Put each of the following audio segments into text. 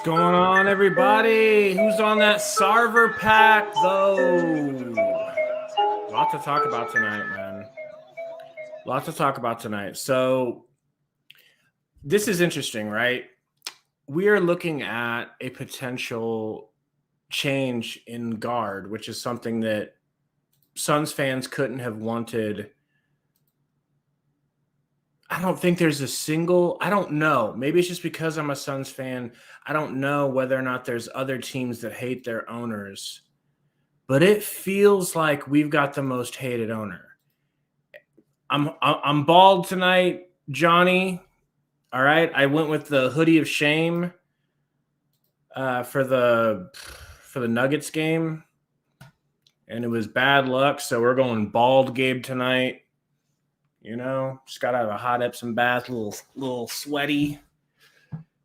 going on, everybody? Who's on that Sarver pack, though? Lot to talk about tonight, man. Lot to talk about tonight. So, this is interesting, right? We are looking at a potential change in guard, which is something that Suns fans couldn't have wanted. I don't think there's a single, I don't know. Maybe it's just because I'm a Suns fan. I don't know whether or not there's other teams that hate their owners, but it feels like we've got the most hated owner. I'm bald tonight, Johnny. All right. I went with the hoodie of shame for the Nuggets game, and it was bad luck. So we're going bald Gabe tonight. You know, just got out of a hot Epsom bath, little sweaty.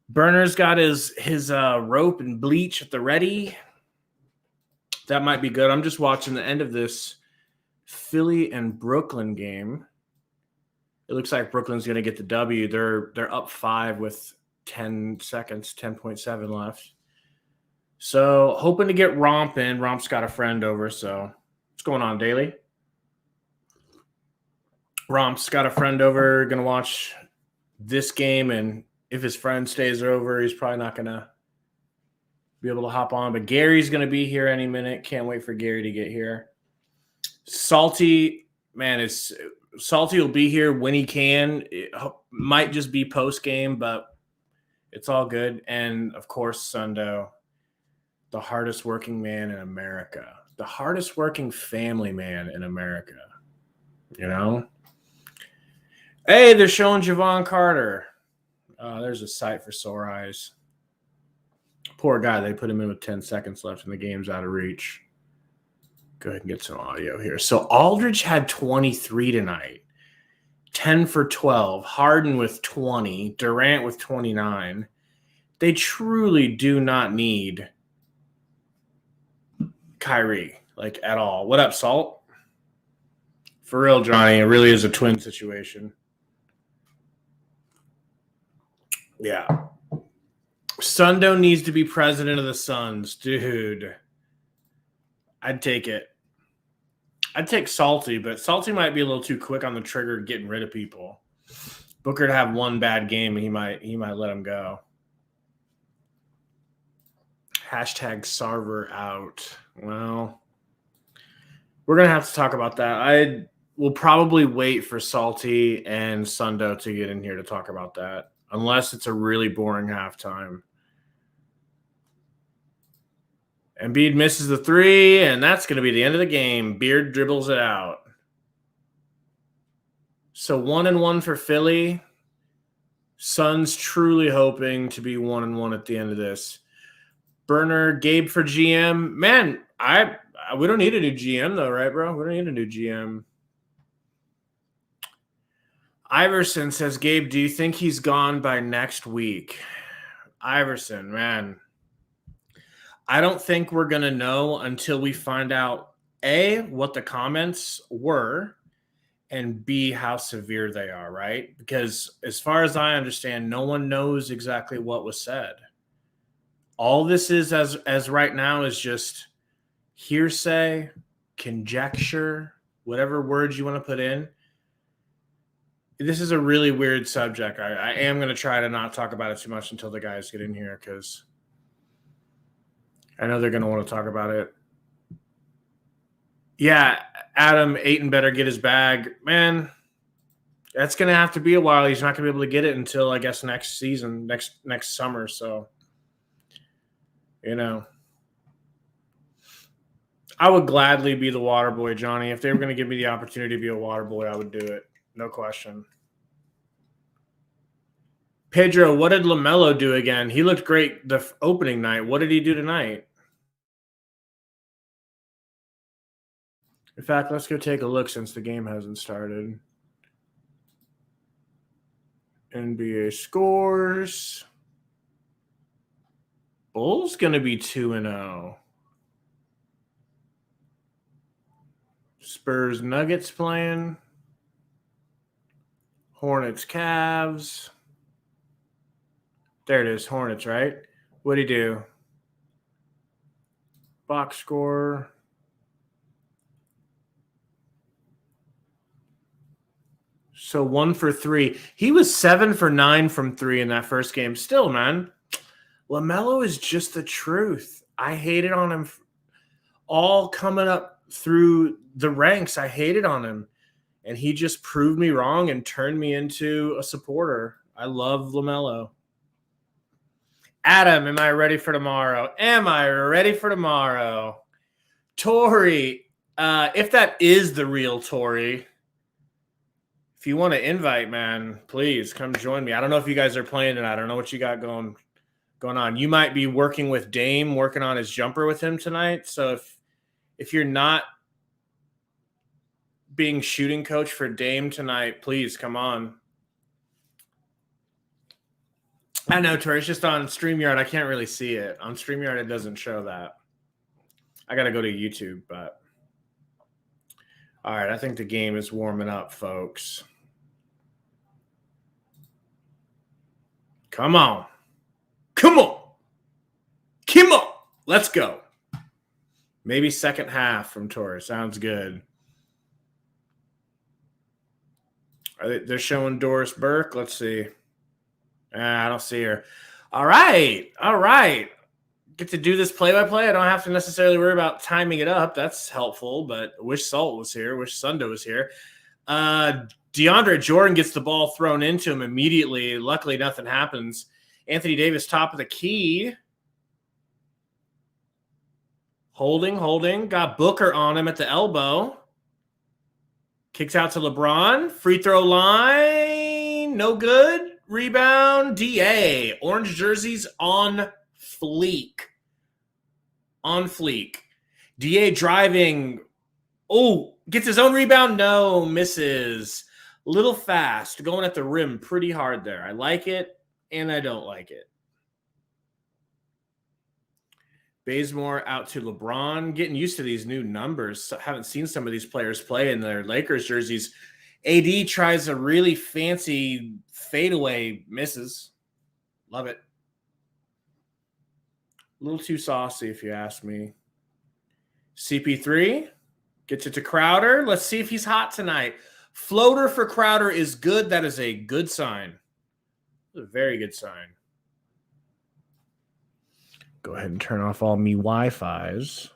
Burner's got his rope and bleach at the ready. That might be good. I'm just watching the end of this Philly and Brooklyn game. It looks like Brooklyn's going to get the W. They're up 5 with 10 seconds, 10.7 left. So hoping to get Romp in. Romp's got a friend over. So what's going on, Daily? Romp's got a friend over, going to watch this game, and if his friend stays over, he's probably not going to be able to hop on. But Gary's going to be here any minute. Can't wait for Gary to get here. Salty, man, Salty will be here when he can. It might just be post-game, but it's all good. And, of course, Sundo, the hardest working man in America, the hardest working family man in America, you know? Hey, they're showing Javon Carter. There's a sight for sore eyes. Poor guy. They put him in with 10 seconds left and the game's out of reach. Go ahead and get some audio here. So Aldridge had 23 tonight. 10 for 12. Harden with 20. Durant with 29. They truly do not need Kyrie, like, at all. What up, Salt? For real, Johnny. It really is a twin situation. Yeah. Sundo needs to be president of the Suns. Dude. I'd take it. I'd take Salty, but Salty might be a little too quick on the trigger getting rid of people. Booker to have one bad game and he might let him go. Hashtag Sarver out. Well, we're going to have to talk about that. I will probably wait for Salty and Sundo to get in here to talk about that, unless it's a really boring halftime. Embiid misses the 3, and that's going to be the end of the game. Beard dribbles it out. So 1-1 for Philly. Suns truly hoping to be 1-1 at the end of this. Burner, Gabe for GM. Man, we don't need a new GM though, right, bro? We don't need a new GM. Iverson says, Gabe, do you think he's gone by next week? Iverson, man. I don't think we're going to know until we find out, A, what the comments were, and B, how severe they are, right? Because as far as I understand, no one knows exactly what was said. All this is, as right now, is just hearsay, conjecture, whatever words you want to put in. This is a really weird subject. I am going to try to not talk about it too much until the guys get in here, because I know they're going to want to talk about it. Yeah, Adam, Ayton better get his bag. Man, that's going to have to be a while. He's not going to be able to get it until, I guess, next season, next summer. So, you know, I would gladly be the water boy, Johnny. If they were going to give me the opportunity to be a water boy, I would do it. No question. Pedro, what did LaMelo do again? He looked great the opening night. What did he do tonight? In fact, let's go take a look since the game hasn't started. NBA scores. Bulls going to be 2-0. Spurs Nuggets playing. Hornets Cavs. There it is, Hornets, right? What'd he do? Box score. So 1 for 3. He was 7 for 9 from 3 in that first game. Still, man, LaMelo is just the truth. I hated on him all coming up through the ranks. I hated on him. And he just proved me wrong and turned me into a supporter. I love LaMelo. Adam, am I ready for tomorrow? Am I ready for tomorrow? Tori, if that is the real Tori, if you want to invite, man, please come join me. I don't know if you guys are playing tonight. I don't know what you got going on. You might be working with Dame, working on his jumper with him tonight. So if you're not being shooting coach for Dame tonight, please come on. I know, Tori, it's just on StreamYard. I can't really see it. On StreamYard, it doesn't show that. I got to go to YouTube, but all right, I think the game is warming up, folks. Come on. Come on. Come on. Let's go. Maybe second half from Tori. Sounds good. They're showing Doris Burke. Let's see. I don't see her. All right. Get to do this play-by-play. I don't have to necessarily worry about timing it up. That's helpful, but I wish Salt was here. Wish Sundo was here. DeAndre Jordan gets the ball thrown into him immediately. Luckily, nothing happens. Anthony Davis, top of the key. Holding. Got Booker on him at the elbow. Kicks out to LeBron. Free throw line. No good. Rebound. DA. Orange jerseys on fleek. DA driving. Oh, gets his own rebound. No, misses. Little fast. Going at the rim pretty hard there. I like it, and I don't like it. Bazemore out to LeBron. Getting used to these new numbers. Haven't seen some of these players play in their Lakers jerseys. AD tries a really fancy fadeaway, misses. Love it. A little too saucy, if you ask me. CP3 gets it to Crowder. Let's see if he's hot tonight. Floater for Crowder is good. That is a good sign. A very good sign. Go ahead and turn off all me Wi-Fis.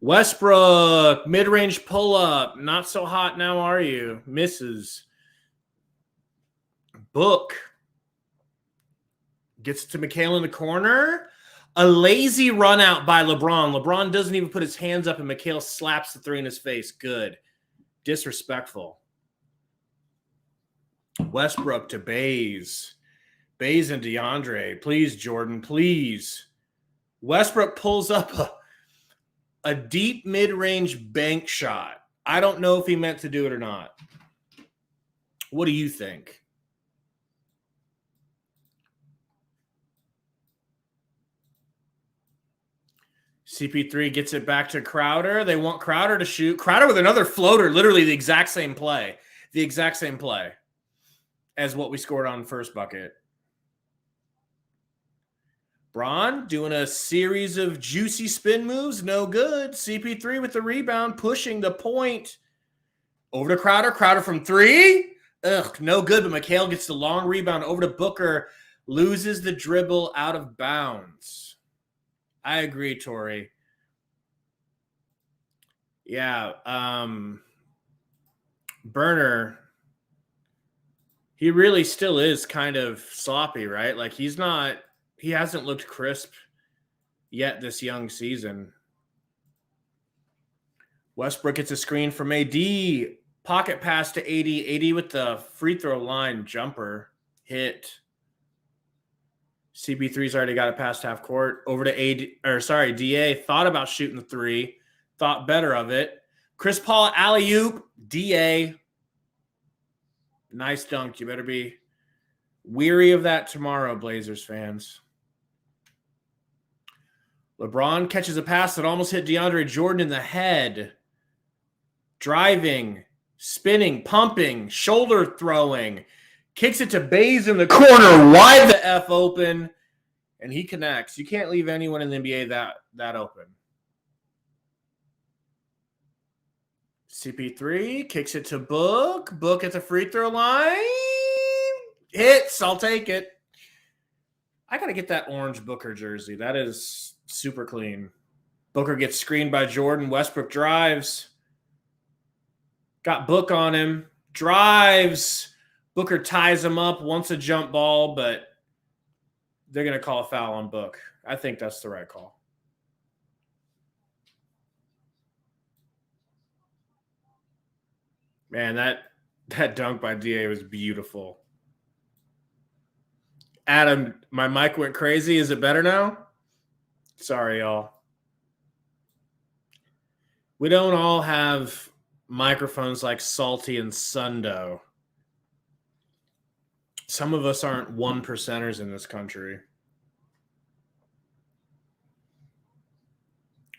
Westbrook, mid-range pull-up. Not so hot now, are you? Misses. Book. Gets to McHale in the corner. A lazy run out by LeBron. LeBron doesn't even put his hands up, and McHale slaps the three in his face. Good. Disrespectful. Westbrook to Baze. Baze and DeAndre. Please, Jordan, please. Westbrook pulls up a deep mid-range bank shot. I don't know if he meant to do it or not. What do you think? CP3 gets it back to Crowder. They want Crowder to shoot. Crowder with another floater, literally the exact same play. The exact same play as what we scored on the first bucket. Bron doing a series of juicy spin moves. No good. CP3 with the rebound, pushing the point. Over to Crowder. Crowder from three. Ugh, no good, but McHale gets the long rebound over to Booker. Loses the dribble out of bounds. I agree, Tori. Yeah. Burner, he really still is kind of sloppy, right? Like he hasn't looked crisp yet this young season. Westbrook gets a screen from AD. Pocket pass to AD. AD with the free throw line jumper hit. CP3's already got it past half court. Over to DA. Thought about shooting the three. Thought better of it. Chris Paul alley-oop. DA. Nice dunk. You better be weary of that tomorrow, Blazers fans. LeBron catches a pass that almost hit DeAndre Jordan in the head. Driving, spinning, pumping, shoulder throwing. Kicks it to Bays in the corner, wide the F open, and he connects. You can't leave anyone in the NBA that open. CP3 kicks it to Book. Book at the free throw line. Hits. I'll take it. I got to get that orange Booker jersey. That is super clean. Booker gets screened by Jordan. Westbrook drives. Got Book on him. Drives. Booker ties him up. Wants a jump ball, but they're going to call a foul on Book. I think that's the right call. Man, that dunk by DA was beautiful. Adam, my mic went crazy. Is it better now? Sorry, y'all. We don't all have microphones like Salty and Sundo. Some of us aren't 1%ers in this country.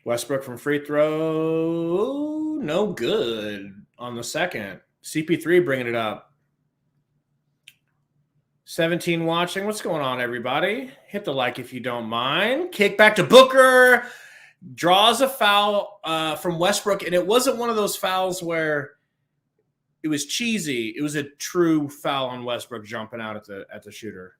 Westbrook from free throw. No good on the second. CP3 bringing it up. 17 watching. What's going on, everybody? Hit the like if you don't mind. Kick back to Booker. Draws a foul from Westbrook, and it wasn't one of those fouls where it was cheesy. It was a true foul on Westbrook jumping out at the shooter.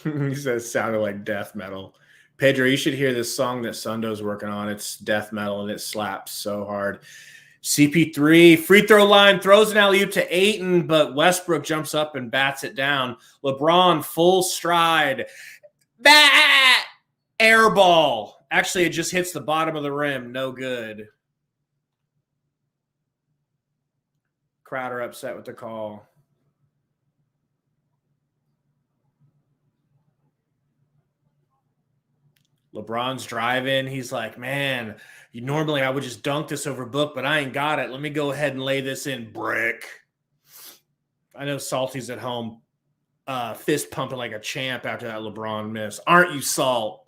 He says sounded like death metal. Pedro, you should hear this song that Sundo's working on. It's death metal, and it slaps so hard. CP3, free throw line, throws an alley-oop to Ayton, but Westbrook jumps up and bats it down. LeBron, full stride. Air ball. Actually, it just hits the bottom of the rim. No good. Crowder upset with the call. LeBron's driving. He's like, man, normally I would just dunk this over Book, but I ain't got it. Let me go ahead and lay this in brick. I know Salty's at home fist pumping like a champ after that LeBron miss. Aren't you, Salt?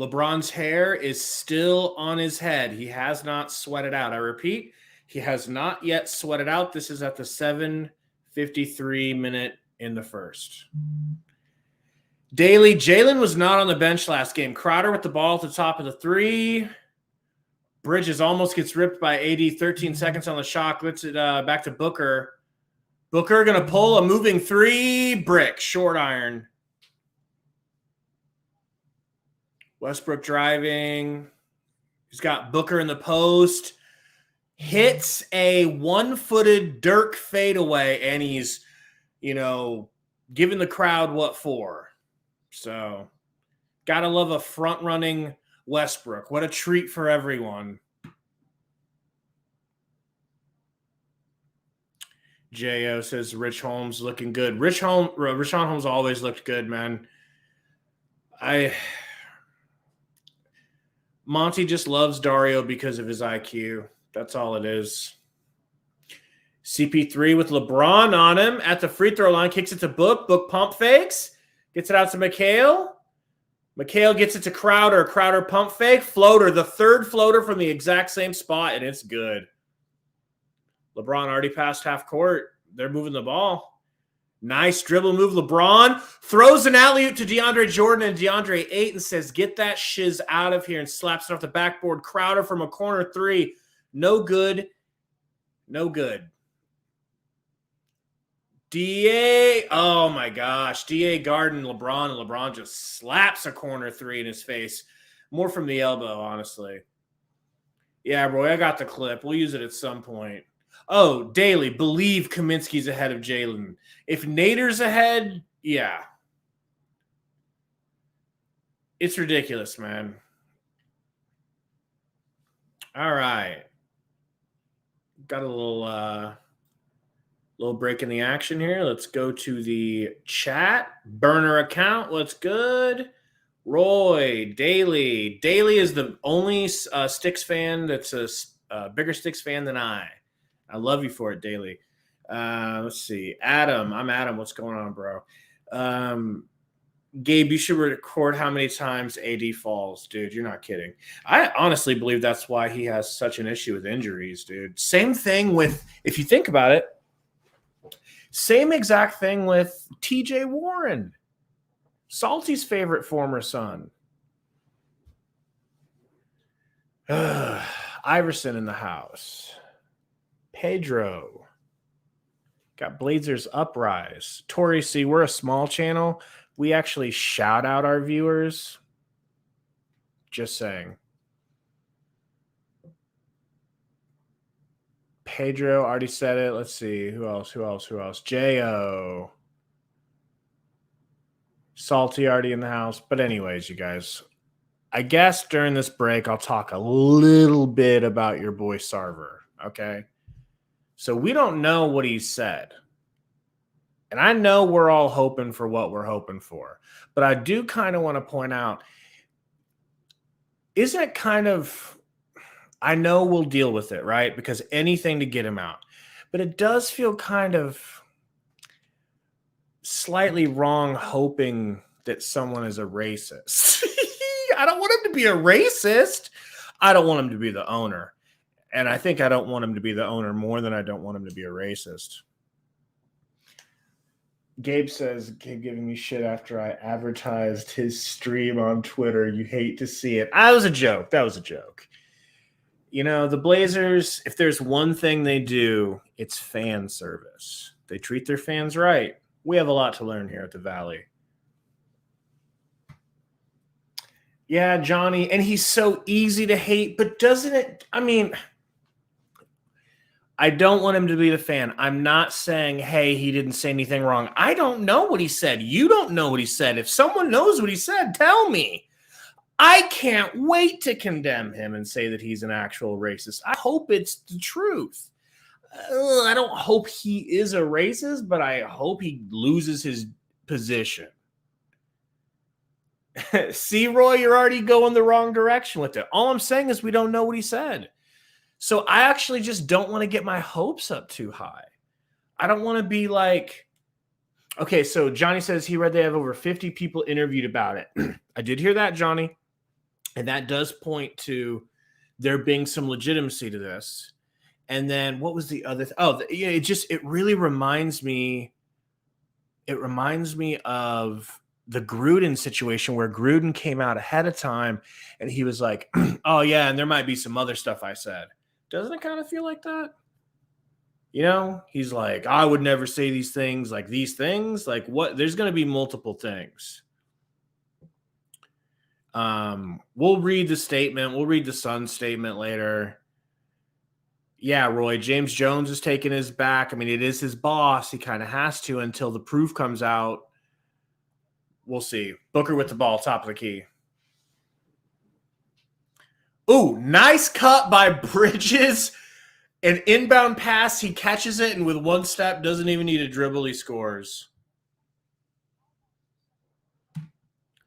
LeBron's hair is still on his head. He has not sweated out. I repeat, he has not yet sweated out. This is at the 7:53 minute in the first. Daly, Jalen was not on the bench last game. Crowder with the ball at the top of the three. Bridges almost gets ripped by AD. 13 seconds on the shot. Gets it back to Booker. Booker going to pull a moving three. Brick. Short iron. Westbrook driving. He's got Booker in the post. Hits a one-footed Dirk fadeaway, and he's giving the crowd what for. So, gotta love a front-running Westbrook. What a treat for everyone. J.O. says Rich Holmes looking good. Richaun Holmes always looked good, man. Monty just loves Dario because of his IQ. That's all it is. CP3 with LeBron on him at the free throw line. Kicks it to Book. Book pump fakes. Gets it out to McHale. McHale gets it to Crowder. Crowder pump fake. Floater. The third floater from the exact same spot, and it's good. LeBron already passed half court. They're moving the ball. Nice dribble move. LeBron throws an alley-oop to DeAndre Jordan, and DeAndre Ayton says, get that shiz out of here, and slaps it off the backboard. Crowder from a corner three. No good. No good. DA, oh my gosh. DA guarding LeBron, and LeBron just slaps a corner three in his face. More from the elbow, honestly. Yeah, Roy, I got the clip. We'll use it at some point. Oh, Daly, believe Kaminsky's ahead of Jalen. If Nader's ahead, yeah. It's ridiculous, man. All right. Got a little break in the action here. Let's go to the chat. Burner account. What's good? Roy, Daly. Daly is the only Sticks fan that's a bigger Sticks fan than I. I love you for it, Daly. Let's see. Adam. I'm Adam. What's going on, bro? Gabe, you should record how many times AD falls, dude. You're not kidding. I honestly believe that's why he has such an issue with injuries, dude. Same thing with, if you think about it, same exact thing with TJ Warren, Salty's favorite former son. Iverson in the house. Pedro. Got Blazers Uprise. Tori C, we're a small channel. We actually shout out our viewers. Just saying. Pedro already said it. Let's see. Who else? J.O. Salty already in the house. But anyways, you guys, I guess during this break, I'll talk a little bit about your boy Sarver. Okay. So we don't know what he said. And I know we're all hoping for what we're hoping for. But I do kind of want to point out, isn't it kind of, I know we'll deal with it, right? Because anything to get him out. But it does feel kind of slightly wrong hoping that someone is a racist. I don't want him to be a racist. I don't want him to be the owner. And I think I don't want him to be the owner more than I don't want him to be a racist. Gabe says, Gabe giving me shit after I advertised his stream on Twitter. You hate to see it. That was a joke. That was a joke. You know, the Blazers, if there's one thing they do, it's fan service. They treat their fans right. We have a lot to learn here at the Valley. Yeah, Johnny, and he's so easy to hate, but doesn't it? I mean, I don't want him to be the fan. I'm not saying, hey, he didn't say anything wrong. I don't know what he said. You don't know what he said. If someone knows what he said, tell me. I can't wait to condemn him and say that he's an actual racist. I hope it's the truth. I don't hope he is a racist, but I hope he loses his position. See, Roy, you're already going the wrong direction with it. All I'm saying is we don't know what he said. So I actually just don't want to get my hopes up too high. I don't want to be like, okay, so Johnny says he read they have over 50 people interviewed about it. I did hear that, Johnny. And that does point to there being some legitimacy to this. And then what was the other it really reminds me. It reminds me of the Gruden situation where Gruden came out ahead of time and he was like, oh, yeah, and there might be some other stuff I said. Doesn't it kind of feel like that? You know, he's like, I would never say these things. Like these things, like what? There's going to be multiple things. We'll read the statement. We'll read the Sun statement later. Yeah, Roy, James Jones is taking his back. I mean, it is his boss. He kind of has to until the proof comes out. We'll see. Booker with the ball, top of the key. Ooh, nice cut by Bridges. An inbound pass, he catches it, and with one step, doesn't even need a dribble, he scores.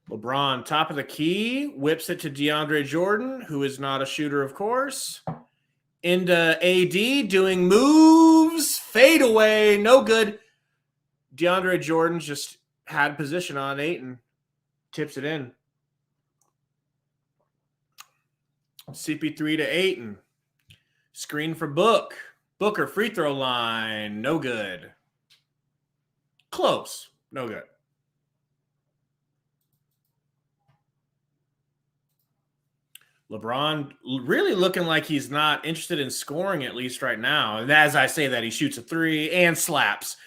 LeBron, top of the key, whips it to DeAndre Jordan, who is not a shooter, of course. Into AD, doing moves, fade away, no good. DeAndre Jordan just had position on Ayton, tips it in. CP3 to Ayton. Screen for Booker, free throw line, no good. Close, no good. LeBron really looking like he's not interested in scoring, at least right now. And as I say that, he shoots a three and slaps.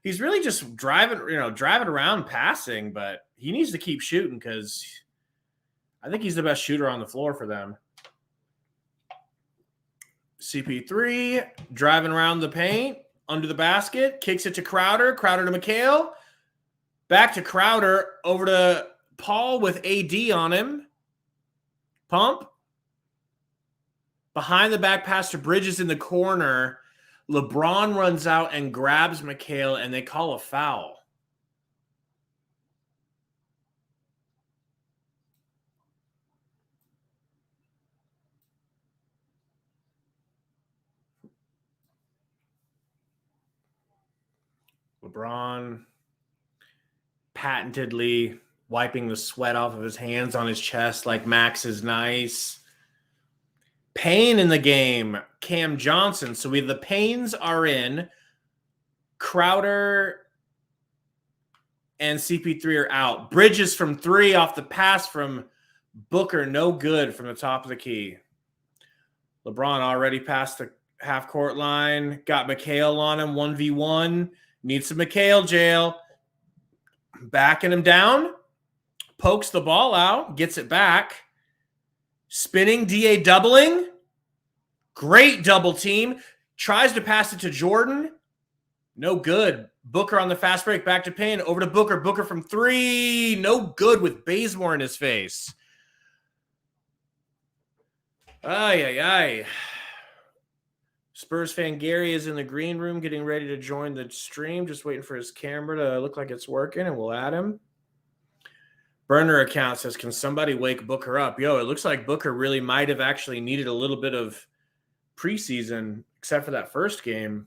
He's really just driving around passing, but he needs to keep shooting because I think he's the best shooter on the floor for them. CP3 driving around the paint, under the basket, kicks it to Crowder to McHale, back to Crowder, over to Paul with AD on him. Pump. Behind the back pass to Bridges in the corner. LeBron runs out and grabs McHale, and they call a foul. LeBron patentedly wiping the sweat off of his hands on his chest like Max is nice. Payne in the game, Cam Johnson. So the Paynes are in. Crowder and CP3 are out. Bridges from 3 off the pass from Booker. No good from the top of the key. LeBron already passed the half-court line. Got McHale on him, 1v1. Needs some McHale jail. Backing him down. Pokes the ball out. Gets it back. Spinning, DA doubling. Great double team. Tries to pass it to Jordan. No good. Booker on the fast break. Back to Payne. Over to Booker. Booker from 3. No good with Bazemore in his face. Ay. Spurs fan Gary is in the green room getting ready to join the stream. Just waiting for his camera to look like it's working, and we'll add him. Burner account says, can somebody wake Booker up? Yo, it looks like Booker really might have actually needed a little bit of preseason, except for that first game.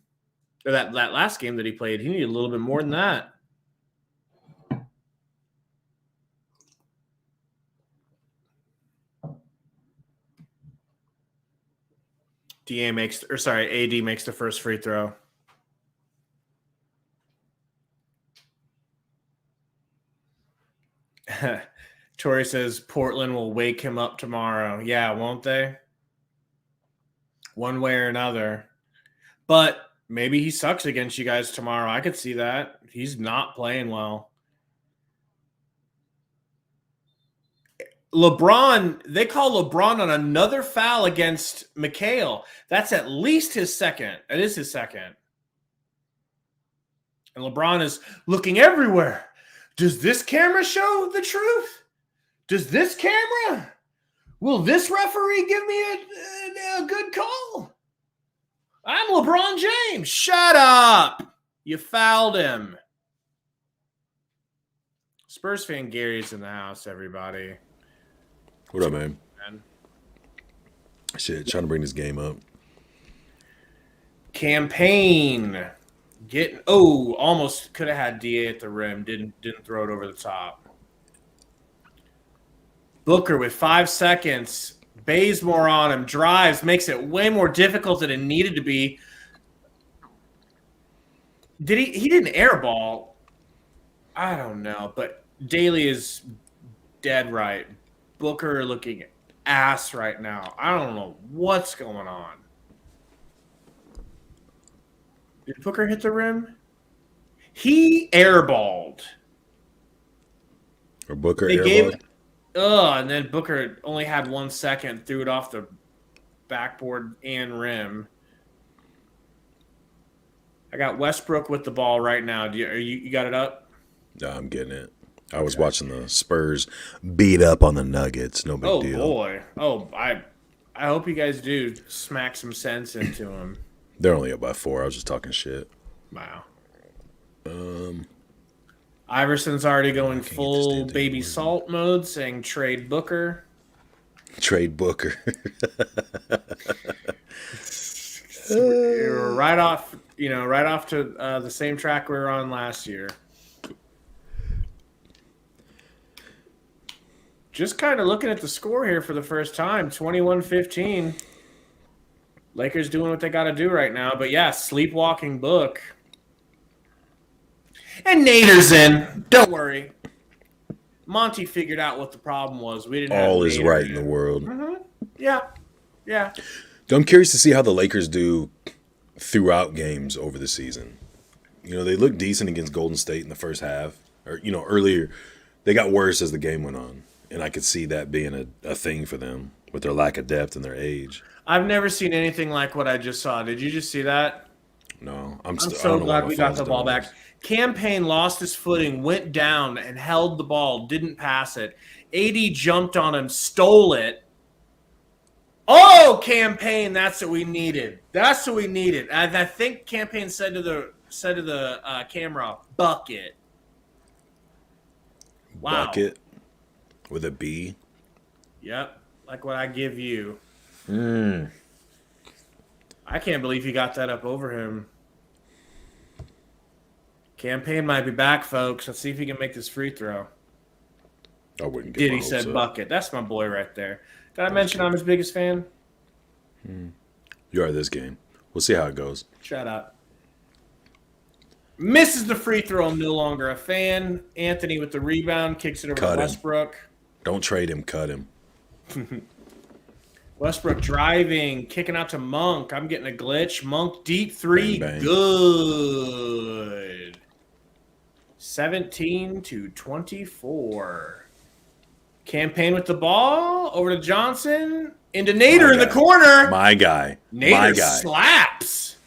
Or that last game that he played. He needed a little bit more than that. AD makes the first free throw. Tori says Portland will wake him up tomorrow. Yeah, won't they? One way or another. But maybe he sucks against you guys tomorrow. I could see that. He's not playing well. LeBron, they call LeBron on another foul against McHale. That's at least his second. It is his second. And LeBron is looking everywhere. Does this camera show the truth? Does this camera? Will this referee give me a good call? I'm LeBron James. Shut up. You fouled him. Spurs fan Gary's in the house, everybody. What up, man? Shit, trying to bring this game up. Campaign. Almost could have had DA at the rim. Didn't throw it over the top. Booker with 5 seconds. Bazemore on him. Drives. Makes it way more difficult than it needed to be. He didn't airball. I don't know, but Daly is dead right. Booker looking ass right now. I don't know what's going on. Did Booker hit the rim? He airballed. Or Booker airballed? And then Booker only had 1 second, threw it off the backboard and rim. I got Westbrook with the ball right now. You got it up? No, I'm getting it. I was watching the Spurs beat up on the Nuggets. No big deal. Oh, boy. Oh, I hope you guys do smack some sense into them. They're only up by 4. I was just talking shit. Wow. Iverson's already going full baby salt mode, saying trade Booker. Trade Booker. We're right off to the same track we were on last year. Just kind of looking at the score here for the first time, 21-15. Lakers doing what they got to do right now. But, yeah, sleepwalking Book. And Nader's in. Don't worry. Monty figured out what the problem was. We didn't have all is Nader right in the world. Mm-hmm. Yeah. I'm curious to see how the Lakers do throughout games over the season. They looked decent against Golden State in the first half. Or, earlier. They got worse as the game went on. And I could see that being a thing for them with their lack of depth and their age. I've never seen anything like what I just saw. Did you just see that? No. I'm so glad we got the ball back. Campaign lost his footing, went down, and held the ball, didn't pass it. AD jumped on him, stole it. Oh, Campaign, that's what we needed. That's what we needed. And I think Campaign said to the camera, bucket. Wow. Bucket with a B. Yep, like what I give you. I can't believe he got that up over him. Campaign might be back, folks. Let's see if he can make this free throw. I wouldn't get my Diddy hopes said up. bucket. That's my boy right there. Did I mention I'm his biggest fan? You are this game. We'll see how it goes. Shut up. Misses the free throw. I'm no longer a fan. Anthony with the rebound. Kicks it over to Westbrook. Don't trade him. Cut him. Westbrook driving. Kicking out to Monk. I'm getting a glitch. Monk deep three. Bang, bang. Good. 17-24. Campaign with the ball. Over to Johnson. Into Nader in the corner. My guy. Nader slaps.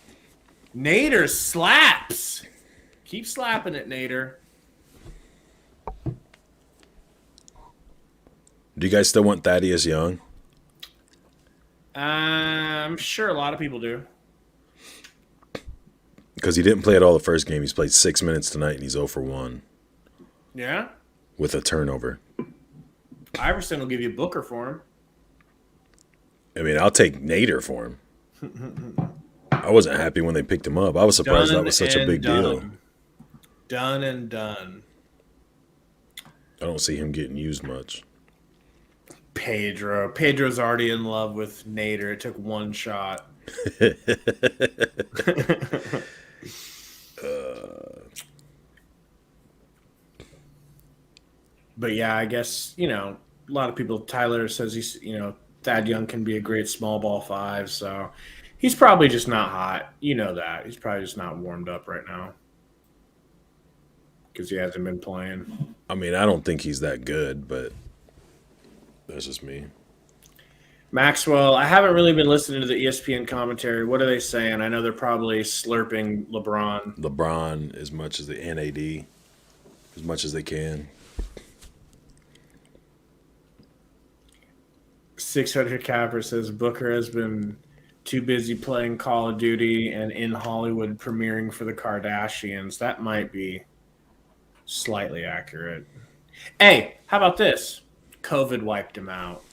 Nader slaps. Keep slapping it, Nader. Do you guys still want Thaddeus Young? I'm sure a lot of people do. Because he didn't play at all the first game. He's played 6 minutes tonight, and he's 0 for 1. Yeah? With a turnover. Iverson will give you Booker for him. I mean, I'll take Nader for him. I wasn't happy when they picked him up. I was surprised that was such a big deal. Done and done. I don't see him getting used much. Pedro's already in love with Nader. It took one shot. But yeah, I guess, a lot of people, Tyler says he's, Thad Young can be a great small ball 5, so he's probably just not hot. You know that. He's probably just not warmed up right now because he hasn't been playing. I mean, I don't think he's that good, but that's just me. Maxwell, I haven't really been listening to the ESPN commentary. What are they saying? I know they're probably slurping LeBron. LeBron as much as the NAD, as much as they can. 600 Capper says Booker has been too busy playing Call of Duty and in Hollywood premiering for the Kardashians. That might be slightly accurate. Hey, how about this? COVID wiped him out.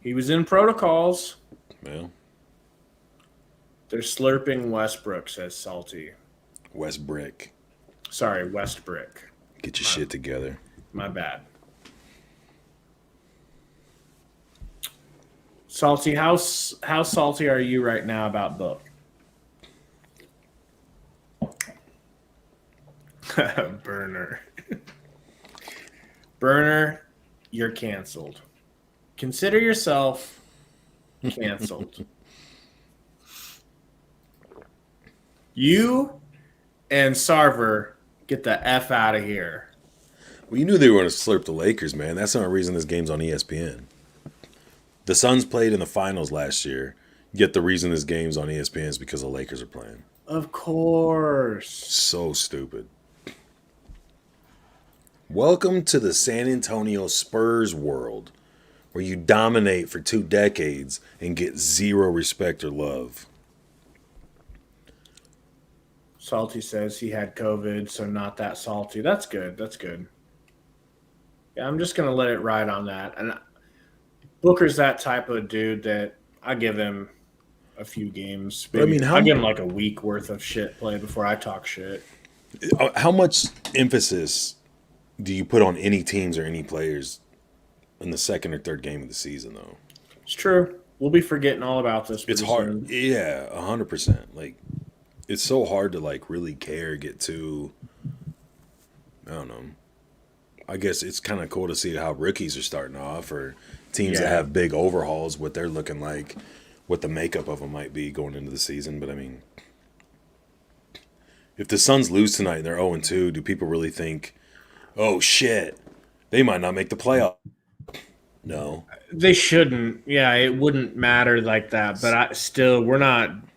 He was in protocols. Well, they're slurping Westbrook, says Salty. Westbrick. Sorry, Westbrick. Get your shit together. My bad. Salty, how salty are you right now about Book? Burner. Burner, you're canceled. Consider yourself canceled. You and Sarver get the F out of here. Well, you knew they were going to slurp the Lakers, man. That's the only reason this game's on ESPN. The Suns played in the finals last year, yet the reason this game's on ESPN is because the Lakers are playing. Of course. So stupid. Welcome to the San Antonio Spurs world, where you dominate for 2 decades and get zero respect or love. Salty says he had COVID, so not that salty. That's good. That's good. Yeah, I'm just going to let it ride on that. And Booker's that type of dude that I give him a few games. Maybe. I mean, I give him like a week worth of shit play before I talk shit. How much emphasis do you put on any teams or any players in the second or third game of the season, though? It's true. We'll be forgetting all about this. It's hard. Soon. Yeah, 100%. Like, it's so hard to, like, really care, get to, I don't know. I guess it's kind of cool to see how rookies are starting off or teams that have big overhauls, what they're looking like, what the makeup of them might be going into the season. But, I mean, if the Suns lose tonight and they're 0-2, do people really think, oh, shit, they might not make the playoff? No. They shouldn't. Yeah, it wouldn't matter like that. But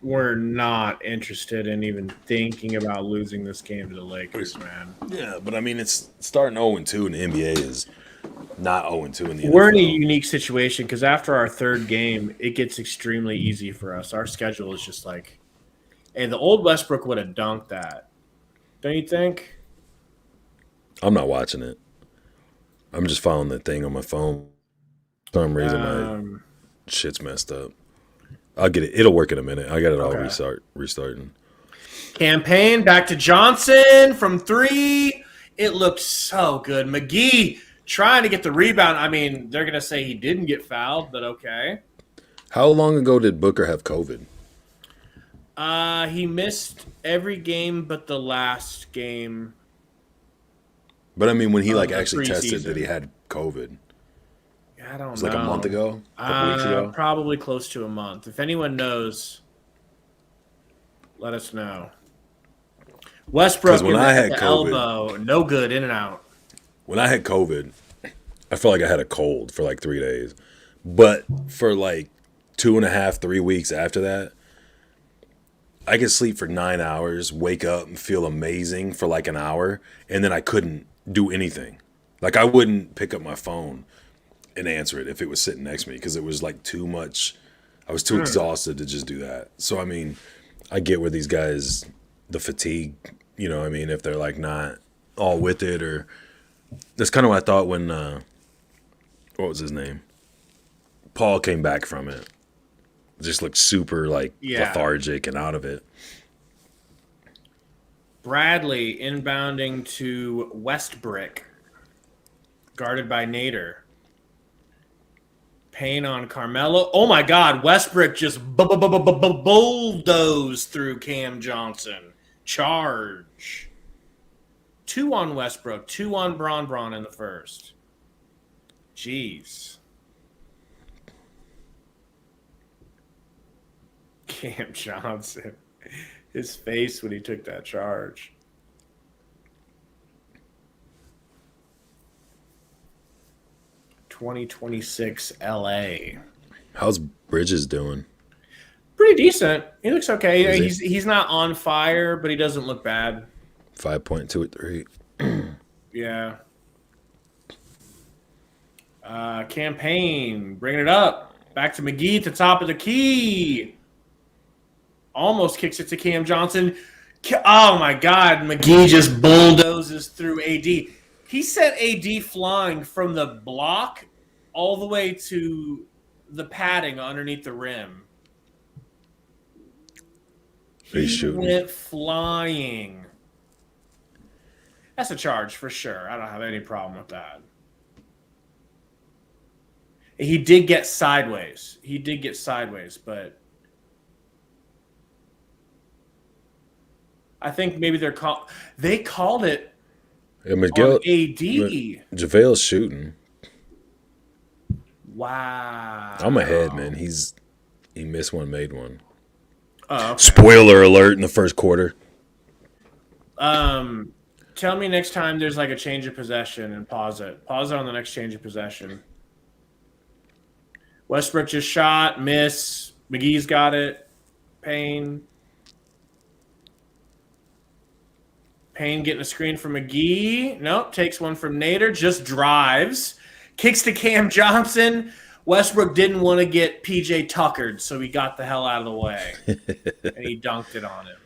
we're not interested in even thinking about losing this game to the Lakers, man. Yeah, but I mean, it's starting 0-2 and the NBA is not 0-2 in the NFL. We're in a unique situation because after our third game, it gets extremely easy for us. Our schedule is just like, hey, the old Westbrook would have dunked that. Don't you think? I'm not watching it. I'm just following the thing on my phone. For some reason, my shit's messed up. I'll get it. It'll work in a minute. I got it all restarting. Campaign back to Johnson from 3. It looked so good. McGee trying to get the rebound. I mean, they're going to say he didn't get fouled, but okay. How long ago did Booker have COVID? He missed every game but the last game. But I mean, when he the actually tested preseason. that he had COVID, I don't it was know. like a month ago, a couple weeks ago. Probably close to a month. If anyone knows, let us know. Westbrook When I had the COVID, elbow, no good, in and out. when I had COVID, I felt like I had a cold for like 3 days. But for like 2.5, 3 weeks after that, I could sleep for 9 hours, wake up and feel amazing for like an hour, and then I couldn't do anything. Like I wouldn't pick up my phone and answer it if it was sitting next to me because it was like too much. I was too exhausted to just do that. So I mean, I get where these guys, the fatigue, you know, I mean, if they're like not all with it, or that's kind of what I thought when what was his name? Paul came back from it. Just looked super like lethargic and out of it. Bradley inbounding to Westbrook, guarded by Nader. Payne on Carmelo. Oh my God, Westbrook just bulldozed through Cam Johnson. Charge. 2 on Westbrook, 2 on Braun in the first. Jeez. Cam Johnson. His face when he took that charge. (2026) LA. How's Bridges doing? Pretty decent. He looks okay. Is He's not on fire, but he doesn't look bad. 5.2 at 3. Yeah. Campaign, bringing it up. Back to McGee at the top of the key. Almost kicks it to Cam Johnson. Oh, my God. McGee just bulldozes through AD. He sent AD flying from the block all the way to the padding underneath the rim. He went flying. That's a charge for sure. I don't have any problem with that. He did get sideways. But I think maybe they called it Miguel, on AD. JaVale's shooting. Wow. I'm ahead, man. He missed one, made one. Oh, okay. Spoiler alert in the first quarter. Tell me next time there's like a change of possession and pause it. Pause it on the next change of possession. Westbrook just shot, miss. McGee's got it. Payne getting a screen from McGee. Nope, takes one from Nader. Just drives. Kicks to Cam Johnson. Westbrook didn't want to get PJ Tuckered, so he got the hell out of the way. And he dunked it on him.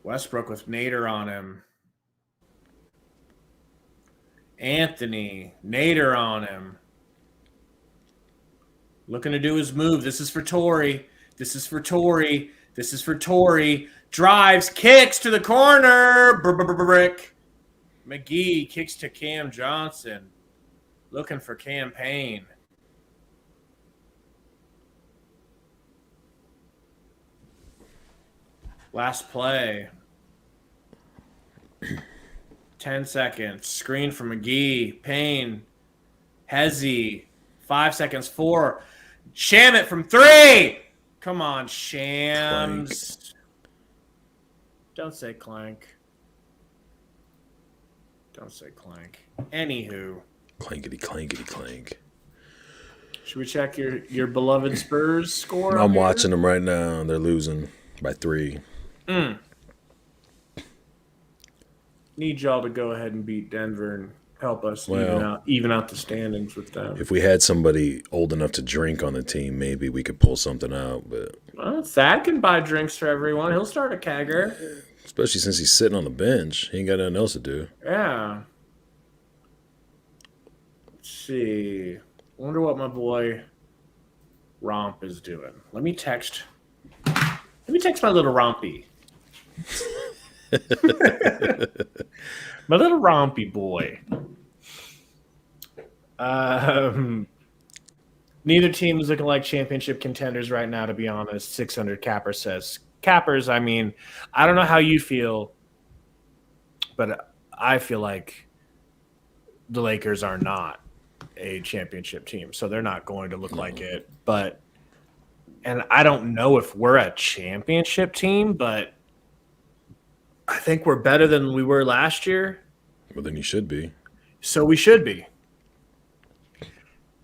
Westbrook with Nader on him. Anthony, Nader on him. Looking to do his move. This is for Torrey. Drives, kicks to the corner. Brick. McGee kicks to Cam Johnson. Looking for Campaign. Last play. 10 seconds. Screen for McGee. Payne. Hezzy. 5 seconds. 4. Shamit from 3. Come on, Shams. Clank. Don't say clank. Anywho. Clankety, clankety, clank. Should we check your beloved Spurs score? I'm watching them right now. They're losing by 3. Need y'all to go ahead and beat Denver and help us even out the standings with them. If we had somebody old enough to drink on the team, maybe we could pull something out. But Thad can buy drinks for everyone. He'll start a kegger. Especially since he's sitting on the bench. He ain't got nothing else to do. Yeah. Let's see. Wonder what my boy Romp is doing. Let me text my little Rompy. My little rompy boy. Neither team is looking like championship contenders right now, to be honest. 600 Capper says. Cappers, I mean, I don't know how you feel, but I feel like the Lakers are not a championship team, so they're not going to look like it. And I don't know if we're a championship team, but I think we're better than we were last year. Well, then you should be. So we should be.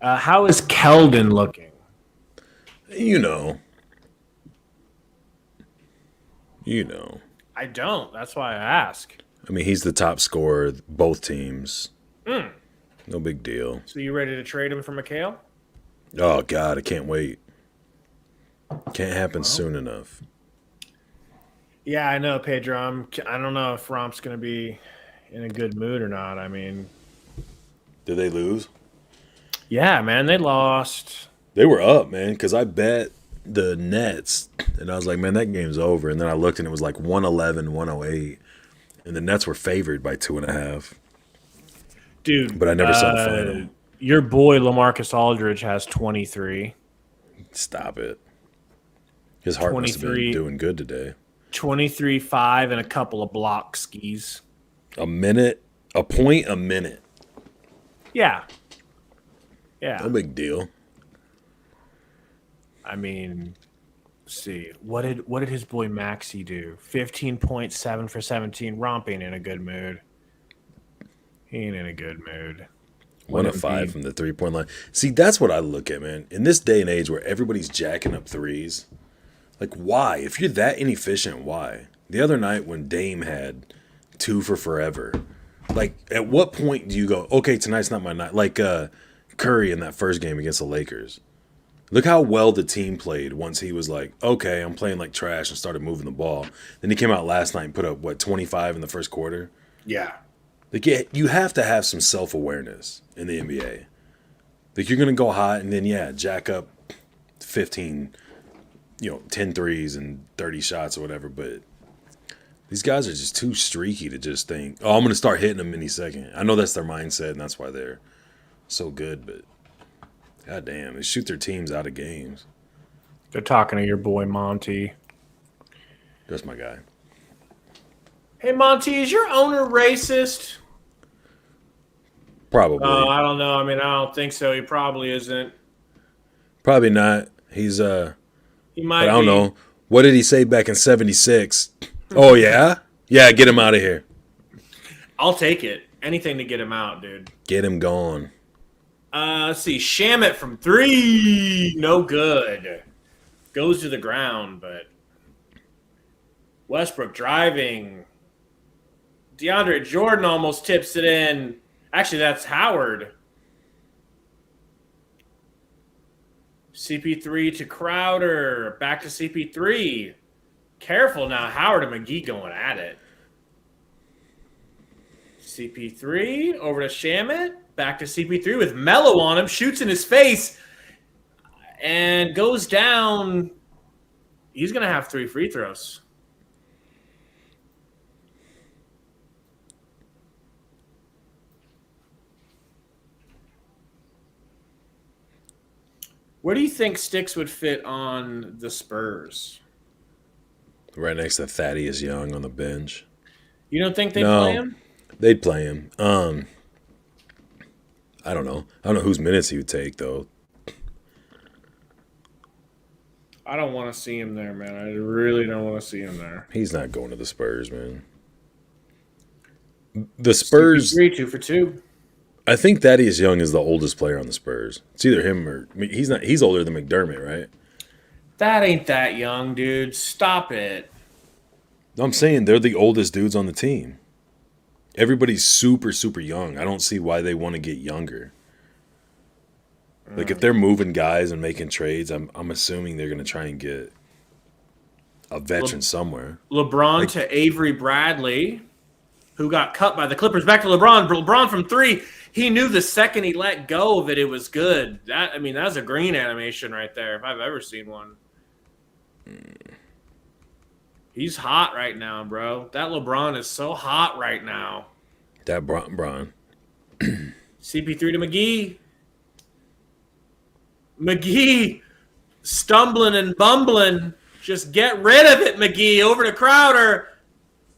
How is Keldon looking? You know. I don't. That's why I ask. I mean, he's the top scorer, both teams. No big deal. So you ready to trade him for McHale? Oh, God, I can't wait. Can't happen soon enough. Yeah, I know, Pedro. I don't know if Romp's going to be in a good mood or not. I mean, Did they lose? yeah, man, they lost. They were up, man, because I bet the Nets, and I was like, man, that game's over. And then I looked, and it was like 111, 108. And the Nets were favored by 2.5. Dude. But I never saw the final. Your boy LaMarcus Aldridge has 23. Stop it. His heart must have been doing good today. 23, 5, and a couple of block skis. A point a minute. Yeah. Yeah. No big deal. I mean, let's see. What did his boy Maxey do? 15.7 for 17. Romp ain't in a good mood. He ain't in a good mood. 1 of 5 from the 3-point line. See, that's what I look at, man. In this day and age where everybody's jacking up threes, like, why? If you're that inefficient, why? The other night when Dame had 2 for forever, like, at what point do you go, okay, tonight's not my night? Like Curry in that first game against the Lakers. Look how well the team played once he was like, okay, I'm playing like trash, and started moving the ball. Then he came out last night and put up, 25 in the first quarter? Yeah. Like, yeah, you have to have some self-awareness in the NBA. Like, you're going to go hot and then, jack up 15, 10 threes and 30 shots or whatever. But these guys are just too streaky to just think, oh, I'm going to start hitting them any second. I know that's their mindset, and that's why they're so good. But, goddamn, they shoot their teams out of games. They're talking to your boy Monty. That's my guy. Hey, Monty, is your owner racist? Probably. Oh, I don't know. I mean, I don't think so. He probably isn't. Probably not. He's He might. But I don't know. What did he say back in '76? Oh yeah, yeah. Get him out of here. I'll take it. Anything to get him out, dude. Get him gone. Let's see. Shamit from 3. No good. Goes to the ground, but Westbrook driving. DeAndre Jordan almost tips it in. Actually, that's Howard. CP3 to Crowder. Back to CP3. Careful now. Howard and McGee going at it. CP3 over to Shamit. Back to CP3 with Melo on him. Shoots in his face. And goes down. He's going to have 3 free throws. Where do you think Sticks would fit on the Spurs? Right next to Thaddeus Young on the bench. You don't think they'd play him? They'd play him. I don't know. I don't know whose minutes he would take, though. I don't want to see him there, man. I really don't want to see him there. He's not going to the Spurs, man. The Spurs... 2 for 2. I think Thaddeus Young is the oldest player on the Spurs. It's either him or he's not. He's older than McDermott, right? That ain't that young, dude. Stop it. I'm saying they're the oldest dudes on the team. Everybody's super, super young. I don't see why they want to get younger. Like, if they're moving guys and making trades, I'm assuming they're going to try and get a veteran somewhere. LeBron to Avery Bradley, who got cut by the Clippers. Back to LeBron. LeBron from 3. He knew the second he let go of it, it was good. That was a green animation right there, if I've ever seen one. He's hot right now, bro. That LeBron is so hot right now. That Bron. CP3 to McGee. McGee stumbling and bumbling. Just get rid of it, McGee. Over to Crowder.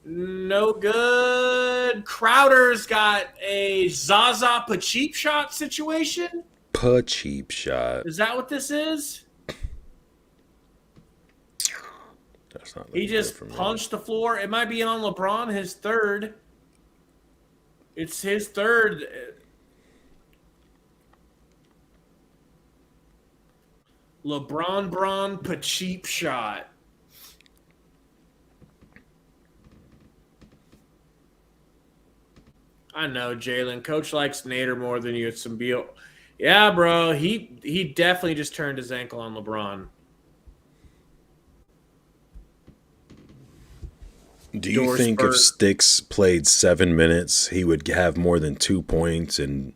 No good. Crowder's got a Zaza Pacheep shot situation. Pacheep shot. Is that what this is? That's not. He just punched the floor. It might be on LeBron, his third. It's his third. LeBron Pacheep shot. I know, Jalen. Coach likes Nader more than you. It's some Beal. Yeah, bro. He definitely just turned his ankle on LeBron. Do you think if Sticks played 7 minutes, he would have more than 2 points and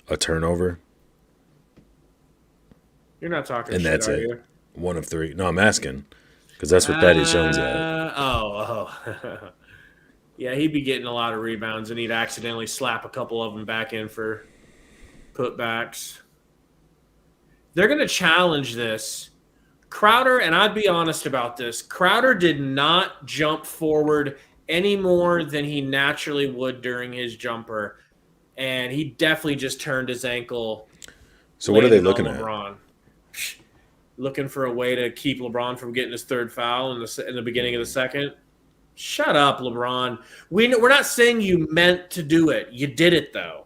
a turnover? You're not talking and shit, that's are it. you? 1 of 3. No, I'm asking because that's what Thaddeus Young's at. Oh. Yeah, he'd be getting a lot of rebounds, and he'd accidentally slap a couple of them back in for putbacks. They're going to challenge this. Crowder, and I'd be honest about this, Crowder did not jump forward any more than he naturally would during his jumper, and he definitely just turned his ankle. So what are they looking at? LeBron. Looking for a way to keep LeBron from getting his third foul in the beginning of the second. Shut up, LeBron. We're not saying you meant to do it. You did it, though.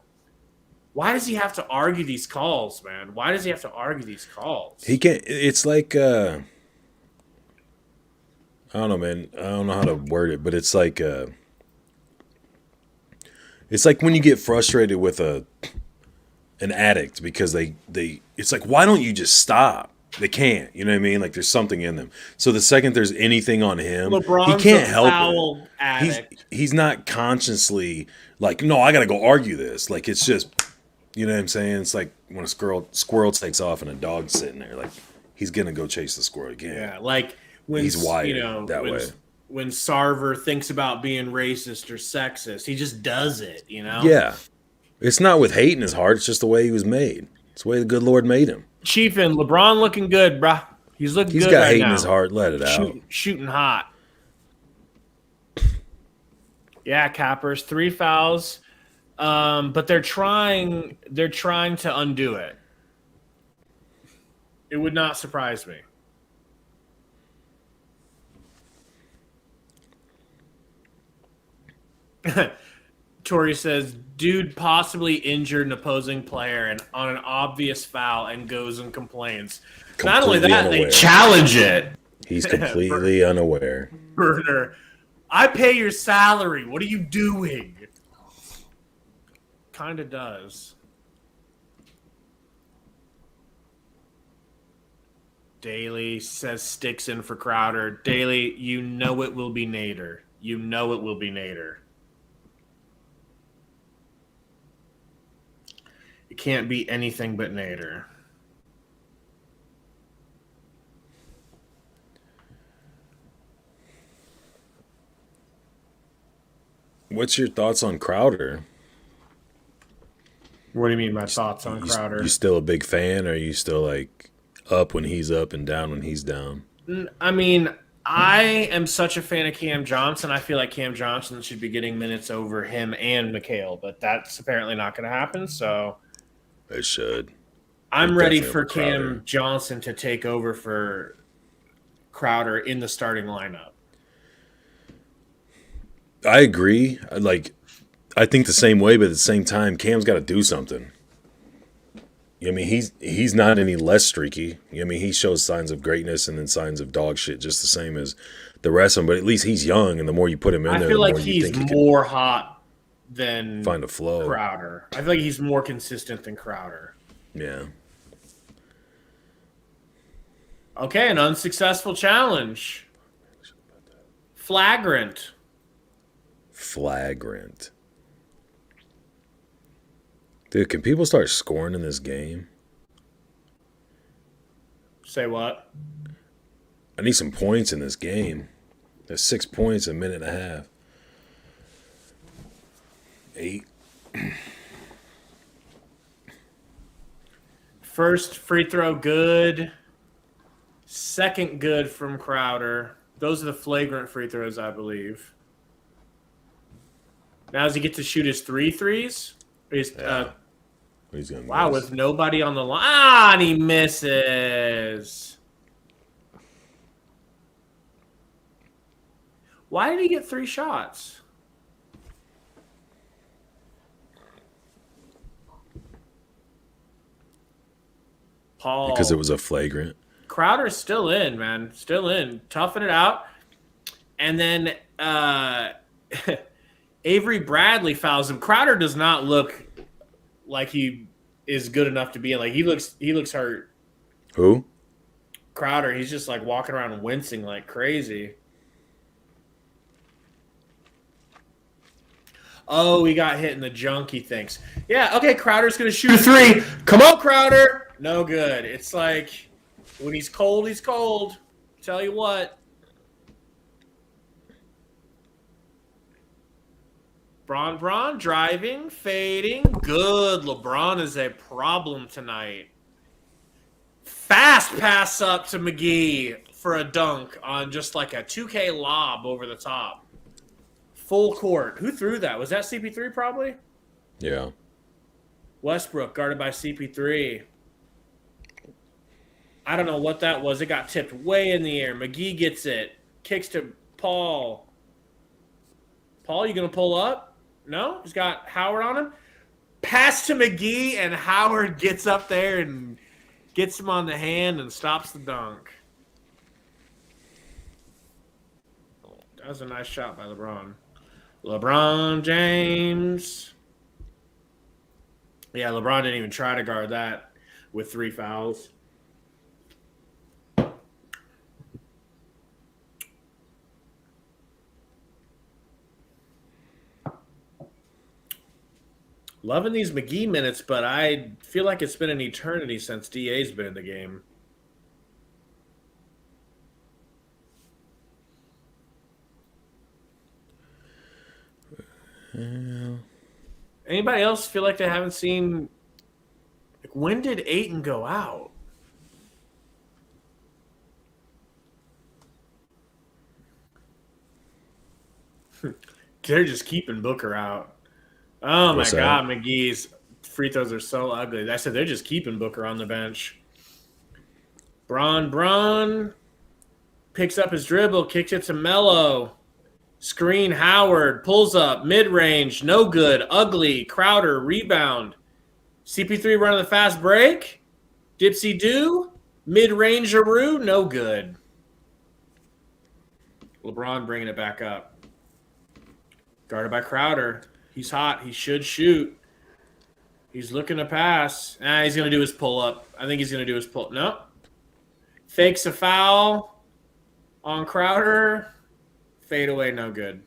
Why does he have to argue these calls, man? Why does he have to argue these calls? He can't. It's like I don't know, man. I don't know how to word it, but it's like when you get frustrated with an addict because they it's like, why don't you just stop? They can't. You know what I mean? Like there's something in them. So the second there's anything on him, LeBron's he can't a help foul it. Addict. He's not consciously like, no, I got to go argue this. Like it's just, you know what I'm saying? It's like when a squirrel takes off and a dog's sitting there. Like he's gonna go chase the squirrel again. Yeah, like when he's wired that way. When Sarver thinks about being racist or sexist, he just does it. You know? Yeah, it's not with hate in his heart. It's just the way he was made. It's the way the good Lord made him. Chief and LeBron looking good, bruh. He's looking good. He's got right hate now. in his heart. Let it out. Shooting hot. Yeah, Cappers, 3 fouls. But they're trying to undo it. It would not surprise me. Tori says, dude possibly injured an opposing player and on an obvious foul and goes and complains. Not only that, they challenge it. He's completely unaware. Burner, I pay your salary. What are you doing? Kind of does. Daly says sticks in for Crowder. Daly, you know it will be Nader. You know it will be Nader. It can't be anything but Nader. What's your thoughts on Crowder? What do you mean by thoughts on Crowder? You still a big fan, or are you still like up when he's up and down when he's down? I mean, I am such a fan of Cam Johnson. I feel like Cam Johnson should be getting minutes over him and McHale, but that's apparently not going to happen, so it should. I'm ready for Cam Johnson to take over for Crowder in the starting lineup. I agree. I think the same way, but at the same time, Cam's got to do something. I mean, he's not any less streaky. I mean, he shows signs of greatness and then signs of dog shit just the same as the rest of them. But at least he's young, and the more you put him in there, I feel like the more he's you think more hot than find a flow. Crowder. I feel like he's more consistent than Crowder. Yeah. Okay, an unsuccessful challenge. Flagrant. Dude, can people start scoring in this game? Say what? I need some points in this game. That's 6 points, a minute and a half. 8. First free throw good. Second good from Crowder. Those are the flagrant free throws, I believe. Now does he get to shoot his 3 threes? He's gonna wow, miss. with nobody on the line. And he misses. Why did he get 3 shots? Paul. Because it was a flagrant. Crowder's still in, man. Still in. Toughing it out. And then Avery Bradley fouls him. Crowder does not look like he is good enough to be in. Like he looks hurt. Who? Crowder. He's just like walking around wincing like crazy. Oh, he got hit in the junk, he thinks. Yeah, okay, Crowder's going to shoot a 3. Come on, Crowder. No good. It's like when he's cold, he's cold. Tell you what. Bron driving, fading. Good. LeBron is a problem tonight. Fast pass up to McGee for a dunk on just like a 2K lob over the top. Full court. Who threw that? Was that CP3 probably? Yeah. Westbrook guarded by CP3. I don't know what that was. It got tipped way in the air. McGee gets it. Kicks to Paul. Paul, you going to pull up? No? He's got Howard on him. Pass to McGee, and Howard gets up there and gets him on the hand and stops the dunk. That was a nice shot by LeBron. LeBron James. Yeah, LeBron didn't even try to guard that with 3 fouls. Loving these McGee minutes, but I feel like it's been an eternity since DA's been in the game. Anybody else feel like they haven't seen? Like, when did Ayton go out? They're just keeping Booker out. Oh my God, McGee's free throws are so ugly. I said they're just keeping Booker on the bench. Bron picks up his dribble, kicks it to Melo. Screen Howard, pulls up, mid-range, no good, ugly. Crowder, rebound. CP3 running the fast break. Dipsy do, mid-range Aru, no good. LeBron bringing it back up. Guarded by Crowder. He's hot. He should shoot. He's looking to pass. He's going to do his pull-up. I think he's going to do his pull-up. No. Fakes a foul on Crowder. Fade away, no good.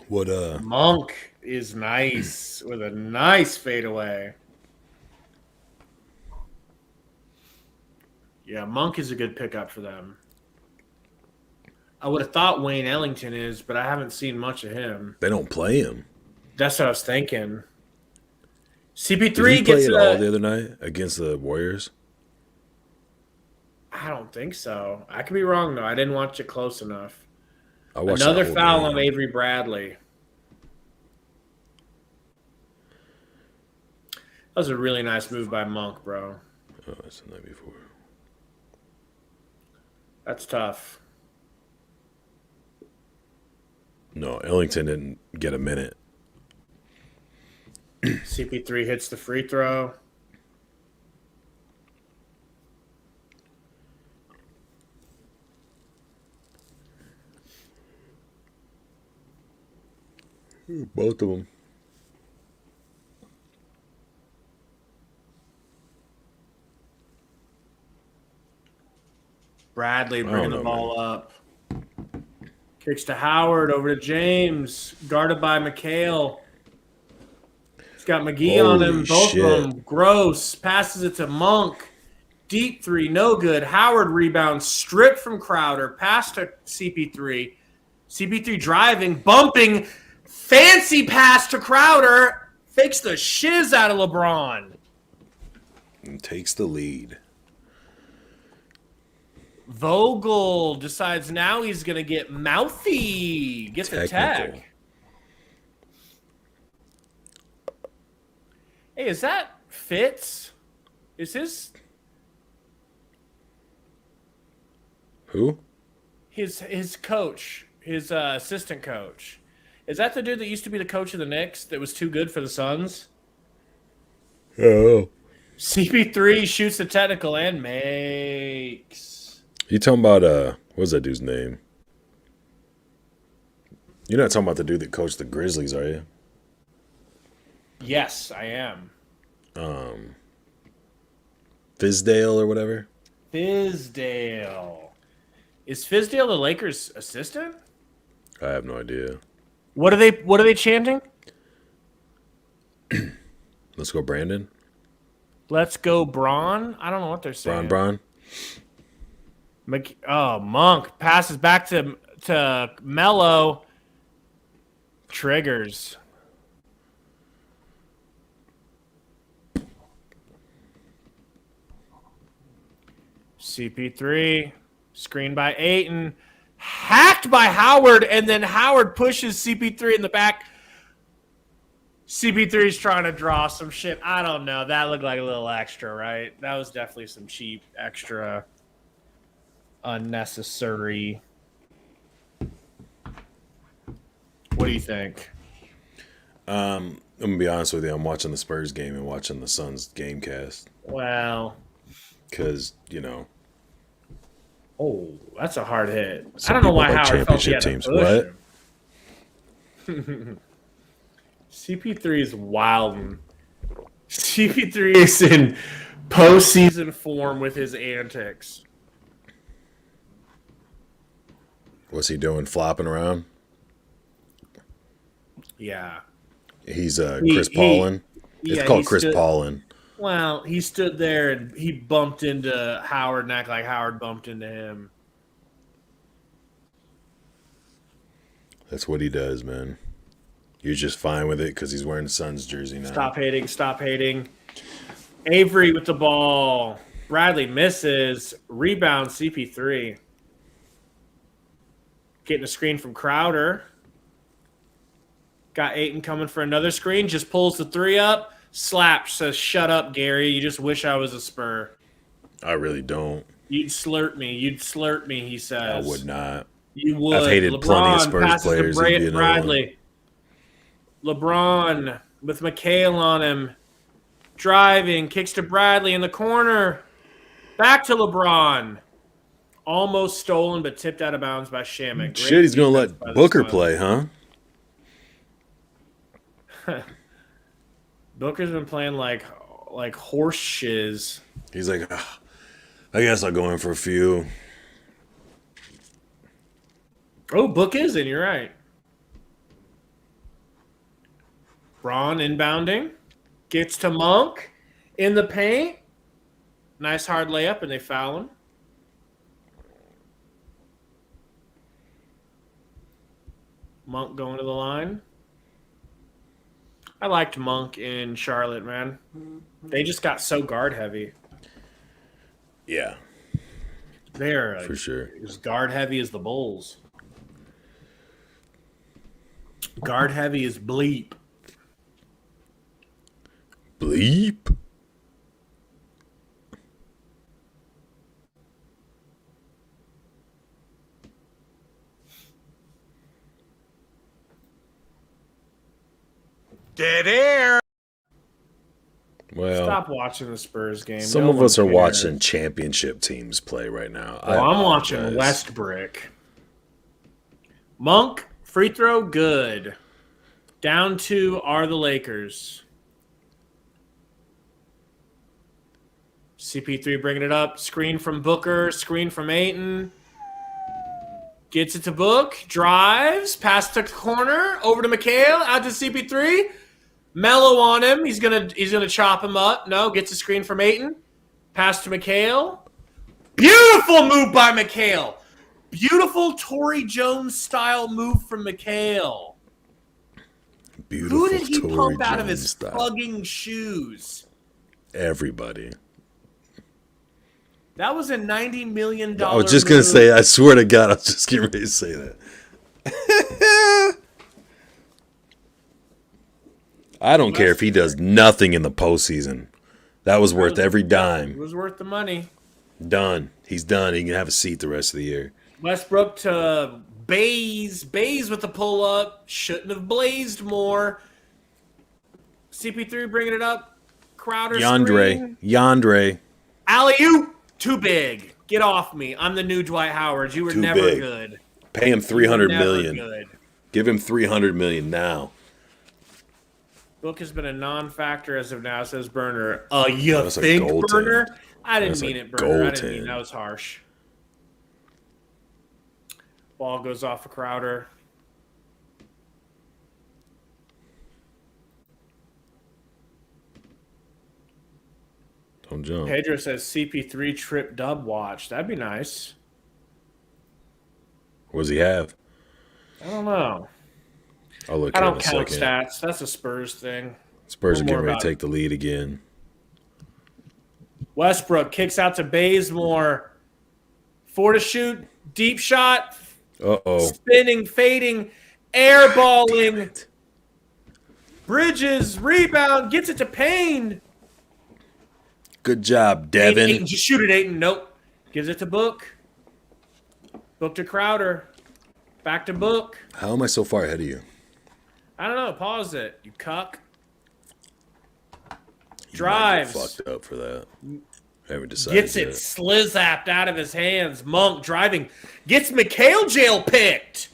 What Monk is nice with a nice fadeaway. Yeah, Monk is a good pickup for them. I would have thought Wayne Ellington is, but I haven't seen much of him. They don't play him. That's what I was thinking. CP3 Did he gets play at all the other night against the Warriors? I don't think so. I could be wrong though. I didn't watch it close enough. I watched Another that whole foul game. on Avery Bradley. That was a really nice move by Monk, bro. Oh, I said that before. That's tough. No, Ellington didn't get a minute. CP3 hits the free throw. Both of them. Bradley I don't bringing the know, ball man. up. Kicks to Howard, over to James. Guarded by McHale. He's got McGee on him. Holy Both of shit. them. Gross. Passes it to Monk. Deep three, no good. Howard rebounds. Stripped from Crowder. Pass to CP3. CP3 driving. Bumping. Fancy pass to Crowder. Fakes the shiz out of LeBron. And takes the lead. Vogel decides now he's going to get mouthy. Gets a Technical. tech. Hey, is that Fitz? Is his Who? his coach, his assistant coach? Is that the dude that used to be the coach of the Knicks that was too good for the Suns? Oh. CP3 shoots the technical and makes. You talking about what was that dude's name? You're not talking about the dude that coached the Grizzlies, are you? Yes, I am. Fizdale or whatever? Fizdale. Is Fizdale the Lakers' assistant? I have no idea. What are they chanting? Let's go, Brandon. Let's go, Braun. I don't know what they're saying. Bron. Monk passes back to Mello. Triggers. CP3 screened by Ayton, hacked by Howard, and then Howard pushes CP3 in the back. CP3 is trying to draw some shit. I don't know. That looked like a little extra, right? That was definitely some cheap, extra, unnecessary. What do you think? I'm gonna be honest with you. I'm watching the Spurs game and watching the Suns game cast Well, because oh, that's a hard hit. some I don't know people why like Howard felt he championship had to teams. push What? him. CP3 is wild. CP3 is in postseason form with his antics. What's he doing? Flopping around? Yeah. He's Chris Paulin. It's called Chris Paulin. Well, he stood there and he bumped into Howard and acted like Howard bumped into him. That's what he does, man. You're just fine with it because he's wearing the Suns jersey now. Stop hating. Stop hating. Avery with the ball. Bradley misses. Rebound CP3. Getting a screen from Crowder. Got Ayton coming for another screen. Just pulls the three up. Slaps. Says, shut up, Gary. You just wish I was a Spur. I really don't. You'd slurp me. You'd slurp me, he says. I would not. You would. I've hated LeBron plenty of Spurs passes players. to He'd be another one. Bradley. LeBron with McHale on him. Driving. Kicks to Bradley in the corner. Back to LeBron. Almost stolen, but tipped out of bounds by Shaman. Shit, he's going to let Booker play, huh? Booker's been playing like horse shiz. He's like, I guess I'll go in for a few. Oh, Book is in. You're right. Braun inbounding. Gets to Monk in the paint. Nice hard layup, and they foul him. Monk going to the line. I liked Monk in Charlotte, man. They just got so guard heavy. Yeah, They're for sure. as guard heavy as the Bulls. Guard heavy is bleep. Bleep. Dead air. Well, Stop watching the Spurs game. some No of one us are cares. watching championship teams play right now. Well, I'm watching apologize. Westbrook. Monk, free throw, good. Down two are the Lakers. CP3 bringing it up. Screen from Booker. Screen from Ayton. Gets it to Book. Drives. Pass to the corner. Over to McHale. Out to CP3. Mellow on him. He's gonna chop him up. No. Gets a screen from Ayton. Pass to McHale. Beautiful move by McHale. Beautiful Torrey Jones style move from McHale. Beautiful. Who did he Torrey pump out Jones of his style. fucking shoes? Everybody. That was a $90 million I was just going to say, I swear to God, I was just getting ready to say that. I don't care if he does nothing in the postseason. That was worth every dime. It was worth the money. Done. He's done. He can have a seat the rest of the year. Westbrook to Bays. Bays with the pull-up. Shouldn't have blazed more. CP3 bringing it up. Crowder screen. Yandre. Alley-oop. Too big. Get off me. I'm the new Dwight Howard. You were Too never big. good. Pay him $300 million. Good. Give him $300 million now. Book has been a non-factor as of now, says Burner. You That's a think, goaltend. Burner? I didn't That's mean a it, Burner. I didn't goaltend. mean that was harsh. Ball goes off of Crowder. Don't jump. Pedro says CP3 trip dub watch. That'd be nice. What does he have? I don't know. I'll look I at it don't in a count second. stats. That's a Spurs thing. Spurs are One getting more ready about to take the lead again. Westbrook kicks out to Bazemore. 4 to shoot. Deep shot. Uh-oh. Spinning, fading, airballing. Bridges, rebound, gets it to Payne. Good job, Devin. Ayton, just shoot it, Ayton. Nope. Gives it to Book. Book to Crowder. Back to Book. How am I so far ahead of you? I don't know. Pause it. You cuck. You Drives. might get fucked up for that. Haven't decided Gets it yet. slizzapped out of his hands. Monk driving. Gets McHale jail picked.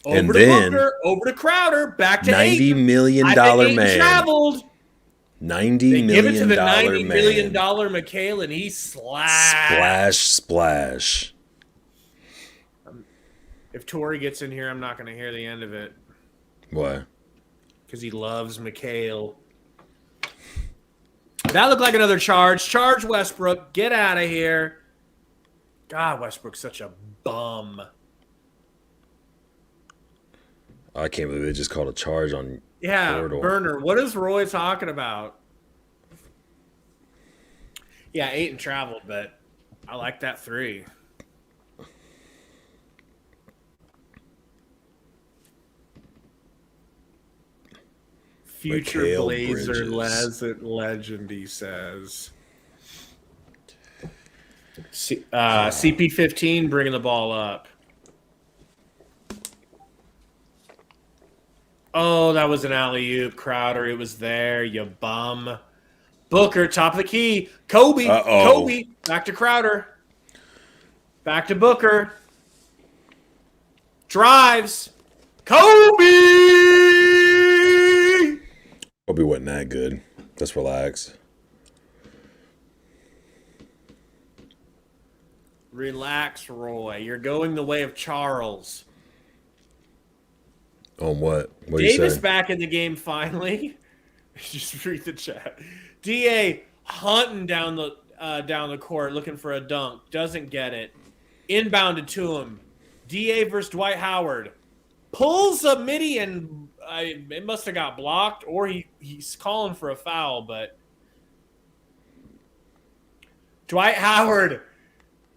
Over And to then- Booker. Over to Crowder. Back to $90 Ayton. million I think Ayton man. traveled. $90 They give it to million the $90 million man. McHale, and he slashed. Splash. If Torrey gets in here, I'm not going to hear the end of it Why? because he loves McHale. That looked like another charge. Charge Westbrook. Get out of here. God, Westbrook's such a bum. I can't believe they just called a charge on Yeah, Corridor. Burner. What is Roy talking about? Yeah, Ayton traveled, but I like that 3. Future Mikal Blazer Bridges. legend, he says. CP15 bringing the ball up. Oh, that was an alley-oop, Crowder. It was there, you bum. Booker, top of the key. Kobe. Uh-oh. Kobe. Back to Crowder. Back to Booker. Drives. Kobe! Kobe wasn't that good. Let's relax. Relax, Roy. You're going the way of Charles. On what? What do you Davis say? back in the game finally. Just read the chat. DA hunting down the court looking for a dunk. Doesn't get it. Inbounded to him. DA versus Dwight Howard. Pulls a midi and it must have got blocked or he's calling for a foul, but Dwight Howard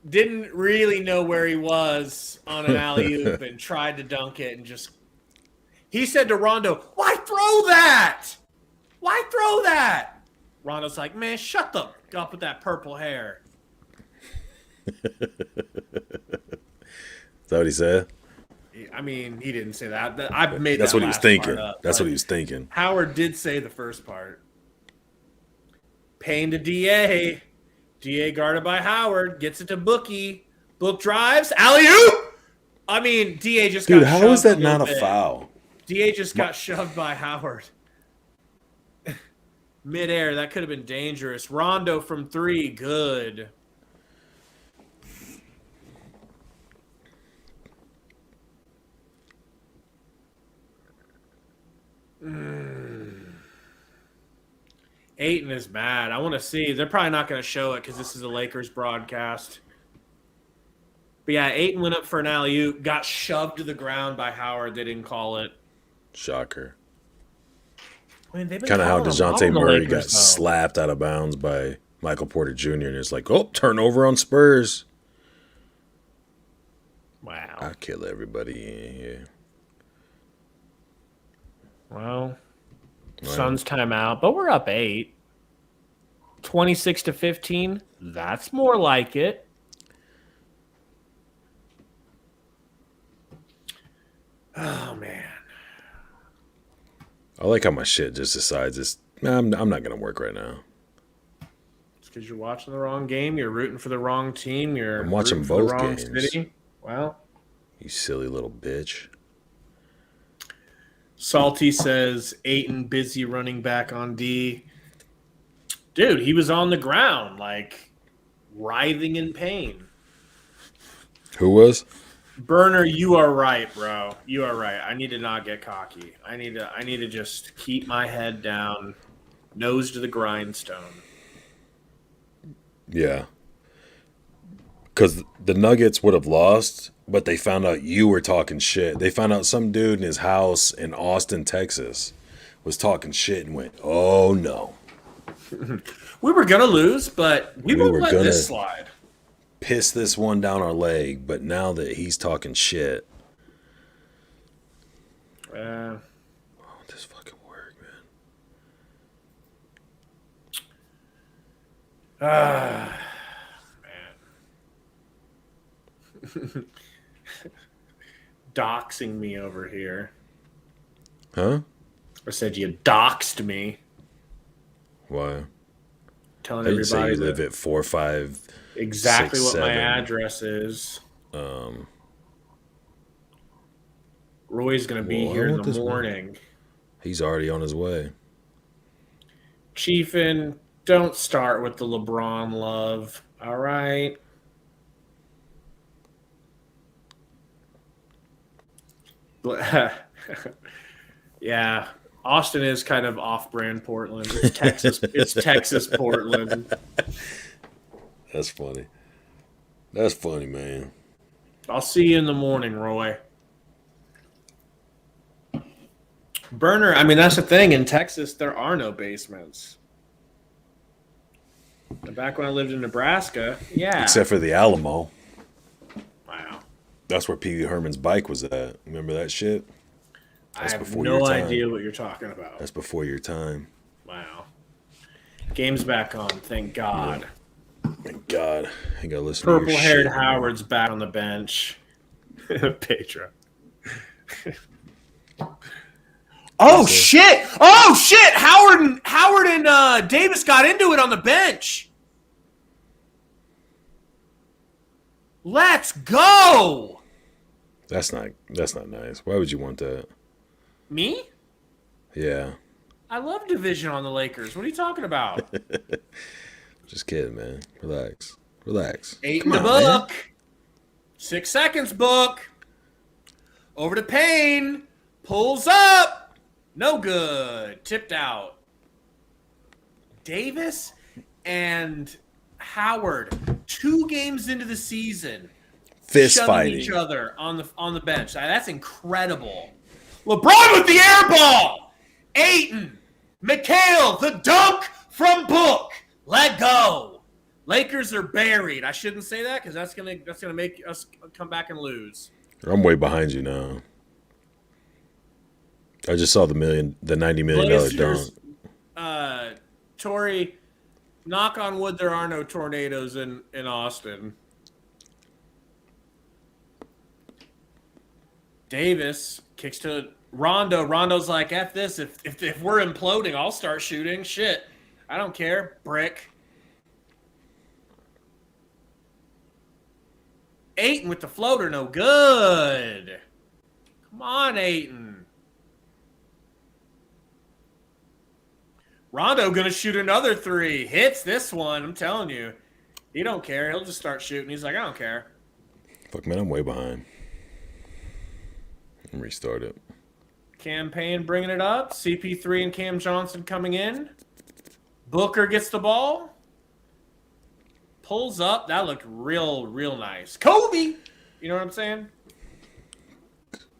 didn't really know where he was on an alley-oop and tried to dunk it and just he said to Rondo, why throw that? Why throw that? Rondo's like, man, shut the fuck up with that purple hair. Is that what he said? I mean, he didn't say that. I made That's that what he was last thinking. part up, That's but what he was thinking. Howard did say the first part. Payne to DA. DA guarded by Howard. Gets it to Bookie. Book drives. Alley-oop! I mean, DA just got Dude, how is shoved that a little not a bit. foul? DA just got shoved by Howard. Midair, that could have been dangerous. Rondo from 3, good. Ayton is mad. I want to see. They're probably not going to show it because this is a Lakers broadcast. But yeah, Ayton went up for an alley-oop, got shoved to the ground by Howard. They didn't call it. Shocker. I mean, Kind of how DeJounte Murray got slapped out of bounds by Michael Porter Jr. and it's like, oh, turnover on Spurs. Wow. I'll kill everybody in here. Well, Suns timeout, but we're up 8. 26-15. That's more like it. Oh, man. I like how my shit just decides it's, I'm not going to work right now. It's because you're watching the wrong game. You're rooting for the wrong team. I'm watching both for the wrong games. City. Well. You silly little bitch. Salty says Ayton busy running back on D. Dude, he was on the ground, like, writhing in pain. Who was? Burner, you are right, bro. You are right. I need to not get cocky. I need to just keep my head down, nose to the grindstone. Yeah. Because the Nuggets would have lost, but they found out you were talking shit. They found out some dude in his house in Austin, Texas, was talking shit and went, oh no. We were going to lose, but we won't let this slide. Piss this one down our leg, but now that he's talking shit. Oh, this fucking work, man. Man. Doxing me over here. Huh? I said you doxed me. Why? Telling I didn't everybody say you live at 4-5. Exactly 6, what 7. my address is. Roy's going to be here in the morning. Man. He's already on his way. Chiefin, don't start with the LeBron love. All right. Yeah. Austin is kind of off-brand Portland. It's Texas. It's Texas Portland. That's funny. That's funny, man. I'll see you in the morning, Roy. Burner, I mean, that's the thing. In Texas, there are no basements. And back when I lived in Nebraska, yeah. Except for the Alamo. Wow. That's where Pee Wee Herman's bike was at. Remember that shit? That's I have no idea what you're talking about. That's before your time. Wow. Game's back on, thank God. Yeah. Thank God. I gotta listen to your Purple-haired shit, Howard's back on the bench. Pedro. Oh, shit! Oh, shit! Howard and Davis got into it on the bench. Let's go! That's not nice. Why would you want that? Me? Yeah. I love division on the Lakers. What are you talking about? Just kidding, man. Relax. 8 in the book. Man. 6 seconds book. Over to Payne. Pulls up. No good. Tipped out. Davis and Howard, 2 games into the season, fist fighting each other on the bench. That's incredible. LeBron with the air ball. Ayton, McHale, the dunk from Book. Let go. Lakers are buried. I shouldn't say that because that's gonna make us come back and lose. I'm way behind you now. I just saw the $90 million dunk. Tori, knock on wood, there are no tornadoes in Austin. Davis kicks to Rondo. Rondo's like, F this. If we're imploding, I'll start shooting. Shit. I don't care. Brick. Ayton with the floater. No good. Come on, Ayton. Rondo going to shoot another three. Hits this one. I'm telling you. He don't care. He'll just start shooting. He's like, I don't care. Fuck, man, I'm way behind. Restart it. Campaign bringing it up. CP3 and Cam Johnson coming in. Booker gets the ball. Pulls up. That looked real nice. Kobe! You know what I'm saying?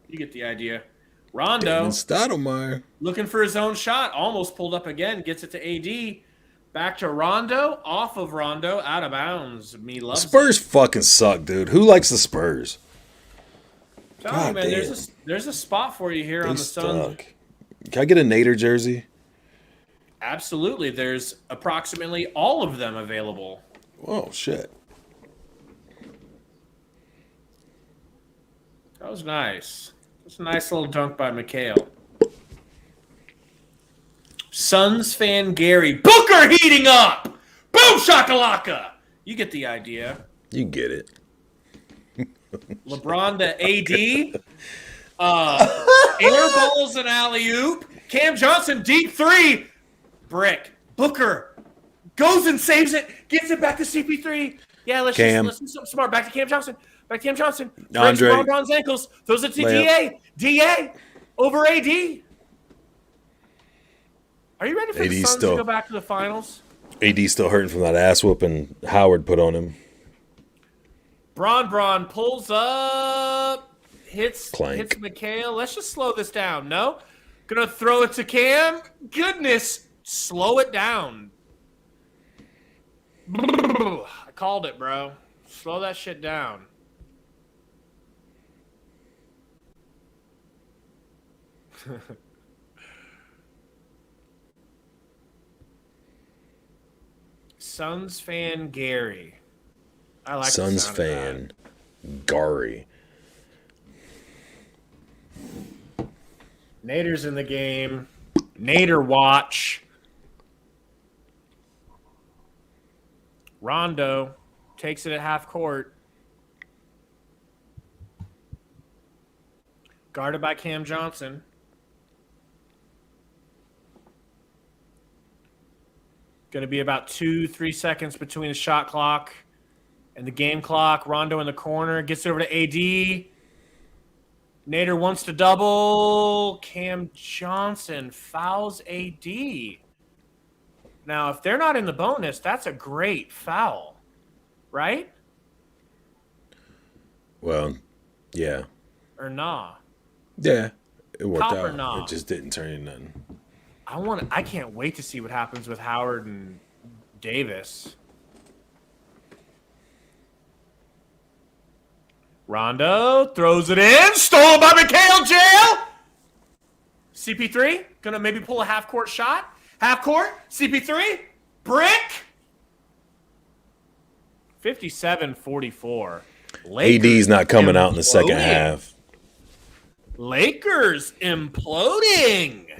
You get the idea. Rondo. Stoudemire. Looking for his own shot. Almost pulled up again. Gets it to AD. Back to Rondo. Off of Rondo. Out of bounds. Me loves Spurs it. fucking suck, dude. Who likes the Spurs? God, man, there's a spot for you here on the Suns. Can I get a Nader jersey? Absolutely. There's approximately all of them available. Oh, shit. That was nice. That's a nice little dunk by Mikhail. Suns fan Gary. Booker heating up! Boom shakalaka! You get the idea. You get it. LeBron to AD. Air balls and alley-oop. Cam Johnson, deep three. Brick. Booker goes and saves it. Gets it back to CP3. Yeah, let's do something smart. Back to Cam Johnson. Breaks LeBron's ankles. Throws it to DA. DA over AD. Are you ready for the Suns to go back to the finals? AD still hurting from that ass whooping Howard put on him. Bron pulls up, hits Clank. Mikhail. Let's just slow this down. No? Gonna throw it to Cam. Goodness. Slow it down. I called it, bro. Slow that shit down. Suns fan Gary. I like Suns fan Gary. Nader's in the game. Nader watch. Rondo takes it at half court. Guarded by Cam Johnson. Going to be about 2-3 seconds between the shot clock and the game clock. Rondo in the corner. Gets over to AD. Nader wants to double. Cam Johnson fouls AD. Now, if they're not in the bonus, that's a great foul, right? Well, yeah. Or nah? Yeah, it worked Cop out. or nah? It just didn't turn into nothing. I can't wait to see what happens with Howard and Davis. Rondo throws it in. Stolen by Mikhail. Jail. CP3 gonna maybe pull a half-court shot. Half court. CP3. Brick. 57-44. AD's not coming out in the second half. Lakers imploding.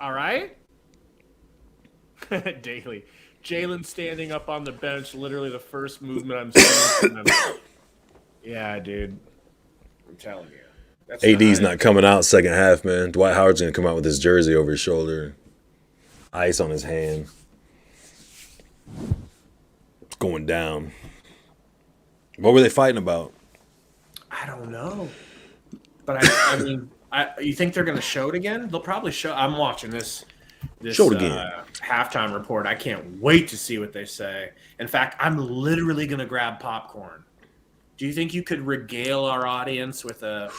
All right. Daily. Jalen standing up on the bench. Literally the first movement I'm seeing from him. Yeah, dude. I'm telling you. That's AD's not coming out second half, man. Dwight Howard's going to come out with his jersey over his shoulder. Ice on his hand. It's going down. What were they fighting about? I don't know. But I mean, you think they're going to show it again? They'll probably show. I'm watching this show it again. Halftime report. I can't wait to see what they say. In fact, I'm literally going to grab popcorn. Do you think you could regale our audience with a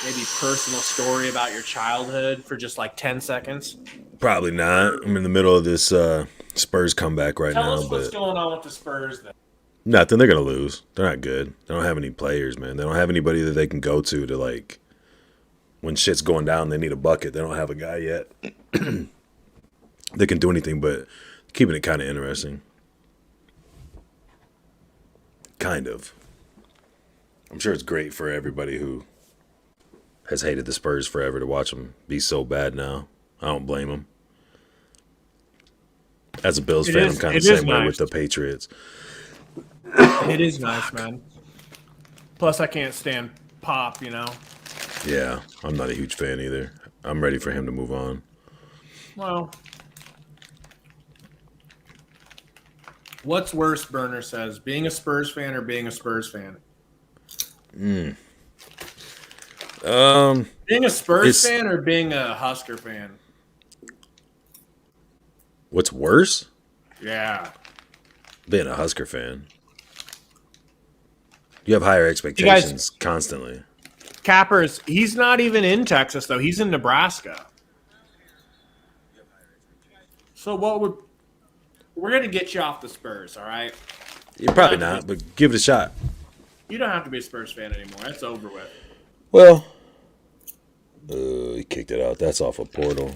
maybe personal story about your childhood for just like 10 seconds? Probably not. I'm in the middle of this Spurs comeback right now. Tell us what's going on with the Spurs then. Nothing. They're going to lose. They're not good. They don't have any players, man. They don't have anybody that they can go to like when shit's going down, they need a bucket. They don't have a guy yet that can do anything but keeping it kind of interesting. Kind of. I'm sure it's great for everybody who has hated the Spurs forever to watch them be so bad now. I don't blame them. As a Bills fan, I'm kind of the same way with the Patriots. It is nice, man. Plus, I can't stand Pop, you know? Yeah, I'm not a huge fan either. I'm ready for him to move on. Well, What's worse, Burner says, being a Spurs fan or being a Spurs fan? Being a Spurs It's fan or being a Husker fan? what's worse? Yeah. Being a Husker fan. You have higher You expectations guys, constantly. Cappers, he's not even in Texas, though. He's in Nebraska. So we're going to get you off the Spurs, all right? You're probably not, but give it a shot. You don't have to be a Spurs fan anymore. That's over with. Well, he kicked it out. That's off a portal.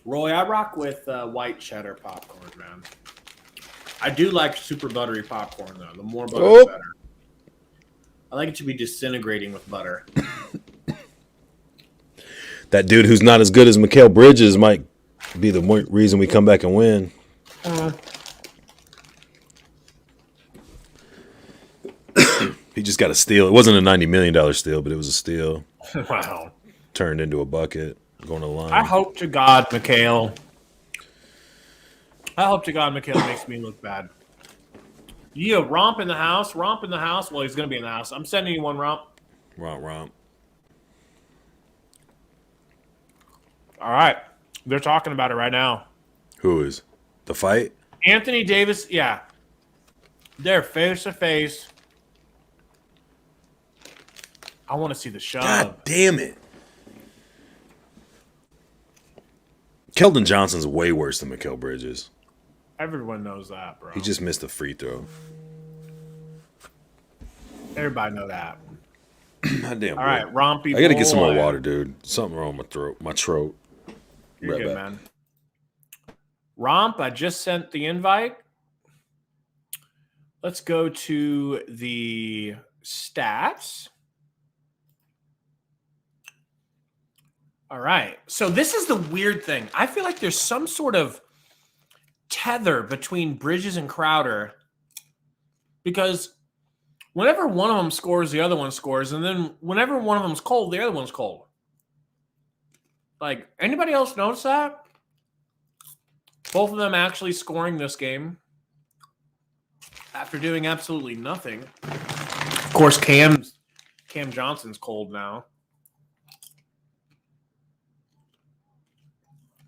Roy, I rock with white cheddar popcorn, man. I do like super buttery popcorn, though. The more butter, the better. I like it to be disintegrating with butter. That dude who's not as good as Mikal Bridges might be the reason we come back and win. He just got a steal. It wasn't a $90 million steal, but it was a steal. Wow. Turned into a bucket. Going to the line. I hope to God Mikal makes me look bad. Yeah, romp in the house. Well, he's going to be in the house. I'm sending you one, Romp. Romp. All right. They're talking about it right now. Who is? The fight? Anthony Davis, yeah. They're face to face. I want to see the shove. God damn it. Keldon Johnson's way worse than Mikal Bridges. Everyone knows that, bro. He just missed a free throw. Everybody know that. God damn. All right, Rompy. I got to get some more water, dude. Something wrong with my throat. You're right good, back. man. Romp, I just sent the invite. Let's go to the stats. All right. So this is the weird thing. I feel like there's some sort of tether between Bridges and Crowder because whenever one of them scores, the other one scores. And then whenever one of them's cold, the other one's cold. Like, anybody else notice that? Both of them actually scoring this game after doing absolutely nothing. Of course, Cam Johnson's cold now.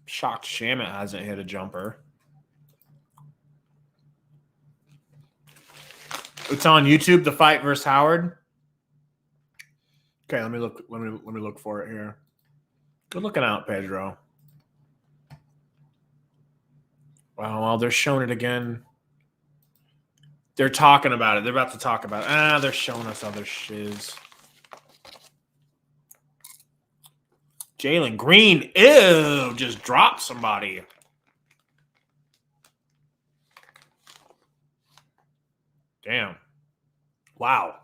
Shocked Shamet hasn't hit a jumper. It's on YouTube, the fight versus Howard. Okay, let me look for it here. Good looking out, Pedro. Well, they're showing it again. They're talking about it. They're about to talk about it. They're showing us other shiz. Jalen Green, ew, just dropped somebody. Damn. Wow.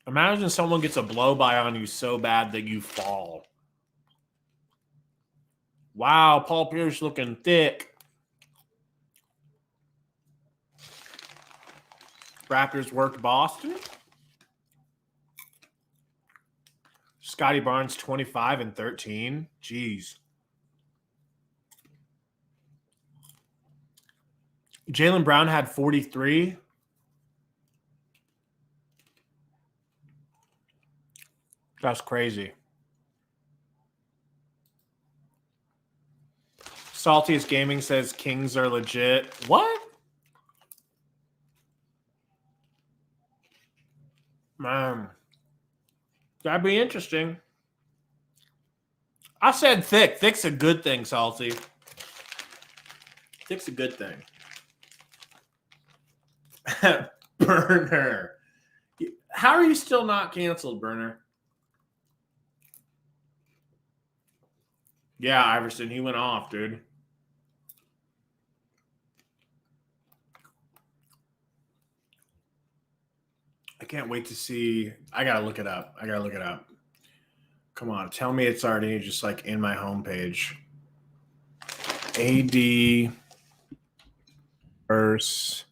Imagine someone gets a blow-by on you so bad that you fall. Wow, Paul Pierce looking thick. Raptors worked Boston. Scotty Barnes, 25 and 13. Jeez. Jaylen Brown had 43. That's crazy. Saltiest Gaming says Kings are legit. What? Man. That'd be interesting. I said thick. Thick's a good thing, Salty. Thick's a good thing. Burner. How are you still not canceled, Burner? Yeah, Iverson, he went off, dude. I can't wait to see. I got to look it up. Come on. Tell me it's already just like in my homepage. AD versus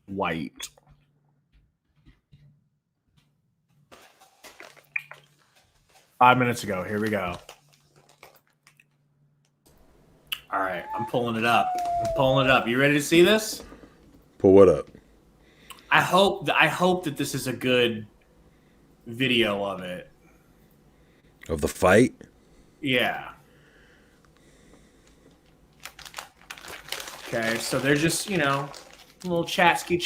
White. Five minutes ago. Here we go. All right, I'm pulling it up. You ready to see this? Pull what up? I hope that this is a good video of it. Of the fight? Yeah. Okay, so they're just, a little chatsky.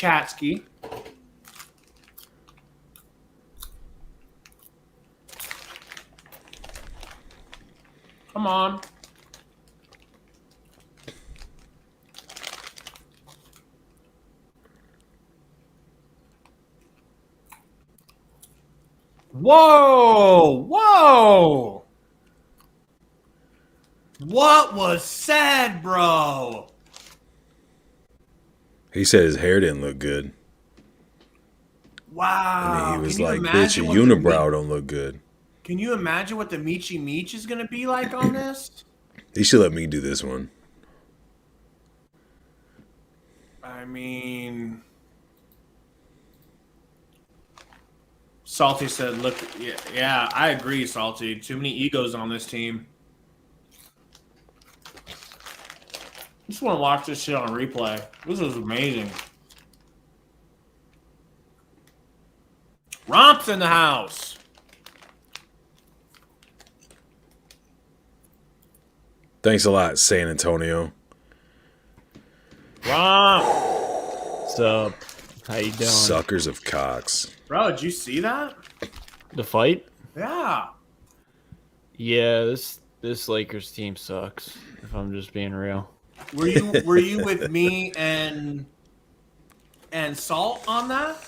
Come on. Whoa! What was said, bro? He said his hair didn't look good. Wow. And he was like, bitch, your unibrow don't look good. Can you imagine what the Michi Meech is going to be like on this? He should let me do this one. I mean... Salty said, look, yeah, I agree, Salty. Too many egos on this team. I just want to watch this shit on replay. This is amazing. Romp's in the house. Thanks a lot, San Antonio. Romp. What's up? How you doing? Suckers of cocks. Bro, did you see that? The fight? Yeah. Yeah, this Lakers team sucks, if I'm just being real. Were you with me and Salt on that?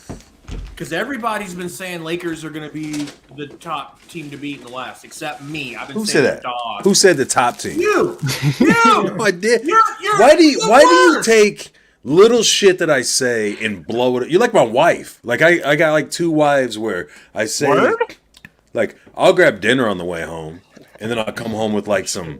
Because everybody's been saying Lakers are going to be the top team to beat in the West, except me. I've been Who saying said that? Dogs. Who said the top team? You. No, I did. You're why do you worst. take little shit that I say and blow it? You're like my wife. Like I got like two wives where I say, like, I'll grab dinner on the way home, and then I'll come home with like some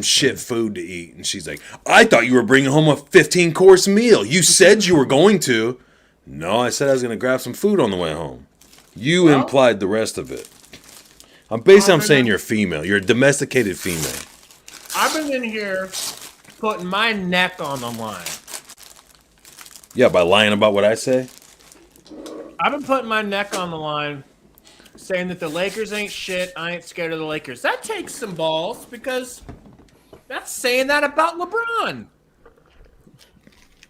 shit food to eat, and she's like, I thought you were bringing home a 15-course meal. You said you were going to. No, I said I was going to grab some food on the way home. You implied the rest of it. I'm saying you're female. You're a domesticated female. I've been in here putting my neck on the line. Yeah, by lying about what I say? I've been putting my neck on the line, saying that the Lakers ain't shit. I ain't scared of the Lakers. That takes some balls because that's saying that about LeBron.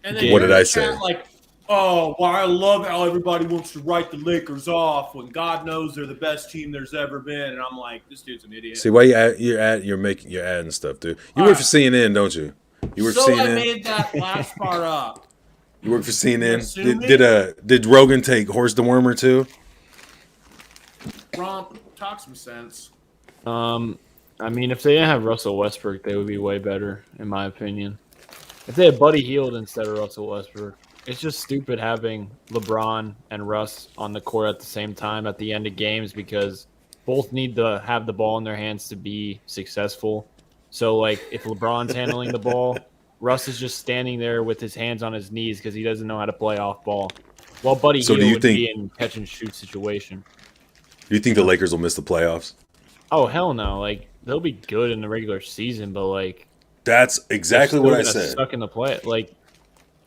And then What did I say? say? Like, oh, well, I love how everybody wants to write the Lakers off when God knows they're the best team there's ever been. And I'm like, this dude's an idiot. See, why you're adding stuff, dude. You work for CNN, don't you? You work for CNN. I made that last part up. You work for CNN. Did Rogan take Horse Dewormer too? Romp, talk some sense. I mean, if they didn't have Russell Westbrook, they would be way better, in my opinion. If they had Buddy Hield instead of Russell Westbrook, it's just stupid having LeBron and Russ on the court at the same time at the end of games because both need to have the ball in their hands to be successful. So, like, if LeBron's handling the ball, Russ is just standing there with his hands on his knees because he doesn't know how to play off ball. While Buddy Hield would be in catch and shoot situation. Do you think the Lakers will miss the playoffs? Oh, hell no. Like, they'll be good in the regular season, but, like... That's exactly what I said. Stuck in the play. Like,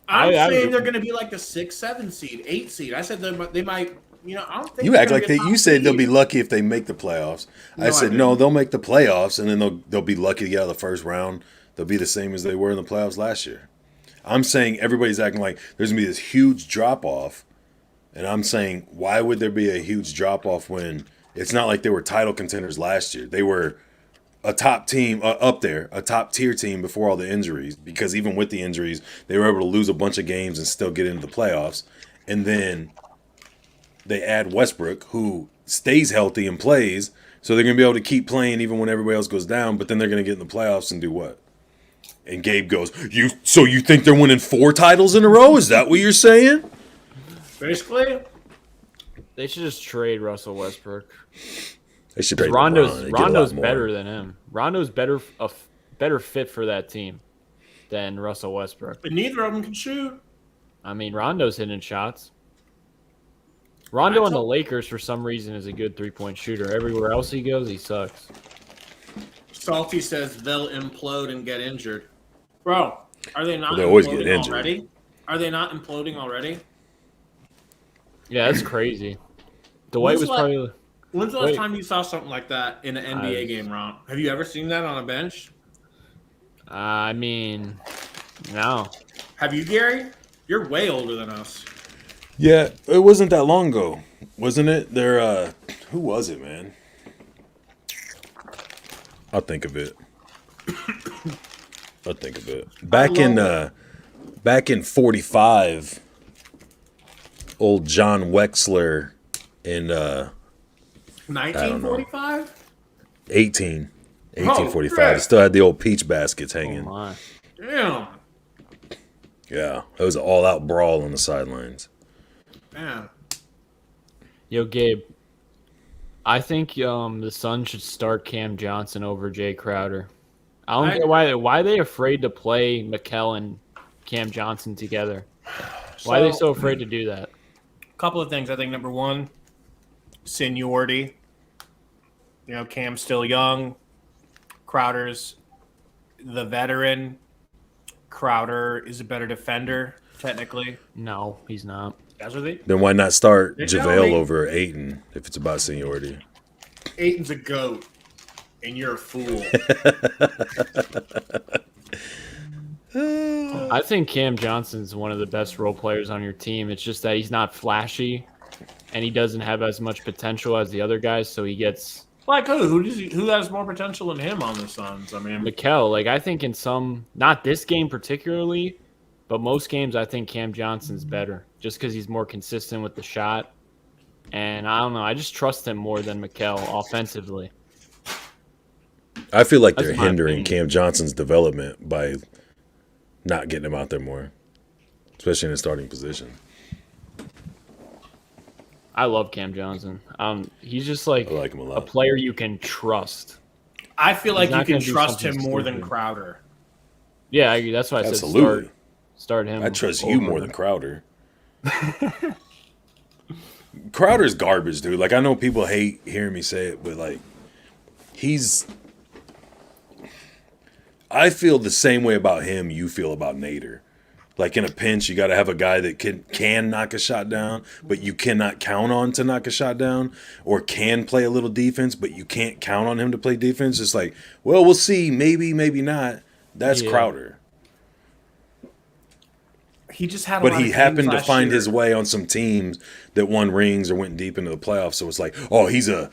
I'm saying they're going to be like the 6, 7 seed, 8 seed. I said they might, I don't think you act like they. You said they'll be lucky if they make the playoffs. No, I said no, they'll make the playoffs, and then they'll be lucky to get out of the first round. They'll be the same as they were in the playoffs last year. I'm saying everybody's acting like there's going to be this huge drop off, and I'm saying why would there be a huge drop off when it's not like they were title contenders last year? They were a top team up there, a top tier team before all the injuries, because even with the injuries, they were able to lose a bunch of games and still get into the playoffs. And then they add Westbrook, who stays healthy and plays, so they're going to be able to keep playing even when everybody else goes down, but then they're going to get in the playoffs and do what? And Gabe goes, So you think they're winning 4 titles in a row? Is that what you're saying? Basically. They should just trade Russell Westbrook. They should trade Rondo's better than him. Rondo's better fit for that team than Russell Westbrook. But neither of them can shoot. I mean, Rondo's hitting shots. Rondo on the Lakers, for some reason, is a good three-point shooter. Everywhere else he goes, he sucks. Salty says they'll implode and get injured. Bro, are they not They always get imploding injured. already? Are they not imploding already? Yeah, that's crazy. Dwight When's was the la- probably. When's the last Wait, time you saw something like that in an NBA was- game, Ron? Have you ever seen that on a bench? I mean, no. Have you, Gary? You're way older than us. Yeah, it wasn't that long ago, wasn't it? There, who was it, man? I'll think of it. Back in '45, old John Wexler in 1945? 1845. shit. It still had the old peach baskets Oh hanging. my. Damn. Yeah, it was an all-out brawl on the sidelines. Man. Yo, Gabe. I think the Suns should start Cam Johnson over Jay Crowder. I don't get why are they afraid to play Mikal and Cam Johnson together. Why are they so afraid to do that? Couple of things. I think number one, seniority. You know, Cam's still young. Crowder's the veteran. Crowder is a better defender, technically. No, he's not. That's what they. Then why not start They tell JaVale me- over Ayton if it's about seniority? Aiton's a goat, and you're a fool. I think Cam Johnson's one of the best role players on your team. It's just that he's not flashy, and he doesn't have as much potential as the other guys, so he gets Like who? Who has more potential than him on the Suns? I mean, Mikal. Like, I think in some, not this game particularly, but most games, I think Cam Johnson's better just because he's more consistent with the shot. And I don't know. I just trust him more than Mikal offensively. I feel like That's they're my hindering opinion. Cam Johnson's development by not getting him out there more, especially in his starting position. I love Cam Johnson. He's just like I like him a lot. player you can trust. I feel like He's you not can gonna do trust him something more than stupid. Crowder. Yeah, I agree. That's why I said Absolutely. start him. I trust you over more than Crowder. Crowder's garbage, dude. Like, I know people hate hearing me say it, but like, I feel the same way about him you feel about Nader. Like, in a pinch, you got to have a guy that can knock a shot down, but you cannot count on to knock a shot down, or can play a little defense, but you can't count on him to play defense. It's like, well, we'll see. Maybe, maybe not. That's Yeah. Crowder. He just had. But he happened to find his way on some teams that won rings or went deep into the playoffs. So it's like, oh, he's a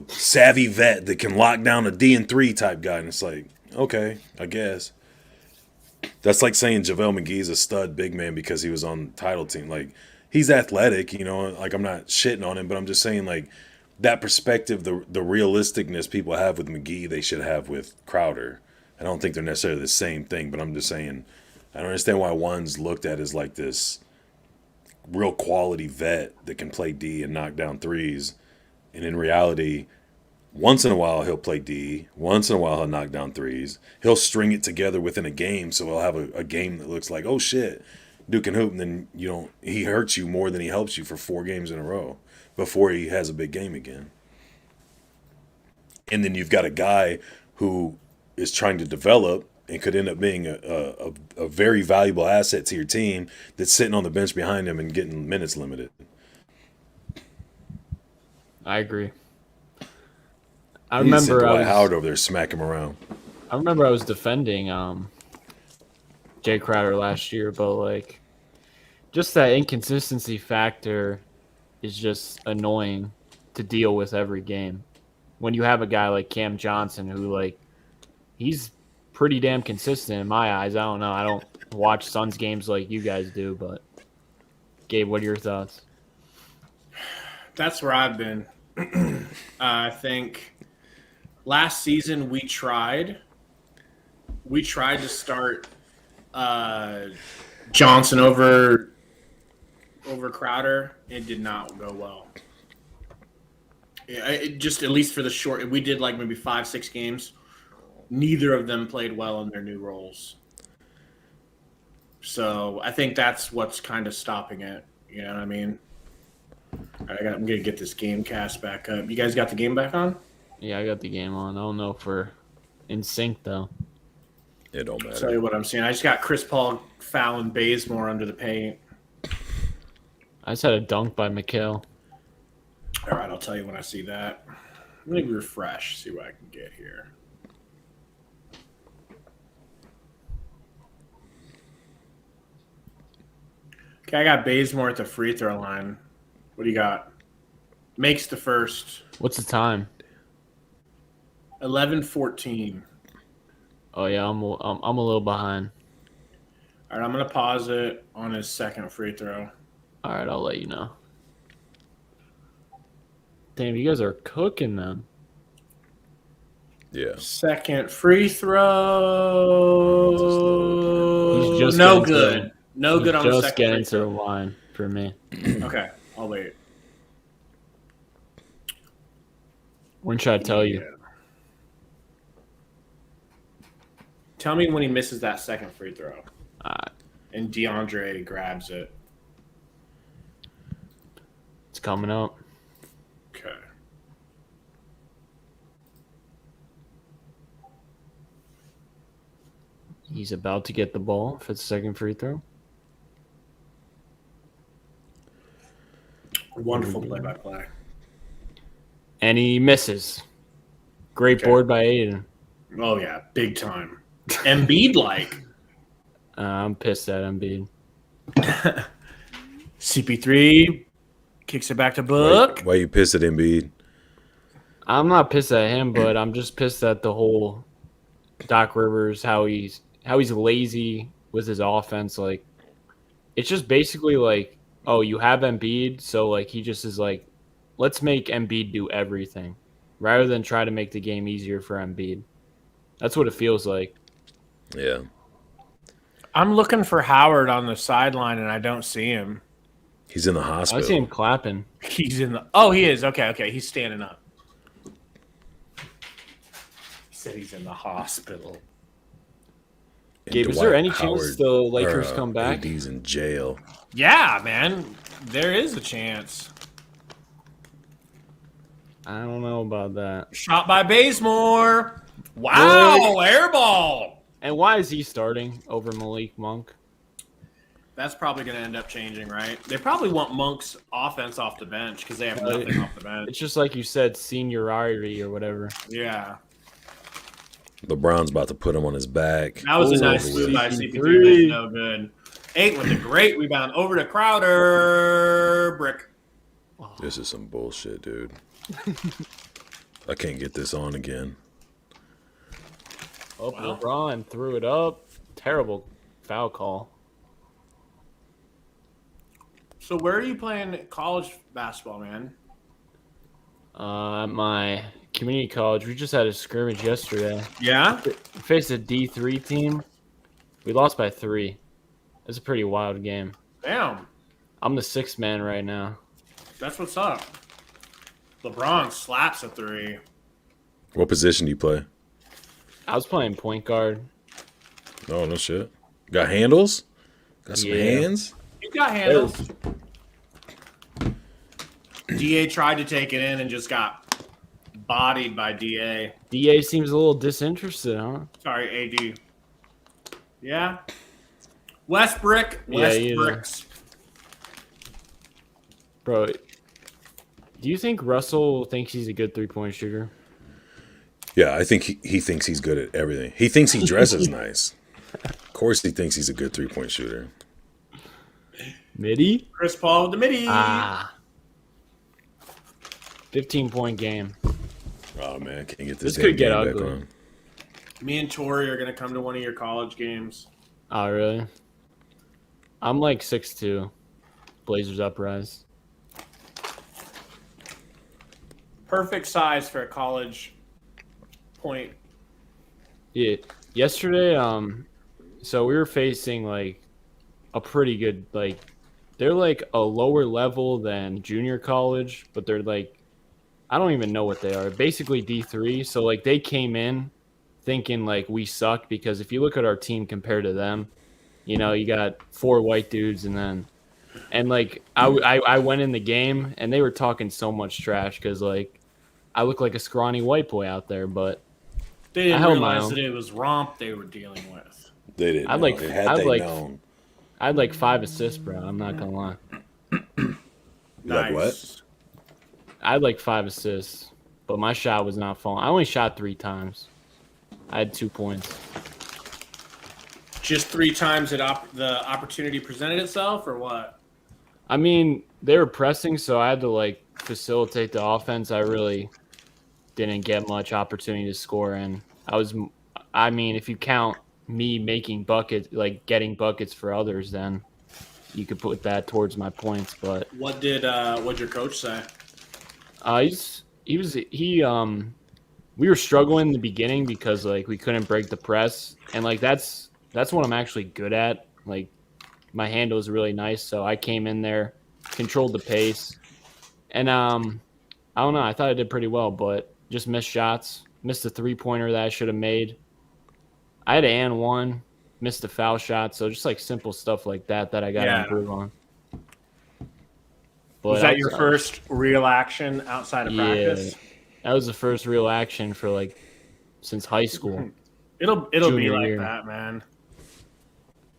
savvy vet that can lock down a D&3 type guy. And it's like, okay, I guess. That's like saying JaVale McGee's a stud big man because he was on the title team. Like, he's athletic, you know, like, I'm not shitting on him, but I'm just saying, like, that perspective, the realisticness people have with McGee, they should have with Crowder. I don't think they're necessarily the same thing, but I'm just saying, I don't understand why one's looked at as like this real quality vet that can play D and knock down threes. And in reality, once in a while he'll play D. Once in a while he'll knock down threes. He'll string it together within a game, so he'll have a game that looks like, oh shit, Duke can hoop, and then he hurts you more than he helps you for 4 games in a row before he has a big game again. And then you've got a guy who is trying to develop and could end up being a very valuable asset to your team that's sitting on the bench behind him and getting minutes limited. I agree. I You need to send remember Dwight Howard over there, smack him around. I was defending Jay Crowder last year, but like just that inconsistency factor is just annoying to deal with every game. When you have a guy like Cam Johnson who, like, he's pretty damn consistent in my eyes. I don't know. I don't watch Suns games like you guys do, but Gabe, what are your thoughts? That's where I've been. I think last season we tried to start Johnson over Crowder. It did not go well. It just, at least for the short, we did like maybe 5-6 games. Neither of them played well in their new roles. So I think that's what's kind of stopping it. You know what I mean? All right, I'm going to get this game cast back up. You guys got the game back on? Yeah, I got the game on. I don't know if we're in sync, though. It don't Tell matter. you what I'm seeing. I just got Chris Paul fouling Bazemore under the paint. I just had a dunk by Mikal. All right, I'll tell you when I see that. Let me refresh, see what I can get here. Okay, I got Bazemore at the free throw line. What do you got? Makes the first. What's the time? 11:14. Oh yeah, I'm a little behind. All right, I'm gonna pause it on his second free throw. All right, I'll let you know. Damn, you guys are cooking them. Yeah. Second free throw. He's just no getting good. to- No good on the Just second free getting to the throw. line for me. Okay, I'll wait. When should I tell you? Yeah. Tell me when he misses that second free throw. And DeAndre grabs it. It's coming up. Okay. He's about to get the ball for the second free throw. Wonderful play-by-play. And he misses. Great Okay. board by Aiden. Oh, yeah. Big time. Embiid-like. I'm pissed at Embiid. CP3 kicks it back to Book. Why you pissed at Embiid? I'm not pissed at him, but I'm just pissed at the whole Doc Rivers, how he's lazy with his offense. Like, it's just basically like, oh, you have Embiid, so like he just is like, let's make Embiid do everything, rather than try to make the game easier for Embiid. That's what it feels like. Yeah. I'm looking for Howard on the sideline, and I don't see him. He's in the I hospital. see him clapping. He's in the – oh, he is. Okay. He's standing up. He said he's in the hospital. And Gabe, is there Dwight any chance Howard- the Lakers or, come back? AD's in jail. Yeah, man. There is a chance. I don't know about that. Shot by Bazemore. Wow, airball. And why is he starting over Malik Monk? That's probably going to end up changing, right? They probably want Monk's offense off the bench because they have nothing off the bench. It's just like you said, seniority or whatever. Yeah. LeBron's about to put him on his back. That was a It's nice over move with. by CP3. No good. 8 with a great rebound over to Crowder. Brick. This is some bullshit, dude. I can't get this on again. Oh, Wow. LeBron threw it up. Terrible foul call. So where are you playing college basketball, man? At my community college, we just had a scrimmage yesterday. Yeah? We faced a D3 team. We lost by 3. It's a pretty wild game. Damn. I'm the 6th man right now. That's what's up. LeBron slaps a 3. What position do you play? I was playing point guard. Oh, no shit. Got handles? Got some Yeah. hands? You got handles. DA tried to take it in and just got bodied by DA. DA seems a little disinterested, huh? Sorry, AD. Yeah. Westbrook. Yeah, you know. Westbrooks. Bro, do you think Russell thinks he's a good three-point shooter? Yeah, I think he thinks he's good at everything. He thinks he dresses nice. Of course he thinks he's a good three-point shooter. Midi? Chris Paul with the midi. 15-point game. Oh, man, can't get this This could damn get game back ugly. on. Me and Tori are going to come to one of your college games. Oh, really? I'm like 6'2". Blazers uprise. Perfect size for a college point. Yeah. Yesterday, so we were facing like a pretty good, like, they're like a lower level than junior college, but they're like, I don't even know what they are. Basically D3. So like they came in thinking like we suck, because if you look at our team compared to them, you know, you got 4 white dudes and like I went in the game and they were talking so much trash because like I look like a scrawny white boy out there, but They didn't held my realize own. that it was Romp they were dealing with. They didn't I'd know. like- Had I'd they like- known. I had like 5 assists, bro. I'm not gonna lie. You like what? Nice. I had like 5 assists, but my shot was not falling. I only shot 3 times. I had 2 points. Just 3 times that the opportunity presented itself, or what? I mean, they were pressing, so I had to like facilitate the offense. I really didn't get much opportunity to score, and I mean, if you count me making buckets, like getting buckets for others, then you could put that towards my points. But What'd your coach say? we were struggling in the beginning because like we couldn't break the press, and like that's what I'm actually good at. Like my handle is really nice, so I came in there, controlled the pace, and I don't know. I thought I did pretty well, but just missed shots, missed a 3-pointer that I should have made. I had an and one, missed a foul shot, so just like simple stuff like that I got to improve on. But Was that your first real action outside of practice? That was the first real action for like since high school. It'll be Junior like year. that, man.